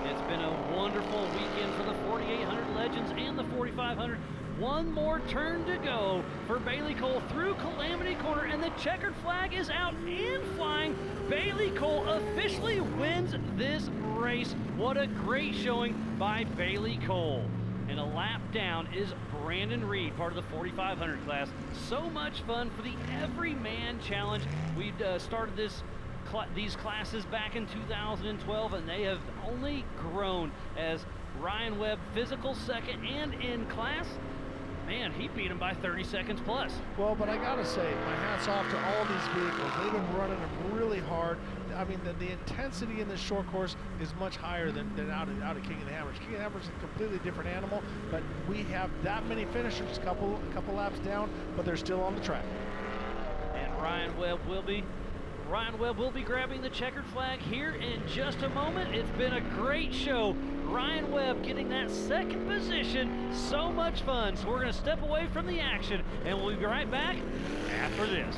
It's been a wonderful weekend for the 4,800 Legends and the 4,500. One more turn to go for Bailey Cole through Calamity Corner, and the checkered flag is out and flying. Bailey Cole officially wins this race. What a great showing by Bailey Cole. And a lap down is Brandon Reed, part of the 4,500 class. So much fun for the Everyman Challenge. We started these classes back in 2012, and they have only grown as Ryan Webb physical second and in class. Man, he beat him by 30 seconds plus. Well, but I gotta say, my hat's off to all these vehicles. They've been running them really hard. I mean, the intensity in this short course is much higher than out of King of the Hammers. King of the Hammers is a completely different animal, but we have that many finishers, a couple laps down, but they're still on the track. And Ryan Webb will be grabbing the checkered flag here in just a moment. It's been a great show. Ryan Webb getting that second position. So much fun. So we're going to step away from the action, and we'll be right back after this.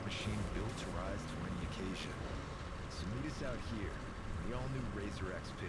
Machine built to rise to any occasion. So meet us out here in the all-new Razor XP.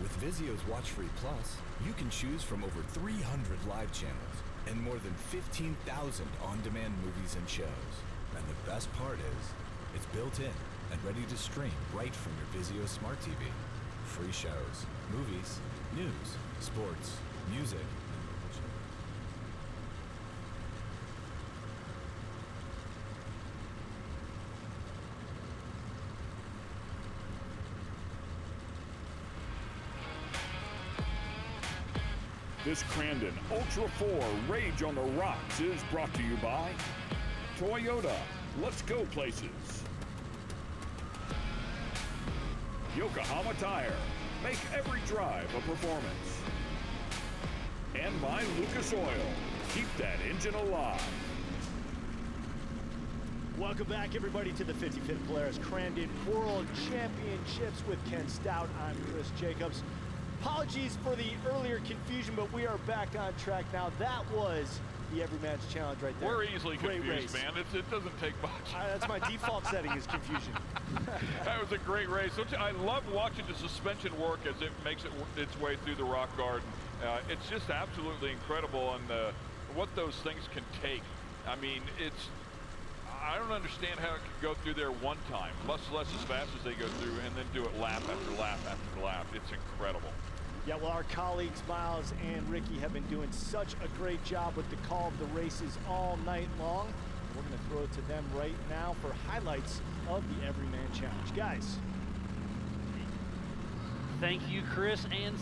With Vizio's Watch Free Plus, you can choose from over 300 live channels and more than 15,000 on-demand movies and shows. And the best part is, It's built in and ready to stream right from your Vizio Smart TV. Free shows, movies, news, sports, music, and more. This Crandon Ultra4 Rage on the Rocks is brought to you by Toyota. Let's go places. Yokohama Tire. Make every drive a performance. And by Lucas Oil. Keep that engine alive. Welcome back, everybody, to the 55th Polaris Crandon World Championships with Ken Stout. I'm Chris Jacobs. Apologies for the earlier confusion, but we are back on track now. That was the Everyman's Challenge right there. We're easily Great confused, race. man. It doesn't take much. That's my default setting is confusion. That was a great race. I love watching the suspension work as it makes its way through the rock garden. It's just absolutely incredible on what those things can take. I mean, I don't understand how it can go through there one time, much less as fast as they go through, and then do it lap after lap after lap. It's incredible. Yeah, well, our colleagues Miles and Ricky have been doing such a great job with the call of the races all night long. We're going to throw it to them right now for highlights of the Everyman Challenge. Guys. Thank you, Chris and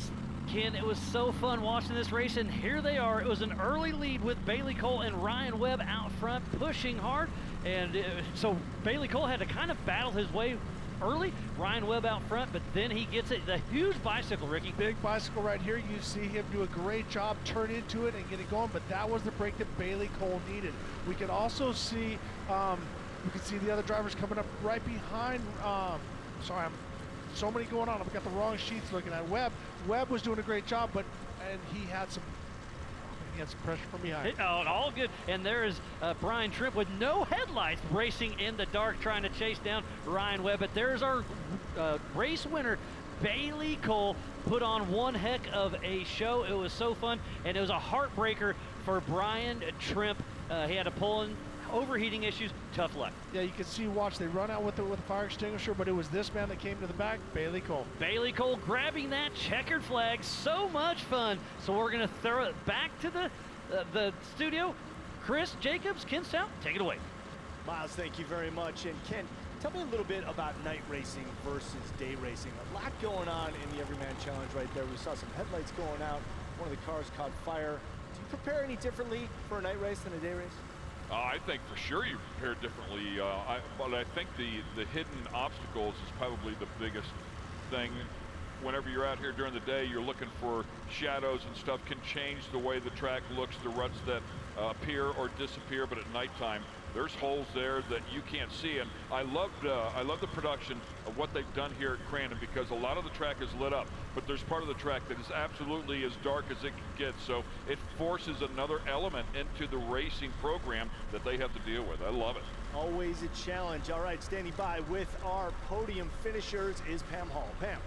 Ken. It was so fun watching this race, and here they are. It was an early lead with Bailey Cole and Ryan Webb out front pushing hard, and so Bailey Cole had to kind of battle his way early. Ryan Webb out front, but then he gets it. The huge bicycle, Ricky. Big bicycle right here. You see him do a great job, turn into it and get it going, but that was the break that Bailey Cole needed. We can also see, the other drivers coming up right behind. Sorry, I'm so many going on. I've got the wrong sheets looking at Webb. Webb was doing a great job, and he had some pressure from behind. All good. And there is Brian Tripp with no headlights racing in the dark trying to chase down Ryan Webb. But there's our race winner, Bailey Cole, put on one heck of a show. It was so fun, and it was a heartbreaker for Brian Tripp. He had to pull in overheating issues. Tough luck. Yeah, you can see, watch, they run out with the fire extinguisher, but it was this man that came to the back, Bailey Cole. Bailey Cole grabbing that checkered flag. So much fun. So we're going to throw it back to the studio. Chris Jacobs, Ken Stout, take it away. Miles, thank you very much. And Ken, tell me a little bit about night racing versus day racing. A lot going on in the Everyman Challenge right there. We saw some headlights going out. One of the cars caught fire. Do you prepare any differently for a night race than a day race? I think for sure you prepare differently, but I think the hidden obstacles is probably the biggest thing. Whenever you're out here during the day, you're looking for shadows and stuff can change the way the track looks, the ruts that appear or disappear, but at nighttime, there's holes there that you can't see. And I love the production of what they've done here at Crandon, because a lot of the track is lit up, but there's part of the track that is absolutely as dark as it can get. So it forces another element into the racing program that they have to deal with. I love it. Always a challenge. All right, standing by with our podium finishers is Pam Hall. Pam.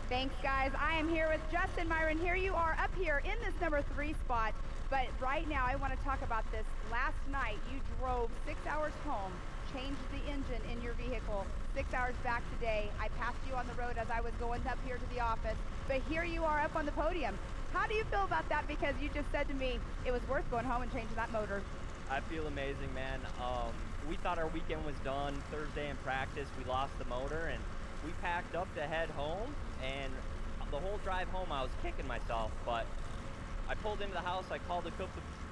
Thanks, guys. I am here with Justin Myron. Here you are up here in this number 3 spot. But right now, I want to talk about this. Last night, you drove 6 hours home, changed the engine in your vehicle, 6 hours back today. I passed you on the road as I was going up here to the office. But here you are up on the podium. How do you feel about that? Because you just said to me it was worth going home and changing that motor. I feel amazing, man. We thought our weekend was done Thursday in practice. We lost the motor, and we packed up to head home. And the whole drive home, I was kicking myself. But I pulled into the house, I called a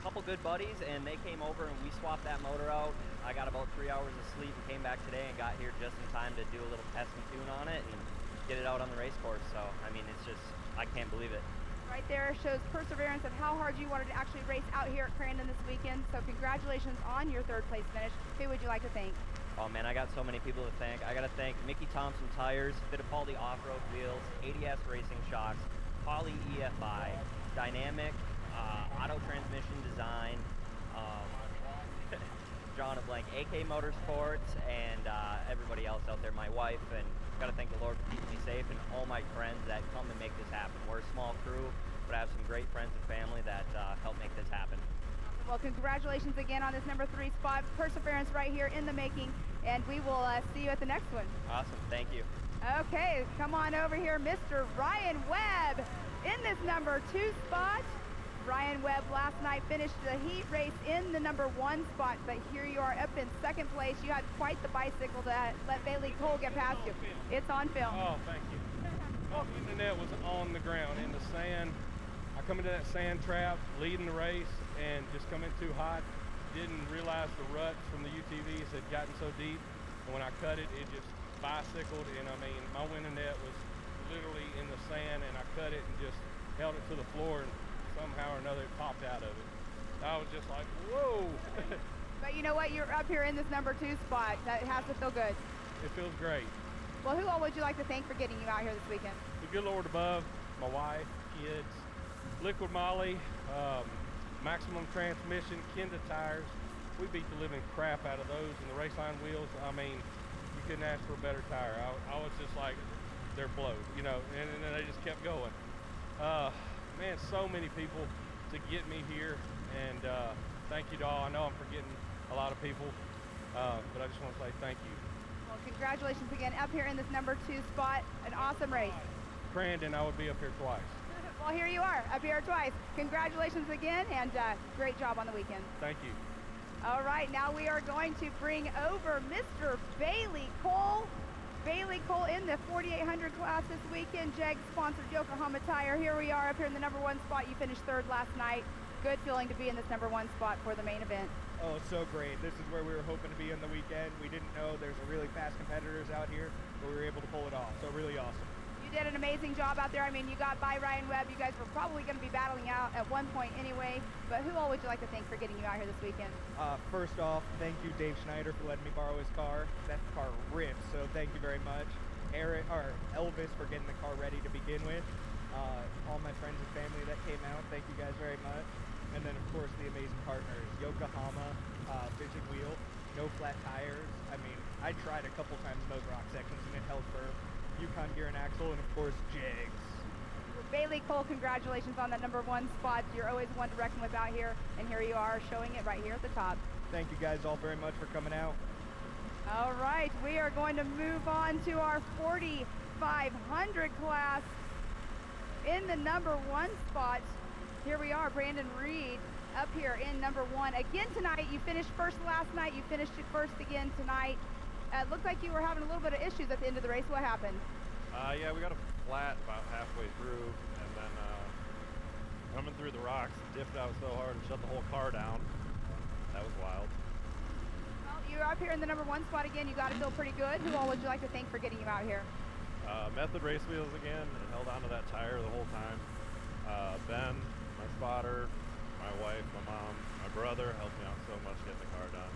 couple good buddies, and they came over and we swapped that motor out. I got about 3 hours of sleep and came back today and got here just in time to do a little test and tune on it and get it out on the race course. So, I mean, it's just, I can't believe it. Right there shows perseverance of how hard you wanted to actually race out here at Crandon this weekend. So congratulations on your 3rd place finish. Who would you like to thank? Oh man, I got so many people to thank. I got to thank Mickey Thompson Tires, Fittipaldi Off-Road Wheels, ADS Racing Shocks, Poly EFI, Dynamic, Auto Transmission Design, drawing a blank, AK Motorsports, and everybody else out there, my wife, and got to thank the Lord for keeping me safe, and all my friends that come to make this happen. We're a small crew, but I have some great friends and family that help make this happen. Well, congratulations again on this number 3 spot. Perseverance right here in the making, and we will see you at the next one. Awesome, thank you. Okay, come on over here, Mr. Ryan Webb in this number 2 spot. Ryan Webb last night finished the heat race in the number 1 spot, but here you are up in 2nd place. You had quite the bicycle to let Bailey Cole get past you. It's on film. Oh, thank you. My internet was on the ground in the sand. I come into that sand trap, leading the race, and just come in too hot. Didn't realize the ruts from the UTVs had gotten so deep, and when I cut it, it just bicycled, and I mean, my winning net was literally in the sand, and I cut it and just held it to the floor, and somehow or another it popped out of it. I was just like, whoa. But you know what? You're up here in this number 2 spot. That has to feel good. It feels great. Well, who all would you like to thank for getting you out here this weekend? The good Lord above, my wife, kids, Liquid Molly, Maximum Transmission, Kenda tires. We beat the living crap out of those, and the Raceline wheels, I mean, you couldn't ask for a better tire. I was just like, they're blowed, you know, and then they just kept going. Man, so many people to get me here, and thank you to all. I know I'm forgetting a lot of people, but I just want to say thank you. Well, congratulations again up here in this number 2 spot. An awesome race. Crandon, I would be up here twice. Well, here you are, up here twice. Congratulations again, and great job on the weekend. Thank you. All right, now we are going to bring over Mr. Bailey Cole. Bailey Cole in the 4800 class this weekend. Jag-sponsored Yokohama tire. Here we are up here in the number 1 spot. You finished 3rd last night. Good feeling to be in this number 1 spot for the main event. Oh, so great. This is where we were hoping to be in the weekend. We didn't know there's a really fast competitors out here, but we were able to pull it off. So really awesome. You did an amazing job out there. I mean, you got by Ryan Webb. You guys were probably going to be battling out at one point anyway, but who all would you like to thank for getting you out here this weekend? First off, thank you, Dave Schneider, for letting me borrow his car. That car rips, so thank you very much. Elvis for getting the car ready to begin with. All my friends and family that came out, thank you guys very much. And then, of course, the amazing partners, Yokohama, Vision Wheel, no flat tires. I mean, I tried a couple times in those rock sections and it held firm. Yukon Gear and Axle, and of course, Jags. Well, Bailey Cole, congratulations on that number 1 spot. You're always one to reckon with out here, and here you are showing it right here at the top. Thank you guys all very much for coming out. All right, we are going to move on to our 4500 class in the number 1 spot. Here we are, Brandon Reed up here in number 1. Again tonight, you finished 1st last night. You finished 1st again tonight. It looked like you were having a little bit of issues at the end of the race. What happened? Yeah, we got a flat about halfway through, and then coming through the rocks, diffed out so hard and shut the whole car down. That was wild. Well, you're up here in the number 1 spot again. You got to feel pretty good. Who all would you like to thank for getting you out here? Method Race Wheels again, and held onto that tire the whole time. Ben, my spotter, my wife, my mom, my brother helped me out so much getting the car done.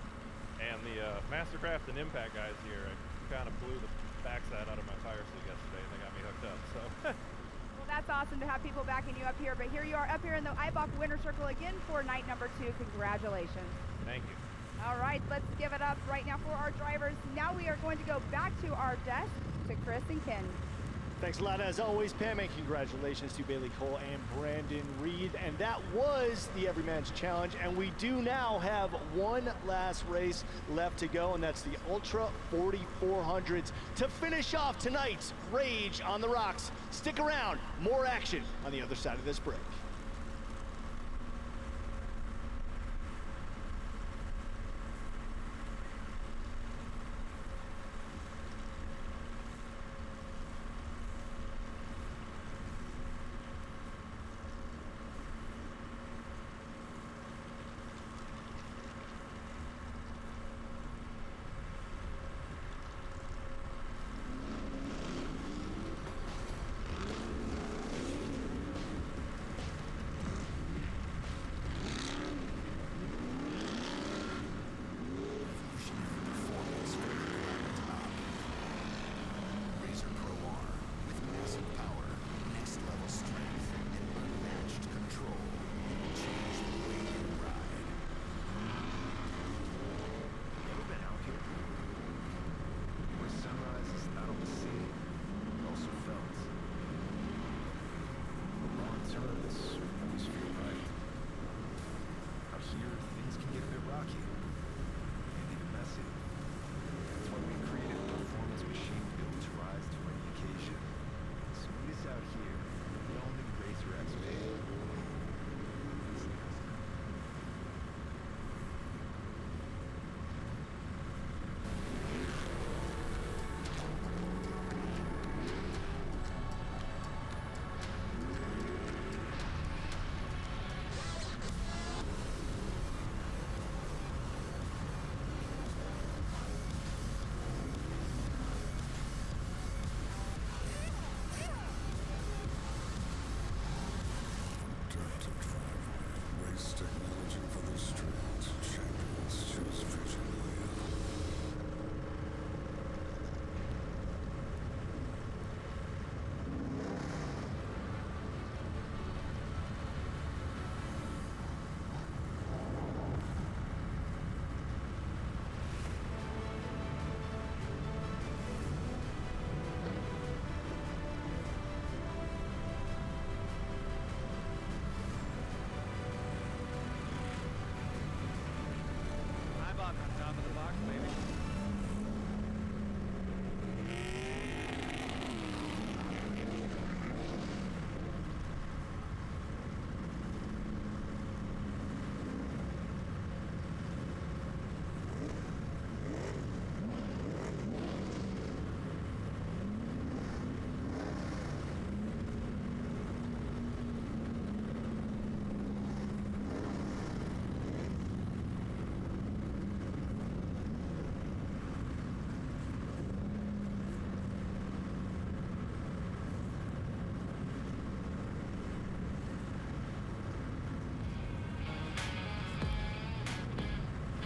And the Mastercraft and Impact guys here, I kind of blew the backside out of my tire seat yesterday, and they got me hooked up, so. Well, that's awesome to have people backing you up here, but here you are up here in the IBOC winner circle again for night number 2. Congratulations. Thank you. All right, let's give it up right now for our drivers. Now we are going to go back to our desk to Chris and Ken. Thanks a lot, as always, Pam, and congratulations to Bailey Cole and Brandon Reed. And that was the Everyman's Challenge, and we do now have one last race left to go, and that's the Ultra 4400s to finish off tonight's Rage on the Rocks. Stick around, more action on the other side of this break.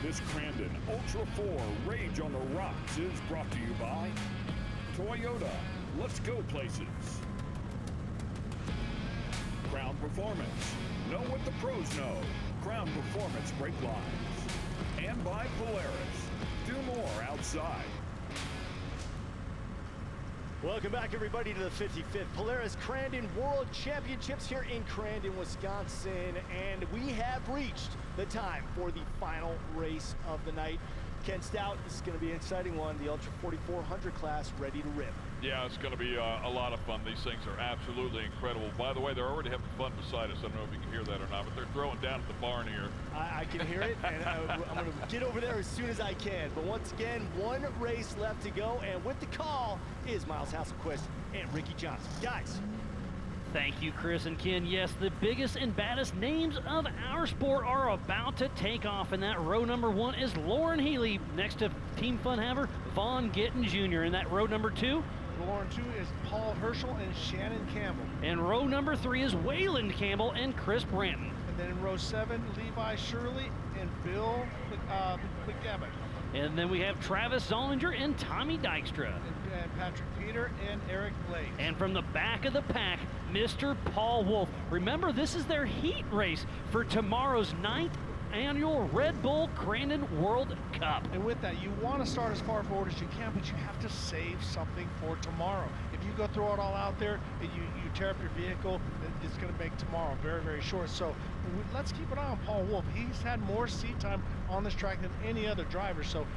This Crandon Ultra4 Rage on the Rocks is brought to you by Toyota. Let's go places. Crown Performance. Know what the pros know. Crown Performance brake lines. And by Polaris. Do more outside. Welcome back, everybody, to the 55th Polaris Crandon World Championships here in Crandon, Wisconsin. And we have reached the time for the final race of the night. Ken Stout, this is going to be an exciting one. The Ultra 4400 class ready to rip. Yeah, it's going to be a lot of fun. These things are absolutely incredible. By the way, they're already having fun beside us. I don't know if you can hear that or not, but they're throwing down at the barn here. I can hear it, and I'm going to get over there as soon as I can. But once again, one race left to go, and with the call is Miles Hasselquist and Ricky Johnson. Guys. Thank you, Chris and Ken. Yes, the biggest and baddest names of our sport are about to take off, and that row number 1 is Lauren Healy, next to Team Fun Haver, Vaughn Gittin Jr. In that row number 2, Lauren 2 is Paul Herschel and Shannon Campbell. And row number 3 is Waylon Campbell and Chris Branton. And then in row 7, Levi Shirley and Bill McGavick. And then we have Travis Zollinger and Tommy Dykstra. And Patrick Peter and Eric Blaze. And from the back of the pack, Mr. Paul Wolf. Remember, this is their heat race for tomorrow's 9th annual Red Bull Crandon World Cup. And with that, you want to start as far forward as you can, but you have to save something for tomorrow. If you go throw it all out there and you tear up your vehicle, it's going to make tomorrow very, very short. So let's keep an eye on Paul Wolf. He's had more seat time on this track than any other driver. So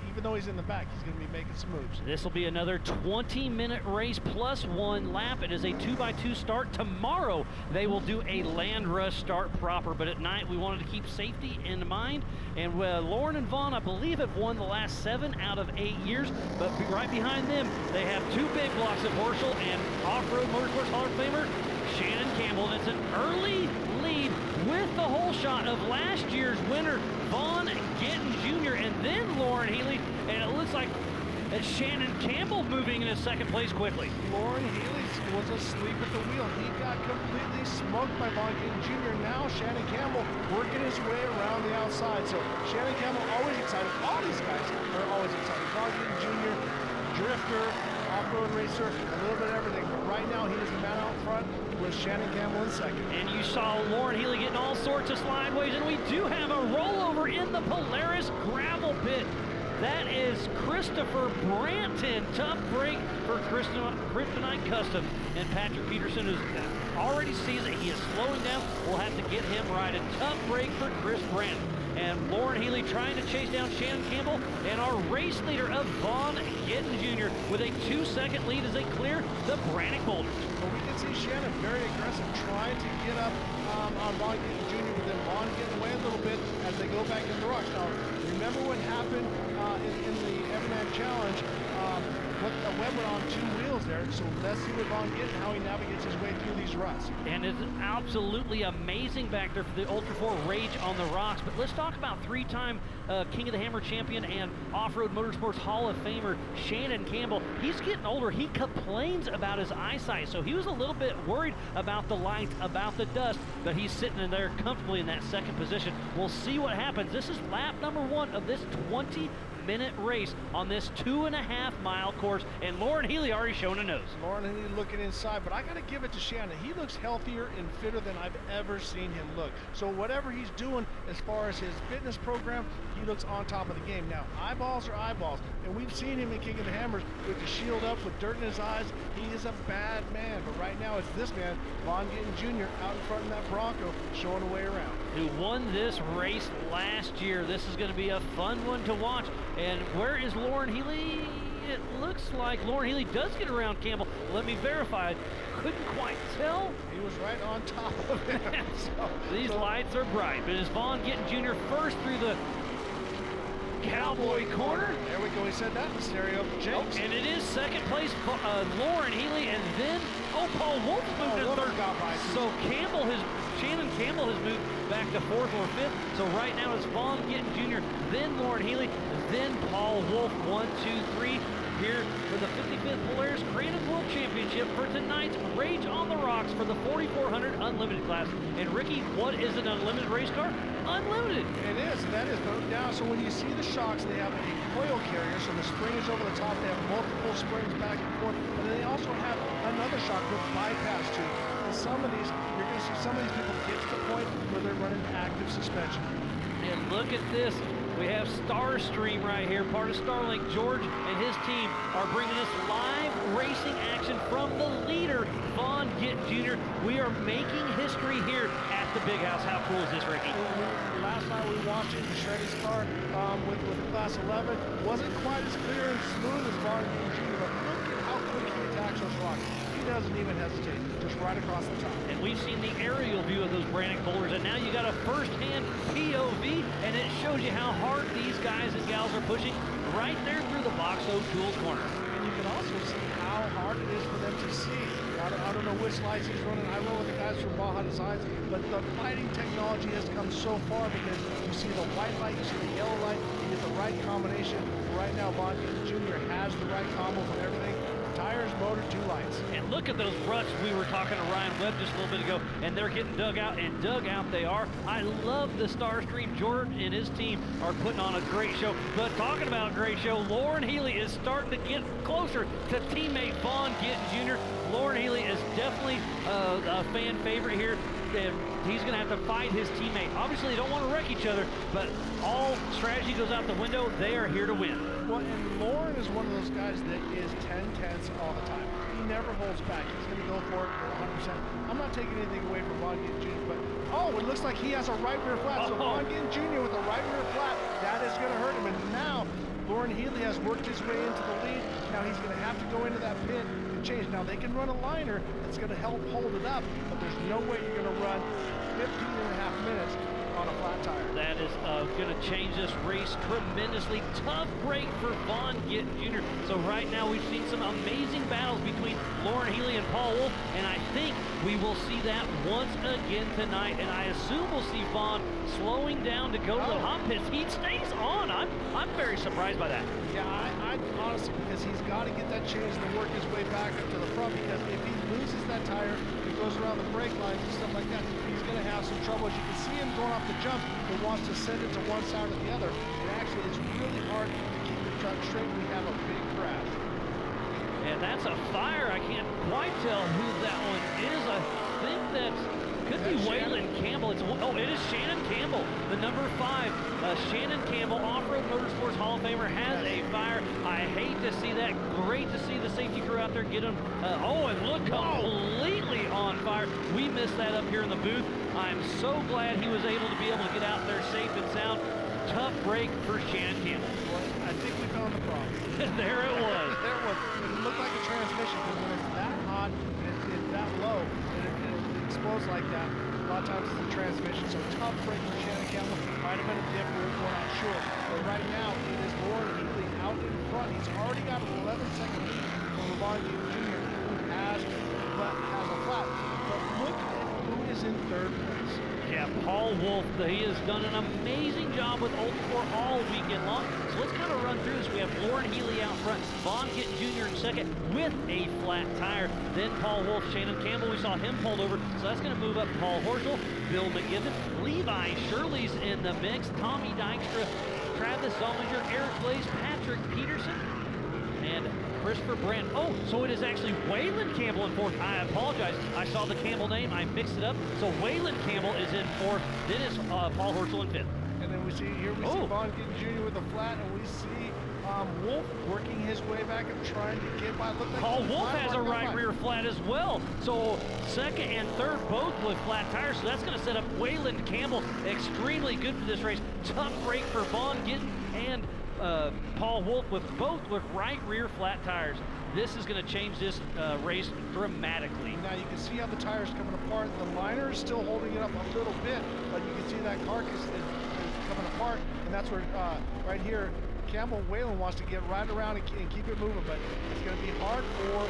even though he's in the back, he's going to be making some moves. This will be another 20-minute race plus 1 lap. It is a 2x2 start. Tomorrow, they will do a land rush start proper, but at night, we wanted to keep safety in mind. And Lauren and Vaughn, I believe, have won the last 7 out of 8 years, but right behind them, they have 2 big blocks of Horschel and Off-Road Motorsports Hall of Famer Shannon Campbell. And it's an early lead with the whole shot of last year's winner, Vaughn Gittin Jr., and then Lauren Healy, and it looks like it's Shannon Campbell moving into second place quickly. Lauren Healy was asleep at the wheel. He got completely smoked by Vaughn Gittin Jr. Now Shannon Campbell working his way around the outside. So Shannon Campbell always excited. All these guys are always excited. Vaughn Gittin Jr., drifter, off-road racer, a little bit of everything. But right now he is the man out front with Shannon Campbell in second. And you saw Lauren Healy getting all sorts of slideways, and we do have a rollover in the Polaris gravel pit. That is Christopher Branton. Tough break for Kryptonite Custom. And Patrick Peterson is already sees that he is slowing down. We'll have to get him right. A tough break for Chris Branton. And Lauren Healy trying to chase down Shannon Campbell. And our race leader of Vaughn Gittin Jr. with a 2-second lead as they clear the Brannick Boulders. Well, we can see Shannon very aggressive trying to get up on Vaughn Gittin Jr., but then Vaughn getting away a little bit as they go back in the rocks. Now, remember what happened in the Everyman Challenge? Webb went on 2 wheels there, so let's see what Vaughn Gittin, how he navigates his way through these ruts. And it's absolutely amazing back there for the Ultra4 Rage on the rocks. But let's talk about 3-time King of the Hammer champion and Off-Road Motorsports Hall of Famer Shannon Campbell. He's getting older. He complains about his eyesight, so he was a little bit worried about the lights, about the dust, but he's sitting in there comfortably in that second position. We'll see what happens. This is lap number 1 of this 20-minute race on this 2.5-mile course, and Lauren Healy already showing a nose. Lauren Healy looking inside, but I got to give it to Shannon. He looks healthier and fitter than I've ever seen him look. So whatever he's doing as far as his fitness program, he looks on top of the game. Now, eyeballs are eyeballs, and we've seen him in King of the Hammers with the shield up, with dirt in his eyes. He is a bad man, but right now it's this man, Vaughn Gittin Jr., out in front of that Bronco, showing a way around. Who won this race last year. This is going to be a fun one to watch. And where is Lauren Healy? It looks like Lauren Healy does get around Campbell. Let me verify. Couldn't quite tell. He was right on top of him. These lights are bright. But is Vaughn Gittin Jr. first through the cowboy corner? There we go. He said that in the stereo. James. And it is second place Lauren Healy, and then Paul Wolf moved to third. So Shannon Campbell has moved back to 4th or 5th. So right now it's Vaughn Gittin Jr., then Lauren Healy, then Paul Wolf. 1, 2, 3. here for the 55th Polaris Crandon World Championship for tonight's Rage on the Rocks for the 4400 Unlimited class. And Ricky, what is an unlimited race car? Unlimited. It is, and that is. But now, so when you see the shocks, they have a coil carrier, so the spring is over the top. They have multiple springs back and forth, and then they also have another shock with bypass tube. And some of these, you're going to see some of these people get to the point where they're running active suspension. And look at this. We have Starstream right here, part of Starlink. George and his team are bringing us live racing action from the leader, Vaughn Gittin Jr. We are making history here at the Big House. How cool is this, Ricky? Last night we watched it, Shreddy's car with the Class 11. Wasn't quite as clear and smooth as Vaughn Gittin Jr., but look at how quick he attacks those rocks. He doesn't even hesitate, just right across the top. And we've seen the aerial view of those Brannick boulders, and now you got a first-hand POV, and it shows you how hard these guys and gals are pushing right there through the Box O Tools corner. And you can also see how hard it is for them to see. I don't know which lights he's running. I run with the guys from Baja Designs, but the lighting technology has come so far because you see the white light, you see the yellow light, you get the right combination. Right now, Vaughn Gittin Jr. has the right combo for everything. Tires, motor, 2 lights. And look at those ruts. We were talking to Ryan Webb just a little bit ago, and they're getting dug out, and dug out they are. I love the Starstream. George and his team are putting on a great show. But talking about a great show, Lauren Healy is starting to get closer to teammate Vaughn Gittin Jr. Lauren Healy is definitely a fan favorite here. And he's going to have to fight his teammate. Obviously, they don't want to wreck each other, but all strategy goes out the window. They are here to win. Well, and Lauren is one of those guys that is 10-10s all the time. He never holds back. He's going to go for it 100%. I'm not taking anything away from Vaughn Gittin Jr., but it looks like he has a right rear flat. So Vaughn Gittin Jr. with a right rear flat, that is going to hurt him. And now Lauren Healy has worked his way into the lead. Now he's going to have to go into that pit and change. Now they can run a liner that's going to help hold it up, but there's no way you're going to run 15.5 minutes on a flat tire. That is going to change this race tremendously. Tough break for Vaughn Gittin Jr. So right now we've seen some amazing battles between Lauren Healy and Paul Wolf, and I think we will see that once again tonight. And I assume we'll see Vaughn slowing down to go to the hot pits. He stays on. I'm very surprised by that. Yeah, I honestly, because he's got to get that change and work his way back up to the front, because if he loses that tire, he goes around the brake lines and stuff like that, he's going to have some trouble. As you can see him going off the jump, he wants to send it to one side or the other. And actually, it's really hard to keep the truck straight. We have a big crash. And that's a fire. I can't quite tell who that one is. I think that could be Waylon Campbell. It is Shannon Campbell, the number 5. Shannon Campbell, Off-Road Motorsports Hall of Famer, has a fire. I hate to see that. Great to see the safety crew out there get him. And look, completely on fire. We missed that up here in the booth. I'm so glad he was able to be able to get out there safe and sound. Tough break for Shannon Campbell. Well, I think we found the problem. There it was. There it was. It looked like a transmission, because when it's that hot and it's that low and it explodes like that, a lot of times it's a transmission. So tough break for Shannon Campbell. Might have been a dip, we're not sure. But right now, it is Lauren Healy out in front. He's already got an 11-second lead from Vaughn Gittin Jr., who has a flat. But look at who is in 3rd place. Yeah, Paul Wolf, he has done an amazing job with Ultra4 all weekend long. So let's kind of run through this. We have Lauren Healy out front, Vaughn Gittin Jr. in 2nd with a flat tire. Then Paul Wolf, Shannon Campbell, we saw him pulled over. So that's going to move up Paul Horschel, Bill McGibbon, Levi Shirley's in the mix, Tommy Dykstra, Travis Zollinger, Eric Blaze, Patrick Peterson, and Christopher Brandt. So it is actually Waylon Campbell in 4th. I apologize. I saw the Campbell name. I mixed it up. So Waylon Campbell is in 4th. Then it's Paul Horschel in 5th. And then we see Vaughn Gittin Jr. with a flat, and we see Wolf working his way back and trying to get by. Paul Wolf has a right rear flat as well. So 2nd and 3rd both with flat tires. So that's going to set up Waylon Campbell extremely good for this race. Tough break for Vaughn Gittin and Paul Wolf with right rear flat tires. This is going to change this race dramatically. Now you can see how the tires coming apart. The liner is still holding it up a little bit, but you can see that carcass is coming apart, and that's where right here Campbell Waylon wants to get right around and keep it moving, but it's going to be hard for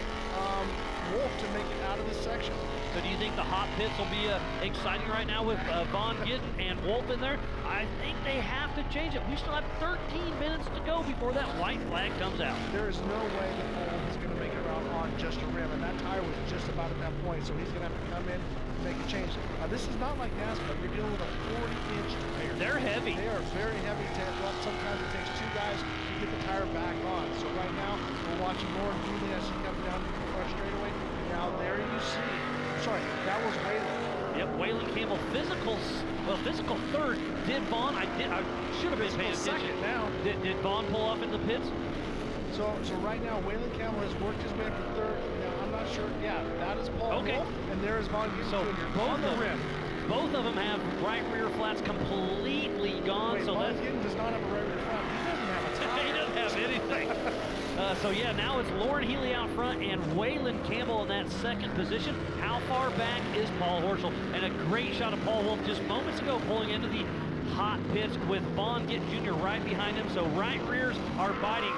Wolf to make it out of this section. So do you think the hot pits will be exciting right now with Von Gittin and Wolf in there? I think they have to change it. We still have 13 minutes to go before that white flag comes out. There is no way that Wolf is going to make it around on just a rim, and that tire was just about at that point, so he's going to have to come in and make a change. This is not like NASCAR. You're dealing with a 40-inch tire. They're heavy. They are very heavy. Sometimes it takes two guys to get the tire back on. So right now, we're watching Lauren Healy as she comes down the front straightaway. Now there you see, sorry, that was Waylon. Yep, Waylon Campbell, physical third. Did Vaughn, I should have been paying attention. Second now. Did Vaughn pull off in the pits? So right now, Waylon Campbell has worked his way up to third. Now, I'm not sure. Yeah, that is Paul Wolf, and there is Von Gittin So Jr. on the rim. Both of them have right rear flats completely gone. Wait, so Von that's Gittin does not have a right rear flat. He doesn't have a tire. He doesn't have anything. So yeah, now it's Lauren Healy out front and Waylon Campbell in that second position. How far back is Paul Horschel? And a great shot of Paul Wolf just moments ago pulling into the hot pits with Von Gittin Jr. right behind him. So right rears are biting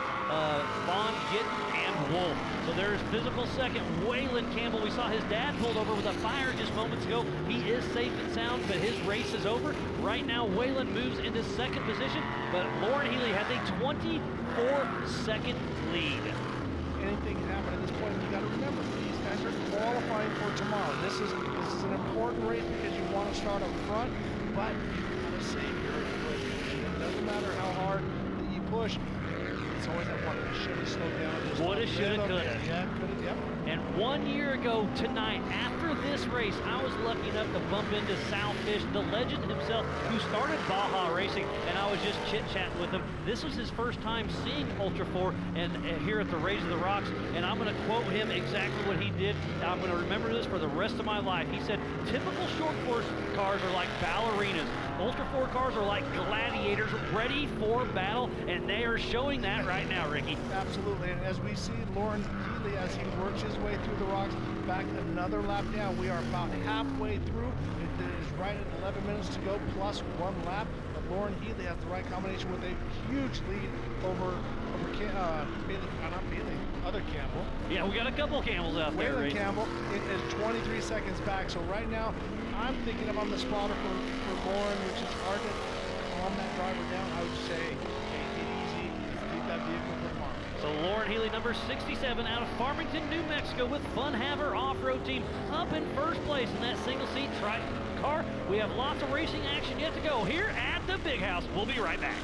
Von Gittin and Wolf. So there's physical second. Waylon Campbell, we saw his dad pulled over with a fire just moments ago. He is safe and sound, but his race is over. Right now, Waylon moves into second position, but Lauren Healy has a 24-second lead. Anything can happen at this point. You got to remember, these guys are qualifying for tomorrow. This is an important race because you want to start up front, but you got to save your equipment. It doesn't matter how hard that you push. It's always that one. You should have slowed down. Woulda, shoulda, coulda. Yeah, coulda, yep. And 1 year ago tonight, after this race, I was lucky enough to bump into Sal Fish, the legend himself, who started Baja Racing, and I was just chit-chatting with him. This was his first time seeing Ultra4 and here at the Rage of the Rocks, and I'm going to quote him exactly what he did. I'm going to remember this for the rest of my life. He said, typical short course cars are like ballerinas. Ultra4 cars are like gladiators ready for battle, and they are showing that right now, Ricky. Absolutely, and as we see Lauren Healy as he works his way through the rocks, back another lap down. We are about halfway through. It is right at 11 minutes to go, plus one lap. But Lauren Healy has the right combination with a huge lead over other Campbell. Yeah, we got a couple Campbells out there. Waylon Campbell is 23 seconds back. So right now, I'm thinking I'm on the spotter for Lauren, which is hard to calm that driver down. I would say, take it easy, keep that vehicle for tomorrow. So Lauren Healy, number 67, out of Farmington, New Mexico, with Fun Haver Off-Road Team up in first place in that single-seat Triton car. We have lots of racing action yet to go here at the Big House. We'll be right back.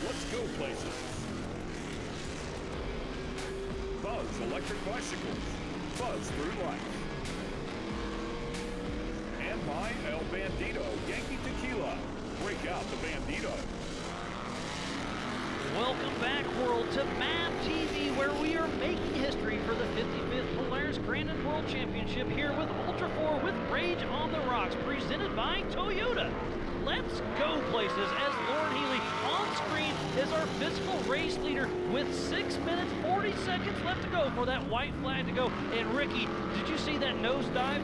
let's go places. Buzz Electric Bicycles, buzz through life. And by El Bandito Yankee Tequila, break out the Bandito. Welcome back, world, to MAV TV, where we are making history for the 55th Polaris Crandon World Championship here with Ultra4 with Rage on the Rocks, presented by Toyota. Let's go places as Lauren Healy on screen is our physical race leader with 6 minutes, 40 seconds left to go for that white flag to go. And Ricky, did you see that nosedive?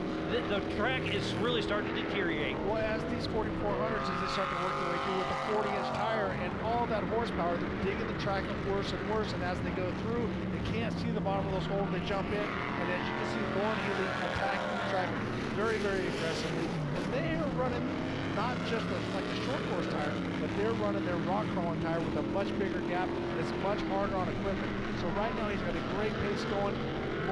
The track is really starting to deteriorate. Well, as these 4400s, as they start to work their way through with the 40-inch tire and all that horsepower, they're digging the track up worse and worse. And as they go through, they can't see the bottom of those holes. They jump in, and as you can see, Lauren Healy attacking the track very, very aggressively. And they are running not just like a short course tire, but they're running their rock crawling tire with a much bigger gap. It's much harder on equipment. So right now he's got a great pace going.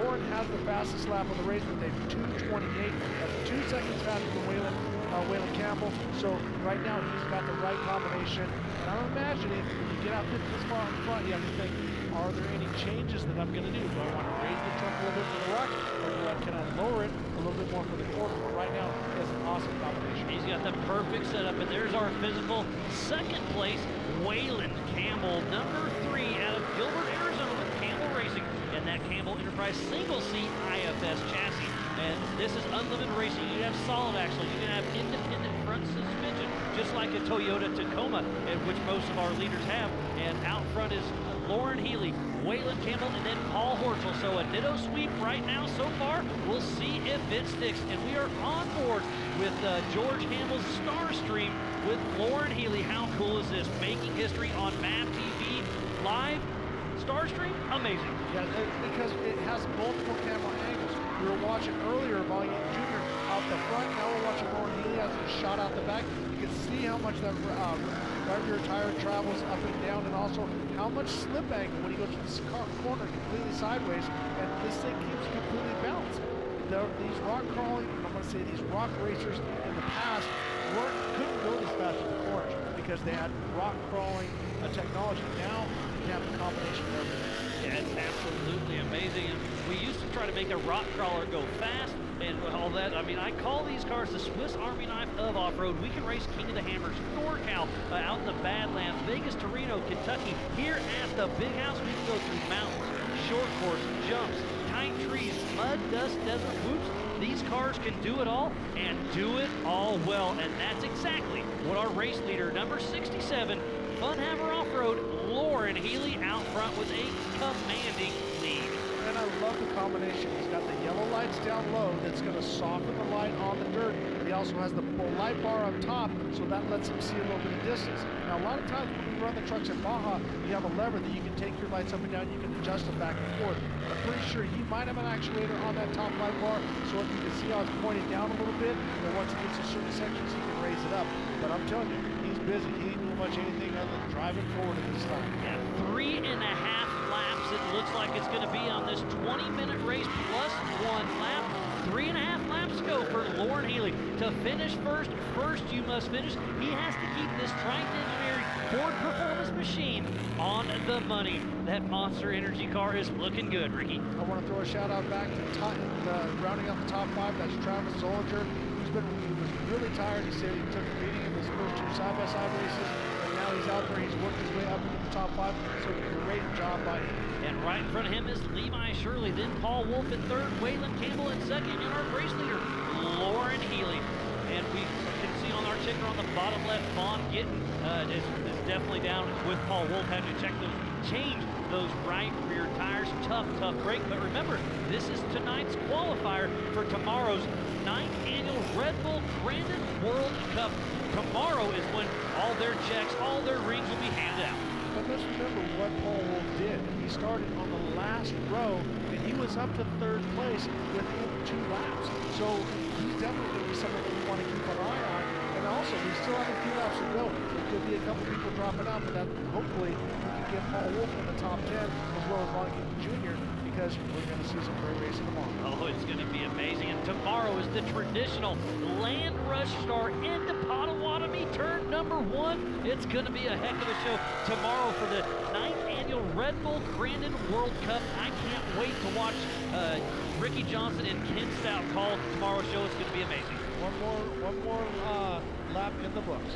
Lauren has the fastest lap of the race with a 2:28. That's 2 seconds faster than Waylon Campbell. So right now he's got the right combination. And I'm imagining when you get out this far in front, you have to think, are there any changes that I'm going to do? Do I want to raise the truck a little bit for the rock, or can I lower it a little bit more for the quarter? But right now, he has an awesome combination. He's got the perfect setup, and there's our physical second place, Waylon Campbell, number 3 out of Gilbert, Arizona with Campbell Racing, and that Campbell Enterprise single-seat IFS chassis. And this is unlimited racing. You can have solid axle, you can have independent front suspension, just like a Toyota Tacoma, which most of our leaders have. And out front is Lauren Healy, Waylon Campbell, and then Paul Horchel. So a ditto sweep right now so far. We'll see if it sticks. And we are on board with George Hamill's Starstream with Lauren Healy. How cool is this? Making history on MAV TV live. Starstream, amazing. Yeah, because it has multiple camera angles. We were watching earlier Volume Jr. out the front. Now we're watching Lauren Healy as a shot out the back. You can see how much that right rear tire travels up and down, and also how much slip angle when he goes to this corner completely sideways, and this thing keeps completely balanced. These rock crawling, I'm going to say these rock racers in the past couldn't go this fast in the corners because they had rock crawling technology. Now you have a combination of everything. Yeah, it's absolutely amazing. And we used to try to make a rock crawler go fast and all that. I mean, I call these cars the Swiss Army knife of off-road. We can race King of the Hammers, NorCal, out in the Badlands, Vegas to Reno, Kentucky. Here at the Big House, we can go through mountains, short course, jumps, tight trees, mud, dust, desert, whoops. These cars can do it all and do it all well. And that's exactly what our race leader, number 67, Fun Haver Off-Road, Lauren Healy, out front with a commanding lead. And I love the combination. He's got the yellow lights down low that's going to soften the light on the dirt. He also has the light bar up top, so that lets him see a little bit of distance. Now, a lot of times when we run the trucks at Baja, you have a lever that you can take your lights up and down. You can adjust them back and forth. I'm pretty sure he might have an actuator on that top light bar, so if you can see how it's pointed down a little bit, and once he gets to certain sections, he can raise it up. But I'm telling you, he's busy. He ain't doing much anything other than driving forward at this time. Yeah, 3.5 laps it looks like it's going to be on this 20-minute race plus 1 lap. 3.5 laps to go for Lauren Healy. To finish first, you must finish. He has to keep this Triton Engineering Ford Performance machine on the money. That Monster Energy car is looking good, Ricky. I want to throw a shout out back to rounding out the top 5. That's Travis Zollinger. He was really tired. He said he took a beating in his first 2 side-by-side races, and now he's out there. He's worked his way up into the top 5. So great job by him. And right in front of him is Levi Shirley, then Paul Wolf in third, Waylon Campbell in second, and our race leader, Lauren Healy. And we can see on our ticker on the bottom left, Vaughn Gittin is definitely down with Paul Wolf having to change those right rear tires. Tough break. But remember, this is tonight's qualifier for tomorrow's 9th annual Red Bull Crandon World Cup. Tomorrow is when all their checks, all their rings will be handed out. But let's remember what Paul Wolf did. He started on the last row, and he was up to 3rd place within 2 laps. So he's definitely going to be someone that we want to keep an eye on. And also, we still have a few laps to go. There could be a couple people dropping out, but that hopefully we can get Paul Wolf in the top 10, as well as Vaughn Gittin Jr., because we're going to see some great racing tomorrow. Oh, it's going to be amazing. And tomorrow is the traditional Land Rush Star into Potawatomi, turn number 1. It's going to be a heck of a show tomorrow for the 9th annual Red Bull Crandon World Cup. I can't wait to watch Ricky Johnson and Ken Stout call tomorrow's show. It's going to be amazing. One more lap in the books.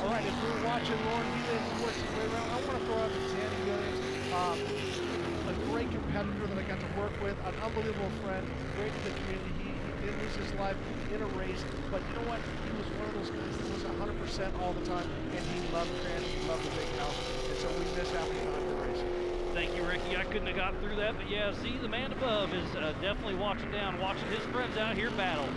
All right, if we're watching Lauren Healy works his way around, I want to throw out Danny Williams, a great competitor that I got to work with, an unbelievable friend, great to the community. He did lose his life in a race, but you know what? He was one of those guys that was 100% all the time, and he loved Crandon, he loved the big house, and so we miss having him out there racing. Thank you, Ricky. I couldn't have got through that, but yeah, see, the man above is definitely watching his friends out here battle.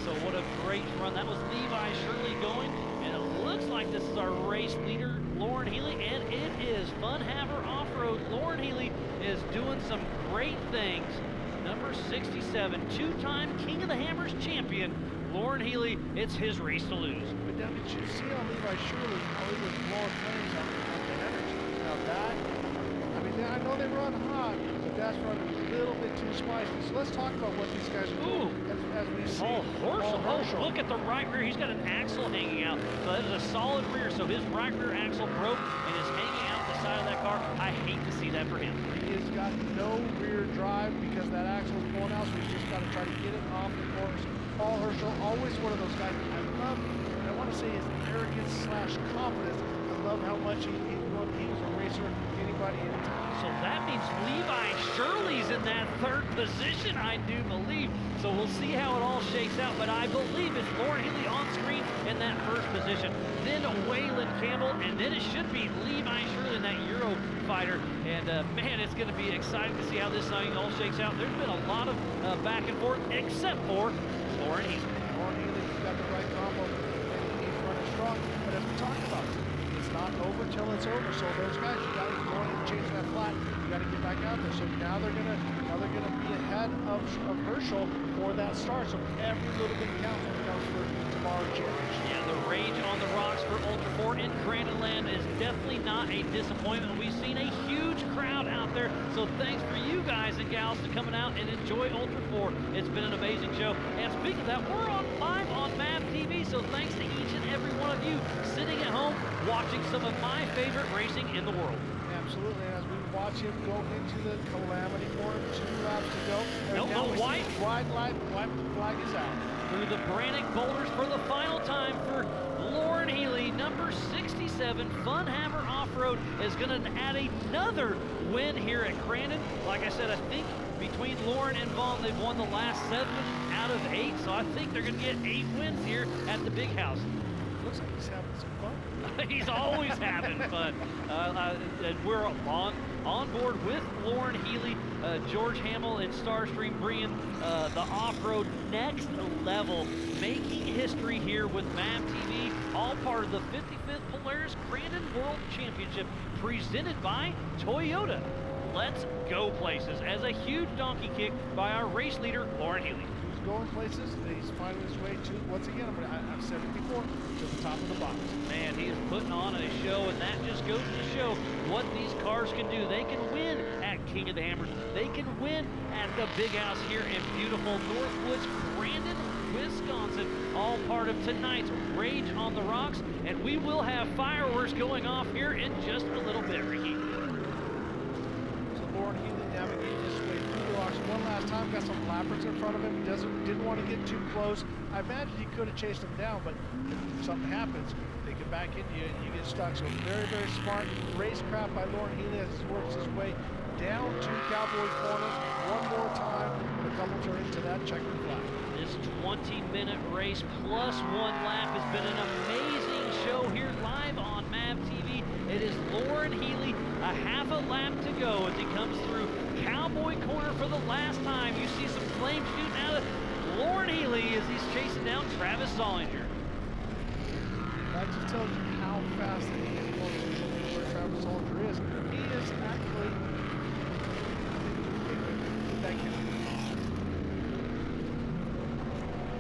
So what a great run. That was Levi Shirley going. And it looks like this is our race leader, Lauren Healy, and it is Fun Haver Off-Road. Lauren Healy is doing some great things. Number 67, two-time King of the Hammers champion, Lauren Healy. It's his race to lose. But now, did you see on Levi Shirley how he was blowing flames on the energy? Now that, I mean, I know they run hot, but that's running a little bit too spicy. So let's talk about what these guys are doing as we see. Paul Herschel. Look at the right rear. He's got an axle hanging out. So that is a solid rear. So his right rear axle broke and is hanging out the side of that car. I hate to see that for him. He has got no rear drive because that axle is pulling out, so he's just got to try to get it off the course. Paul Herschel, always one of those guys. I love, and I want to say his arrogance / confidence. I love how much he was a racer, anybody, anytime. So that means Levi Shirley's in that third position, I do believe. So we'll see how it all shakes out, but I believe it's Lauren Healy on screen in that first position. Then Waylon Campbell, and then it should be Levi Shirley in that Euro fighter. And man, it's going to be exciting to see how this thing all shakes out. There's been a lot of back and forth, except for Lauren Healy. Lauren Healy's got the right combo, and he's running strong. But as we talked about, it's not over till it's over. So those guys, you got to go in and change that flat. You got to get back out there. So now they're gonna be ahead of Herschel for that start. So every little bit counts when it comes for tomorrow's championship. Yeah, the rage on the rocks for Ultra4 in Crandon Land is definitely not a disappointment. We've seen a huge crowd out there. So thanks for you guys and gals for coming out and enjoy Ultra4. It's been an amazing show. And speaking of that, we're on live on MAV TV. So thanks to each and every one of you sitting at home watching some of my favorite racing in the world. Absolutely, and as we watch him go into the calamity corner, 2 laps to go. No, white flag is out. Through the Brannick boulders for the final time for Lauren Healy, number 67, Fun Haver Off-Road is going to add another win here at Crandon. Like I said, I think between Lauren and Vaughn, they've won the last 7 out of 8, so I think they're going to get 8 wins here at the big house. Looks like he's having some fun. He's always having fun. And we're on board with Lauren Healy, George Hamill, and Starstream bringing the off-road next level, making history here with MAV TV, all part of the 55th Polaris Crandon World Championship presented by Toyota. Let's go places as a huge donkey kick by our race leader, Lauren Healy. He's going places, he's finding his way to, once again, I've said it before, to the top of the box. Man, he is putting on a show, and that just goes to show what these cars can do. They can win at King of the Hammers. They can win at the big house here in beautiful Northwoods, Crandon, Wisconsin. All part of tonight's Rage on the Rocks, and we will have fireworks going off here in just a little bit, Ricky. So Lauren Healy navigating his way through the rocks one last time, got some lappers in front of him. He didn't want to get too close. I imagine he could have chased him down, but if something happens, they get back into you and you get stuck. So very, very smart racecraft by Lauren Healy as he works his way down to Cowboy Corner one more time with a couple turns to that checkered flag. This 20-minute race plus 1 lap has been an amazing show here live on MAV TV. It is Lauren Healy, a half a lap to go as he comes through Cowboy Corner for the last time. You see some flames shooting out of Lauren Healy as he's chasing down Travis Zollinger. That just tells you how fast he is going to where Travis Zollinger is. He is actually... Thank you.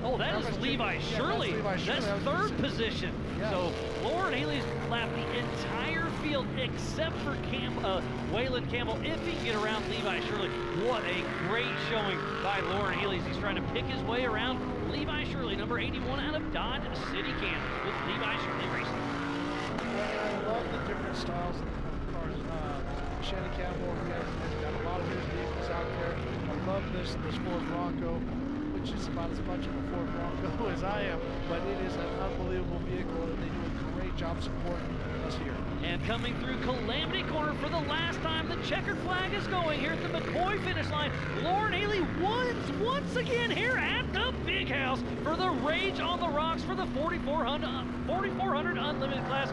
Oh, that is Levi Shirley. That's third position. Yeah. So Lauren Healy's lapped the entire field except for Waylon Campbell, if he can get around Levi Shirley. What a great showing by Lauren Healy as he's trying to pick his way around Levi Shirley, number 81 out of Dodge City, Kansas, with Levi Shirley Racing. I love the different styles of cars. Shannon Campbell has got a lot of his vehicles out there. I love this Ford Bronco, which is about as much of a Ford Bronco as I am, but it is an unbelievable vehicle, and they do a great job supporting us here. And coming through Calamity Corner for the last time, the checkered flag is going here at the McCoy finish line. Lauren Healy wins once again here at the Big House for the Rage on the Rocks for the 4400 Unlimited class.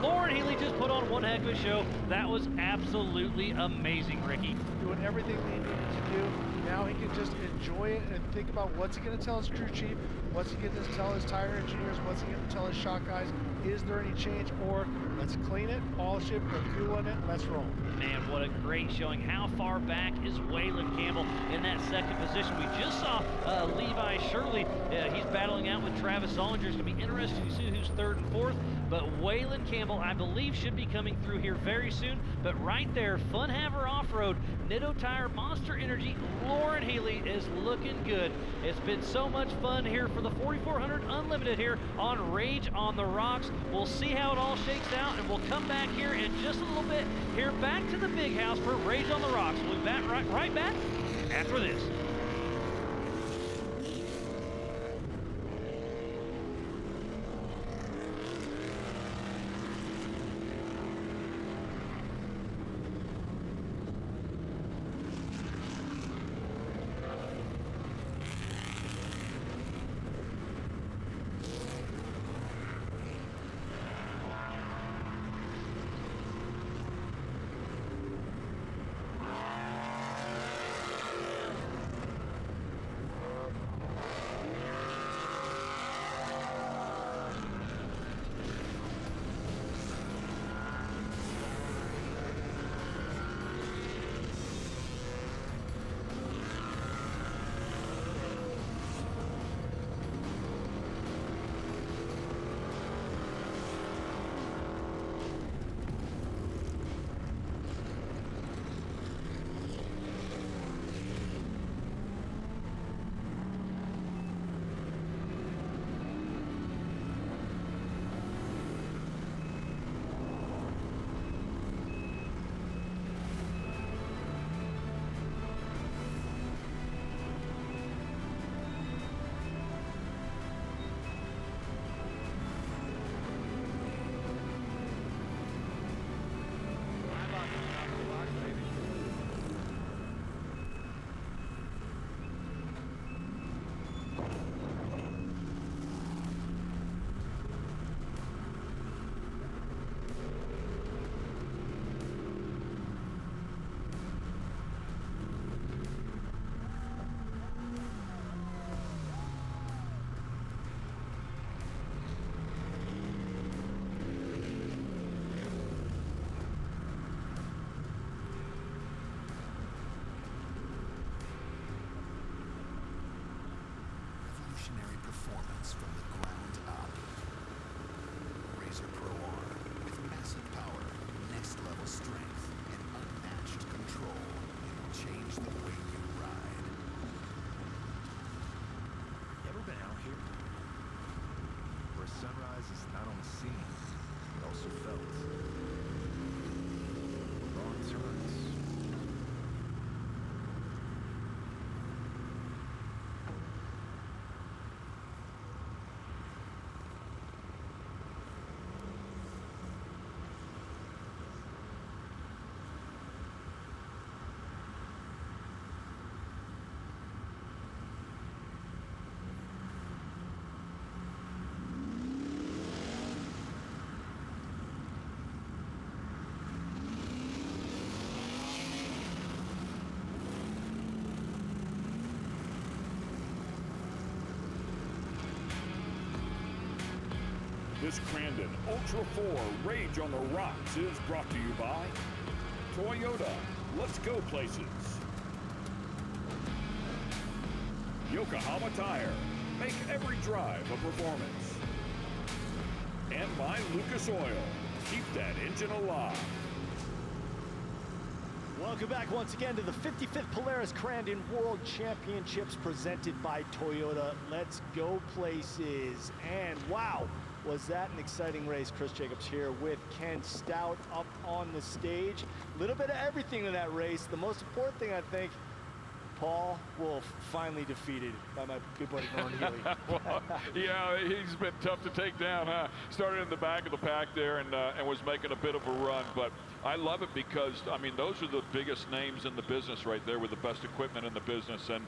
Lauren Healy just put on one heck of a show. That was absolutely amazing, Ricky. Doing everything they needed to do. Now he can just enjoy it and think about what's he going to tell his crew chief, what's he going to tell his tire engineers, what's he going to tell his shop guys. Is there any change, or let's clean it, polish it, put fuel in it, let's roll. Man, what a great showing. How far back is Waylon Campbell in that second position? We just saw Levi Shirley. He's battling out with Travis Zollinger. It's going to be interesting to see who's third and fourth. But Waylon Campbell, I believe, should be coming through here very soon. But right there, Fun Haver Off-Road, Nitto Tire, Monster Energy, Lauren Healy is looking good. It's been so much fun here for the 4400 Unlimited here on Rage on the Rocks. We'll see how it all shakes out, and we'll come back here in just a little bit here back to the Big House for Rage on the Rocks. We'll be back right back after this. Performance from the ground up. Razor Pro R with massive power, next level strength, and unmatched control. It will change the way you ride. You ever been out here? Where sunrise is not only seen, but also felt. Wrong turns. This Crandon Ultra4 Rage on the Rocks is brought to you by Toyota. Let's go places. Yokohama Tire. Make every drive a performance. And by Lucas Oil. Keep that engine alive. Welcome back once again to the 55th Polaris Crandon World Championships presented by Toyota. Let's go places. And wow, was that an exciting race. Chris Jacobs here with Ken Stout up on the stage. A little bit of everything in that race. The most important thing, I think, Paul Wolf finally defeated by my good buddy Lauren Healy. Well, yeah, he's been tough to take down, huh? Started in the back of the pack there and was making a bit of a run, but I love it because, I mean, those are the biggest names in the business right there with the best equipment in the business, and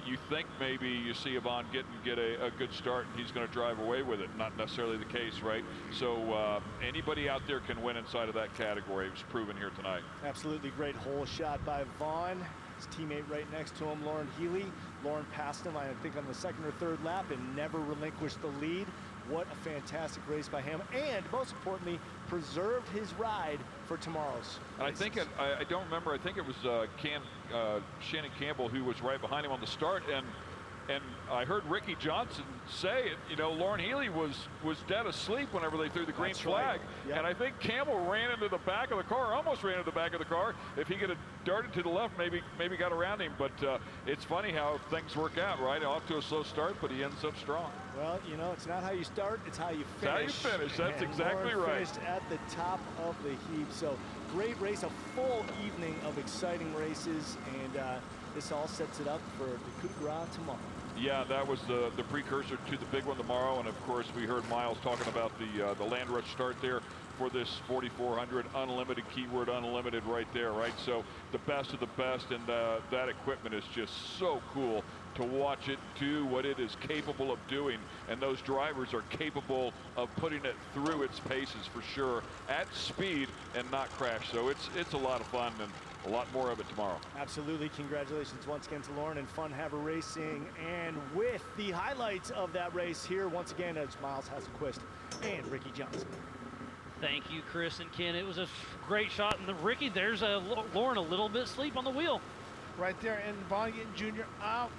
you think maybe you see Yvonne get a good start and he's going to drive away with it. Not necessarily the case, right? So anybody out there can win inside of that category. It was proven here tonight. Absolutely great hole shot by Vaughn. His teammate right next to him, Lauren Healy. Lauren passed him, I think, on the second or third lap and never relinquished the lead. What a fantastic race by him, and most importantly, preserved his ride for tomorrow's races. I think I don't remember. I think it was Shannon Campbell who was right behind him on the start, and I heard Ricky Johnson say it. You know, Lauren Healy was dead asleep whenever they threw the green flag, right. Yep. And I think Campbell ran into the back of the car, almost ran into the back of the car. If he could have darted to the left, maybe got around him. But it's funny how things work out, right? Off to a slow start, but he ends up strong. Well, you know, it's not how you start, it's how you finish. It's how you finish. That's exactly Lauren right. Finished at the top of the heap. So great race, a full evening of exciting races, and this all sets it up for the coup de grace tomorrow. Yeah, that was the precursor to the big one tomorrow, and of course we heard Miles talking about the Land Rush start there for this 4400. Unlimited, keyword unlimited right there, right? So the best of the best, and that equipment is just so cool to watch it do what it is capable of doing, and those drivers are capable of putting it through its paces for sure at speed and not crash. So it's a lot of fun, and a lot more of it tomorrow. Absolutely. Congratulations once again to Lauren and Fun Haver Racing. And with the highlights of that race here, once again, as Miles Hasselquist and Ricky Johnson. Thank you, Chris and Ken. It was a great shot. And Ricky, there's Lauren a little bit asleep on the wheel. Right there, and Vaughn Gittin Jr. out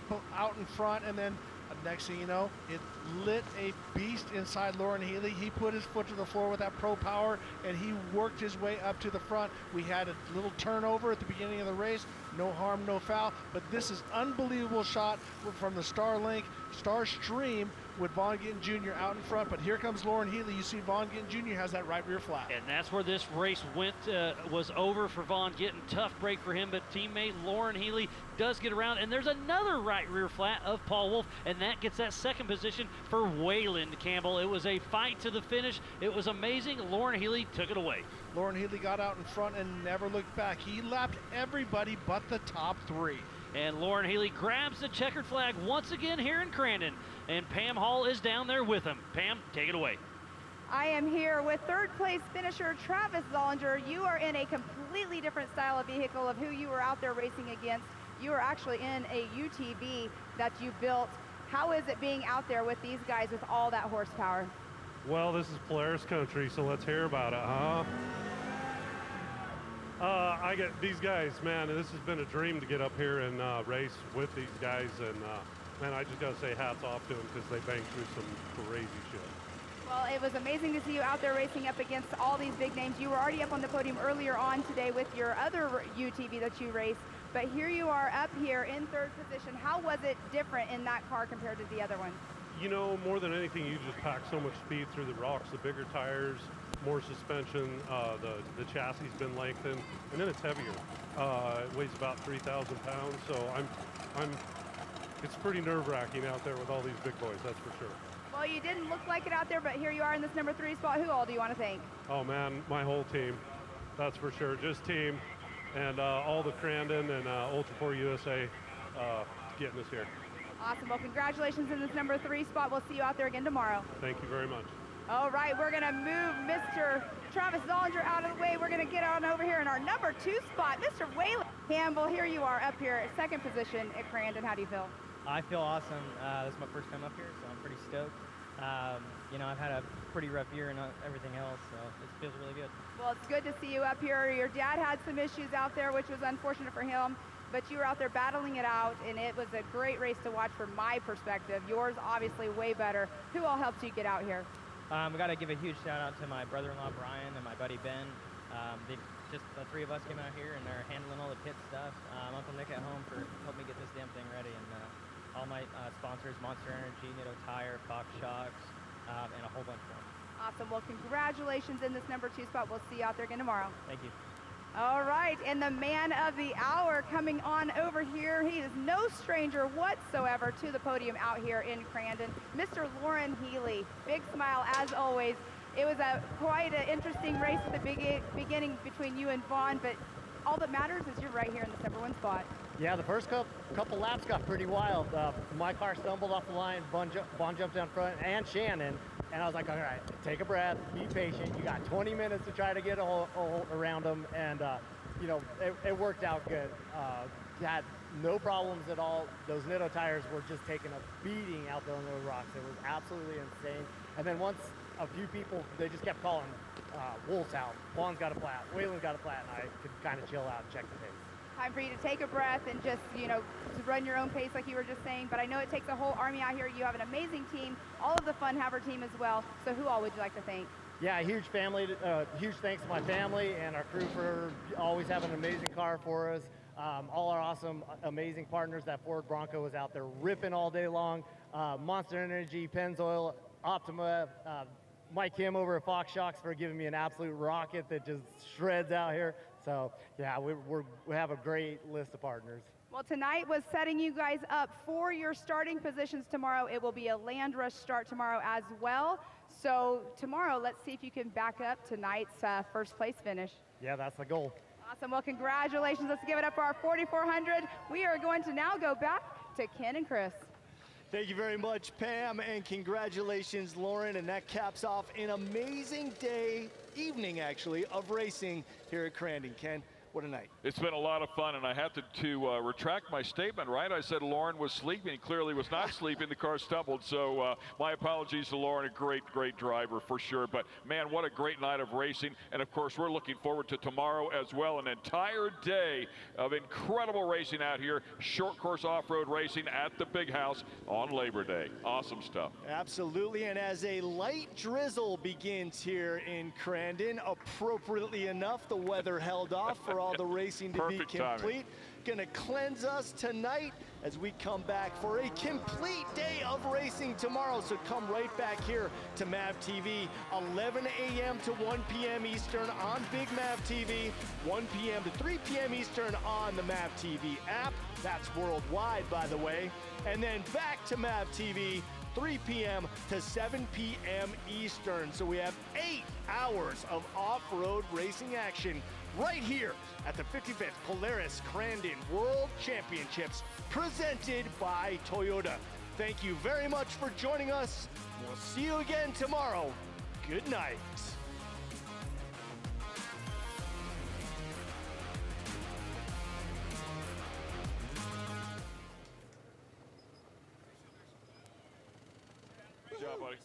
in front, and then next thing you know, it lit a beast inside Lauren Healy. He put his foot to the floor with that Pro Power, and he worked his way up to the front. We had a little turnover at the beginning of the race. No harm, no foul. But this is unbelievable shot from the Starstream with Vaughn Gittin Jr. out in front. But here comes Lauren Healy. You see Vaughn Gittin Jr. has that right rear flat. And that's where this race was over for Vaughn Gittin. Tough break for him, but teammate Lauren Healy does get around. And there's another right rear flat of Paul Wolf, and that gets that second position for Wayland Campbell. It was a fight to the finish. It was amazing. Lauren Healy took it away. Lauren Healy got out in front and never looked back. He lapped everybody but the top three. And Lauren Healy grabs the checkered flag once again here in Crandon. And Pam Hall is down there with him. Pam, take it away. I am here with third place finisher Travis Zollinger. You are in a completely different style of vehicle of who you were out there racing against. You are actually in a UTV that you built. How is it being out there with these guys with all that horsepower? Well, this is Polaris country, so let's hear about it, huh? I get these guys, man, this has been a dream to get up here and race with these guys, and man, I just gotta say hats off to them because they banged through some crazy shit. Well, it was amazing to see you out there racing up against all these big names. You were already up on the podium earlier on today with your other UTV that you raced, but here you are up here in third position. How was it different in that car compared to the other one? You know, more than anything, you just pack so much speed through the rocks. The bigger tires, more suspension, the chassis has been lengthened, and then it's heavier. It weighs about 3,000 pounds, so it's pretty nerve-wracking out there with all these big boys, that's for sure. Well, you didn't look like it out there, but here you are in this number 3 spot. Who all do you want to thank? Oh man, my whole team, that's for sure. Just team, and all the Crandon and Ultra4 USA getting us here. Awesome. Well, congratulations in this number 3 spot. We'll see you out there again tomorrow. Thank you very much. All right, we're going to move Mr. Travis Zollinger out of the way. We're going to get on over here in our number 2 spot, Mr. Wayland Campbell. Here you are up here at second position at Crandon. How do you feel? I feel awesome. This is my first time up here, so I'm pretty stoked. You know, I've had a pretty rough year and everything else, so it feels really good. Well, it's good to see you up here. Your dad had some issues out there, which was unfortunate for him. but you were out there battling it out, and it was a great race to watch from my perspective. Yours obviously way better. Who all helped you get out here? We got to give a huge shout out to my brother-in-law Brian and my buddy Ben. Just the three of us came out here and are handling all the pit stuff. Uncle Nick at home for helping me get this damn thing ready, and all my sponsors, Monster Energy, Nitto Tire, Fox Shocks, and a whole bunch more. Awesome. Well, congratulations in this number 2 spot. We'll see you out there again tomorrow. Thank you. All right, and the man of the hour coming on over here. He is no stranger whatsoever to the podium out here in Crandon, Mr. Lauren Healy. Big smile as always. It was quite an interesting race at the beginning between you and Vaughn, but all that matters is you're right here in this number 1 spot. Yeah, the first couple laps got pretty wild. My car stumbled off the line, Vaughn jumped down front, and Shannon, and I was like, all right, take a breath, be patient. You got 20 minutes to try to get all around them, and you know, it worked out good. Had no problems at all. Those Nitto tires were just taking a beating out there on those rocks. It was absolutely insane. And then once a few people, they just kept calling Wolf's out. Vaughn's got a flat, Waylon's got a flat, and I could kind of chill out and check the pace. Time for you to take a breath and just, you know, to run your own pace like you were just saying. But I know it takes a whole army out here. You have an amazing team. All of the Fun Haver team as well. So who all would you like to thank? Yeah, huge thanks to my family and our crew for always having an amazing car for us. All our awesome, amazing partners. That Ford Bronco was out there ripping all day long. Monster Energy, Pennzoil, Optima, Mike Kim over at Fox Shocks for giving me an absolute rocket that just shreds out here. So yeah, we have a great list of partners. Well, tonight was setting you guys up for your starting positions tomorrow. It will be a land rush start tomorrow as well. So tomorrow, let's see if you can back up tonight's first place finish. Yeah, that's the goal. Awesome. Well, congratulations. Let's give it up for our 4,400. We are going to now go back to Ken and Chris. Thank you very much, Pam, and congratulations, Lauren. And that caps off an amazing evening actually, of racing here at Crandon. Ken, what a night. It's been a lot of fun, and I have to retract my statement, right? I said Lauren was sleeping. He clearly was not sleeping. The car stumbled, so my apologies to Lauren. A great driver for sure. But, man, what a great night of racing. And, of course, we're looking forward to tomorrow as well. An entire day of incredible racing out here. Short course off-road racing at the Big House on Labor Day. Awesome stuff. Absolutely, and as a light drizzle begins here in Crandon, appropriately enough, the weather held off for all the racing to Perfect be complete. timing. Gonna cleanse us tonight as we come back for a complete day of racing tomorrow. So come right back here to MAV TV, 11 a.m. to 1 p.m. Eastern on Big MAV TV, 1 p.m. to 3 p.m. Eastern on the MAV TV app. That's worldwide, by the way. And then back to MAV TV, 3 p.m. to 7 p.m. Eastern. So we have 8 hours of off-road racing action right here at the 55th Polaris Crandon World Championships, presented by Toyota. Thank you very much for joining us. We'll see you again tomorrow. Good night. Good job, buddy.